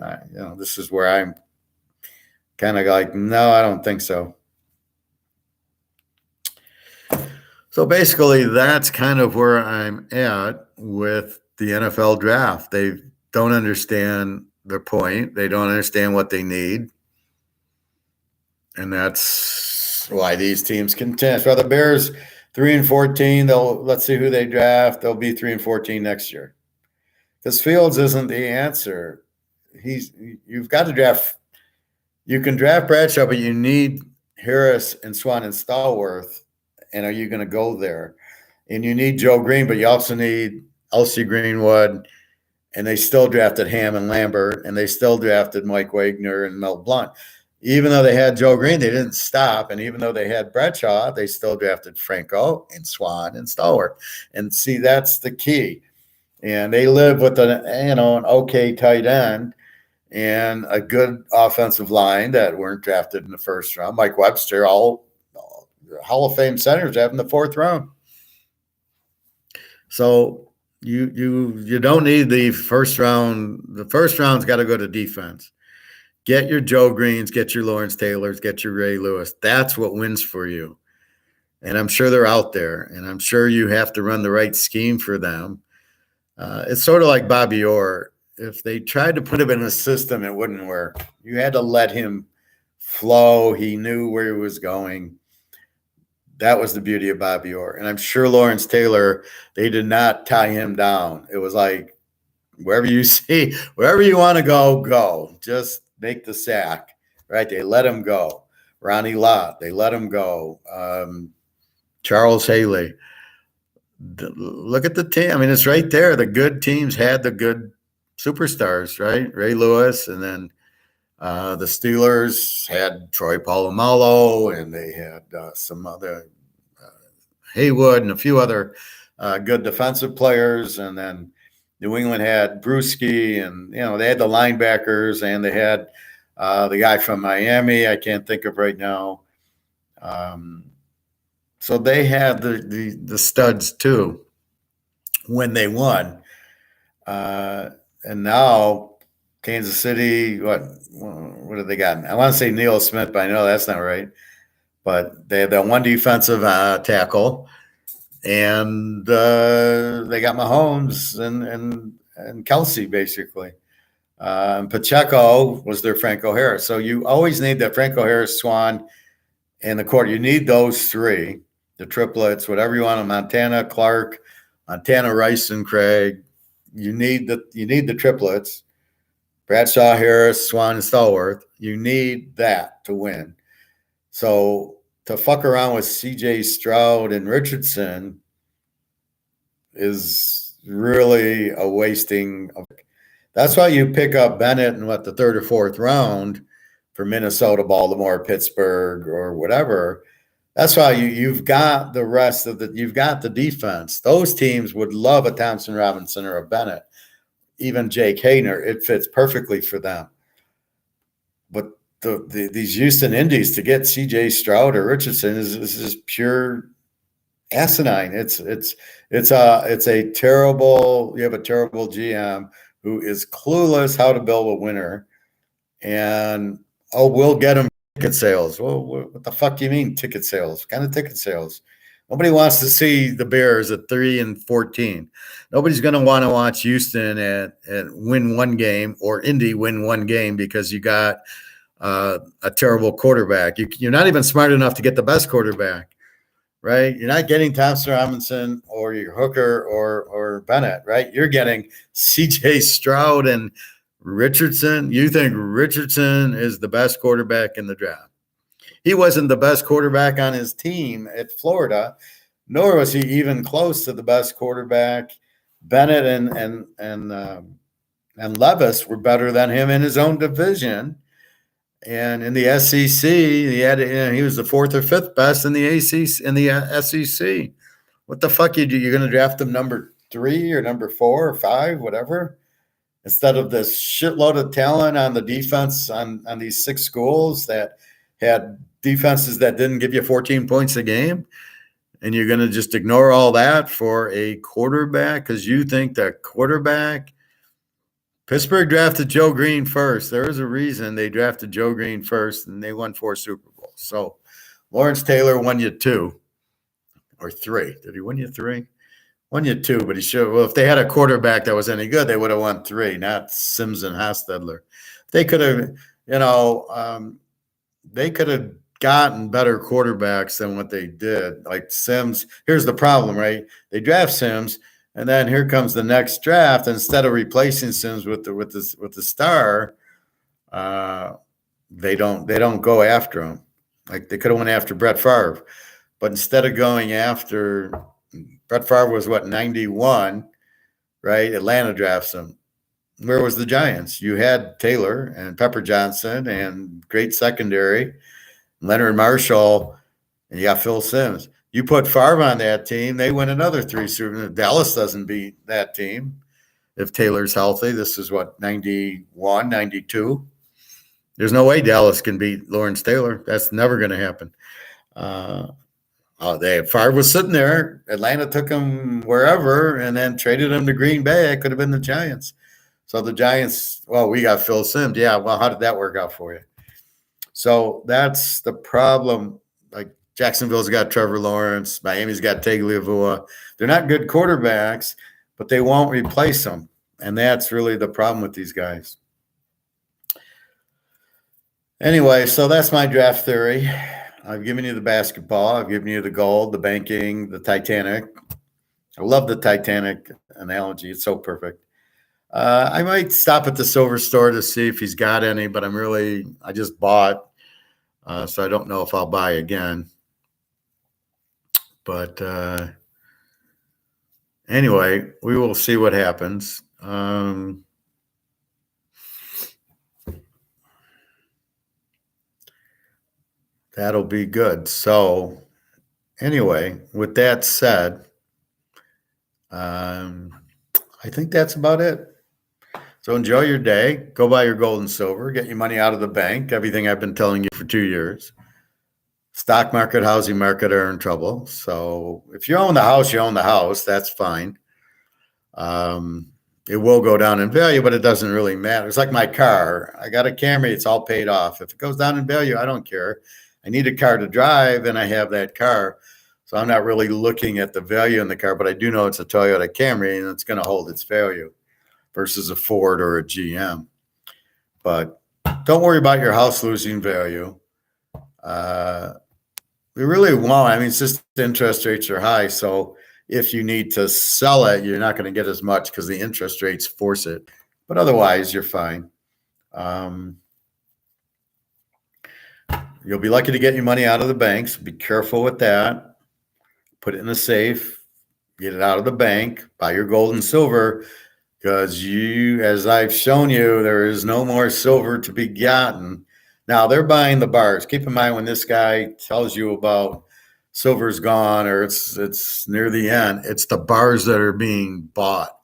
This is where I'm kind of like, no, I don't think so. So basically, that's kind of where I'm at with the NFL draft. They don't understand their point. They don't understand what they need. And that's why these teams contest. Well, the Bears 3-14, let's see who they draft. They'll be 3-14 next year. Because Fields isn't the answer. You've got to draft. You can draft Bradshaw, but you need Harris and Swan and Stallworth. And are you going to go there? And you need Joe Green, but you also need Elsie Greenwood. And they still drafted Ham and Lambert, and they still drafted Mike Wagner and Mel Blount. Even though they had Joe Green, they didn't stop. And even though they had Bradshaw, they still drafted Franco and Swan and Stallworth. And see, that's the key. And they live with an okay tight end and a good offensive line that weren't drafted in the first round. Mike Webster, all Hall of Fame centers drafted in the 4th round. So you don't need the first round. The first round's got to go to defense. Get your Joe Greens, get your Lawrence Taylors, get your Ray Lewis. That's what wins for you. And I'm sure they're out there, and I'm sure you have to run the right scheme for them. It's sort of like Bobby Orr. If they tried to put him in a system, it wouldn't work. You had to let him flow. He knew where he was going. That was the beauty of Bobby Orr. And I'm sure Lawrence Taylor, they did not tie him down. It was like, wherever you see, wherever you want to go. Just make the sack, right? They let him go. Ronnie Lott, they let him go. Charles Haley. Look at the team. I mean, it's right there. The good teams had the good superstars, right? Ray Lewis, and then the Steelers had Troy Polamalu, and they had some other Haywood and a few other good defensive players. And then New England had Bruschi, and they had the linebackers, and they had the guy from Miami. I can't think of right now. So they had the studs too when they won. And now Kansas City, what do they got? I want to say Neil Smith, but I know that's not right. but they had that one defensive tackle, and they got Mahomes and Kelsey basically. And Pacheco was their Franco Harris. So you always need that Franco Harris, Swan, and the quarter. You need those three, the triplets, whatever you want. Montana, Clark, Montana, Rice, and Craig. You need the triplets. Bradshaw, Harris, Swan, and Stallworth. You need that to win. So to fuck around with CJ Stroud and Richardson is really a wasting of. That's why you pick up Bennett in the third or fourth round for Minnesota, Baltimore, Pittsburgh, or whatever. That's why you've got the rest of you've got the defense. Those teams would love a Thompson Robinson or a Bennett, even Jake Hayner. It fits perfectly for them. But these Houston Indies to get CJ Stroud or Richardson is just pure asinine. It's a terrible. You have a terrible GM who is clueless how to build a winner, and we'll get him ticket sales. Well, what the fuck do you mean ticket sales? What kind of ticket sales? Nobody wants to see the Bears at 3-14. Nobody's going to want to watch Houston at win one game or Indy win one game because you got a terrible quarterback. You're not even smart enough to get the best quarterback. Right? You're not getting Thompson Robinson or your Hooker or Bennett, right? You're getting CJ Stroud and Richardson. You think Richardson is the best quarterback in the draft. He wasn't the best quarterback on his team at Florida, nor was he even close to the best quarterback. Bennett and Levis were better than him in his own division. And in the SEC, he was the fourth or fifth best in the ACC in the SEC. What the fuck you do? You're going to draft him number 3 or number 4 or 5, whatever, instead of this shitload of talent on the defense on these 6 schools that had defenses that didn't give you 14 points a game, and you're going to just ignore all that for a quarterback because you think that quarterback. Pittsburgh drafted Joe Green first. There was a reason they drafted Joe Green first, and they won 4 Super Bowls. So Lawrence Taylor won you 2 or 3. Did he win you 3? Won you 2, but he should. Well, if they had a quarterback that was any good, they would have won 3, not Sims and Hostetler. They could have, they could have gotten better quarterbacks than what they did. Like Sims. Here's the problem, right? They draft Sims. And then here comes the next draft. Instead of replacing Sims with the star, they don't go after him. Like they could have went after Brett Favre, but instead of going after Brett Favre was 91, right? Atlanta drafts him. Where was the Giants? You had Taylor and Pepper Johnson and great secondary, Leonard Marshall, and you got Phil Simms. You put Favre on that team, they win another 3 Super Bowls. Dallas doesn't beat that team if Taylor's healthy. This is 91, 92. There's no way Dallas can beat Lawrence Taylor. That's never going to happen. Favre was sitting there. Atlanta took him wherever and then traded him to Green Bay. It could have been the Giants. So the Giants, we got Phil Simms. Yeah, well, how did that work out for you? So that's the problem. Like, Jacksonville's got Trevor Lawrence. Miami's got Tagovailoa. They're not good quarterbacks, but they won't replace them. And that's really the problem with these guys. Anyway, so that's my draft theory. I've given you the basketball. I've given you the gold, the banking, the Titanic. I love the Titanic analogy. It's so perfect. I might stop at the silver store to see if he's got any, but I just bought, so I don't know if I'll buy again. But anyway, we will see what happens. That'll be good. So anyway, with that said, I think that's about it. So enjoy your day. Go buy your gold and silver. Get your money out of the bank. Everything I've been telling you for 2 years. Stock market, housing market are in trouble. So if you own the house, you own the house. That's fine. It will go down in value, but it doesn't really matter. It's like my car. I got a Camry. It's all paid off. If it goes down in value, I don't care. I need a car to drive, and I have that car. So I'm not really looking at the value in the car, but I do know it's a Toyota Camry, and it's going to hold its value versus a Ford or a GM. But don't worry about your house losing value. We really won't. I mean, it's just the interest rates are high. So if you need to sell it, you're not going to get as much because the interest rates force it. But otherwise, you're fine. You'll be lucky to get your money out of the banks. Be careful with that. Put it in a safe. Get it out of the bank. Buy your gold and silver because as I've shown you, there is no more silver to be gotten. Now, they're buying the bars. Keep in mind when this guy tells you about silver's gone or it's near the end, it's the bars that are being bought.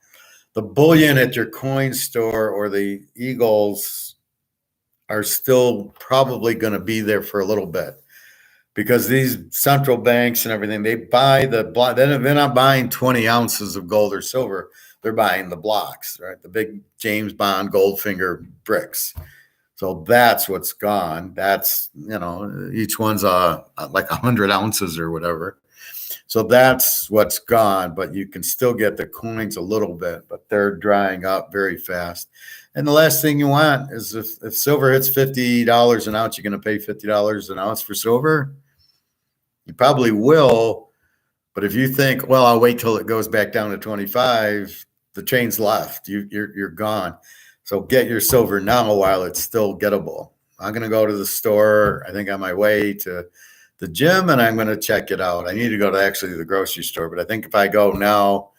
The bullion at your coin store or the Eagles are still probably going to be there for a little bit because these central banks and everything, they buy the block. They're not buying 20 ounces of gold or silver. They're buying the blocks, right? The big James Bond Goldfinger bricks. So that's what's gone. That's, each one's like 100 ounces or whatever. So that's what's gone, but you can still get the coins a little bit, but they're drying up very fast. And the last thing you want is if silver hits $50 an ounce, you're going to pay $50 an ounce for silver. You probably will. But if you think, well, I'll wait till it goes back down to 25, the train's left. You're gone. So get your silver now while it's still gettable. I'm going to go to the store, I think on my way to the gym, and I'm going to check it out. I need to go to actually the grocery store, but I think if I go now,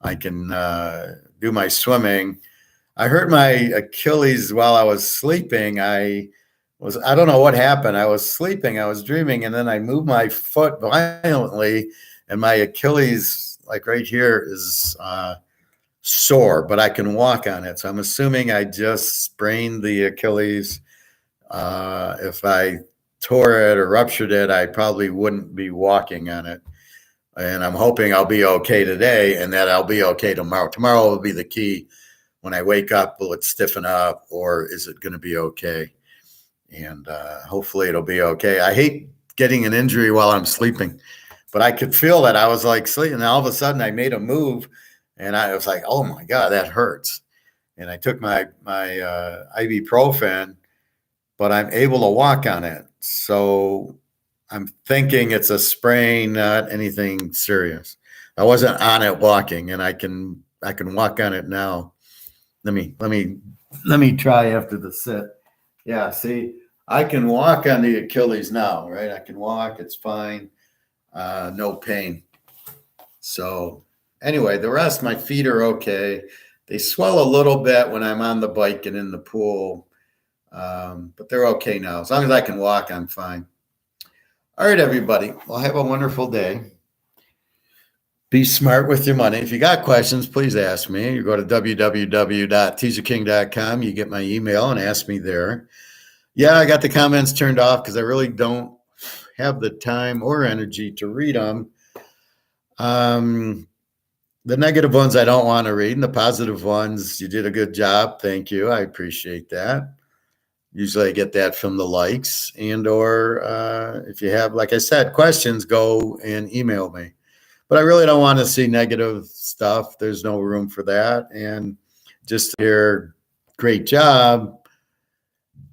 I can do my swimming. I hurt my Achilles while I was sleeping. I don't know what happened. I was sleeping, I was dreaming, and then I moved my foot violently, and my Achilles, like right here, is sore, but I can walk on it. So I'm assuming I just sprained the Achilles. If I tore it or ruptured it, I probably wouldn't be walking on it. And I'm hoping I'll be okay today and that I'll be okay tomorrow. Tomorrow will be the key. When I wake up, will it stiffen up or is it going to be okay? And hopefully it'll be okay. I hate getting an injury while I'm sleeping, but I could feel that I was like sleeping. And all of a sudden I made a move and I was like, oh my God, that hurts. And I took my ibuprofen, but I'm able to walk on it. So I'm thinking it's a sprain, not anything serious. I wasn't on it walking, and I can walk on it now. Let me try after the sit. Yeah, see, I can walk on the Achilles now, right? I can walk, it's fine. No pain. So anyway, the rest, my feet are okay. They swell a little bit when I'm on the bike and in the pool. But they're okay now. As long as I can walk, I'm fine. All right, everybody. Well, have a wonderful day. Be smart with your money. If you got questions, please ask me. You go to www.teaserking.com. You get my email and ask me there. Yeah, I got the comments turned off because I really don't have the time or energy to read them. The negative ones I don't want to read, and the positive ones, you did a good job. Thank you. I appreciate that. Usually I get that from the likes or if you have, like I said, questions, go and email me. But I really don't want to see negative stuff. There's no room for that. And just hear, great job.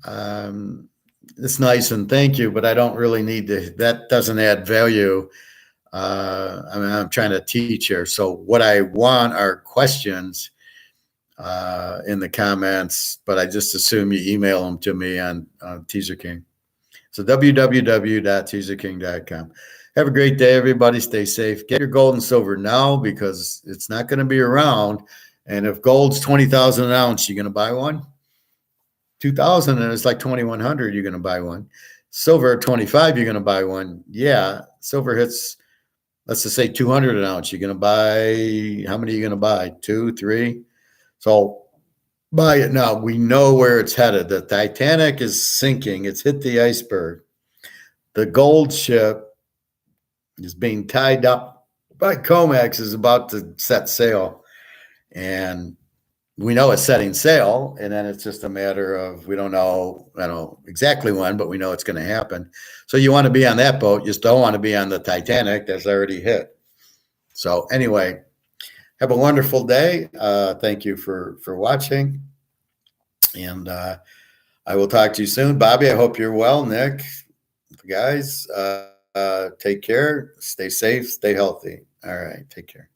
It's nice and thank you, but I don't really need to, that doesn't add value. I'm trying to teach here. So what I want are questions in the comments, but I just assume you email them to me on Teaserking. So www.teaserking.com. Have a great day, everybody. Stay safe. Get your gold and silver now because it's not going to be around. And if gold's 20,000 an ounce, you're going to buy one. 2,000 and it's like 2,100, you're going to buy one. Silver at 25, you're going to buy one. Yeah, silver hits, let's just say 200 an ounce. You're going to buy, how many are you going to buy? 2, 3? So buy it now. We know where it's headed. The Titanic is sinking. It's hit the iceberg. The gold ship is being tied up by Comex, is about to set sail. And we know it's setting sail, and then it's just a matter of, we don't know, exactly when, but we know it's going to happen. So you want to be on that boat. You just don't want to be on the Titanic that's already hit. So anyway, have a wonderful day. Thank you for watching. And I will talk to you soon. Bobby, I hope you're well. Nick, guys, take care. Stay safe. Stay healthy. All right. Take care.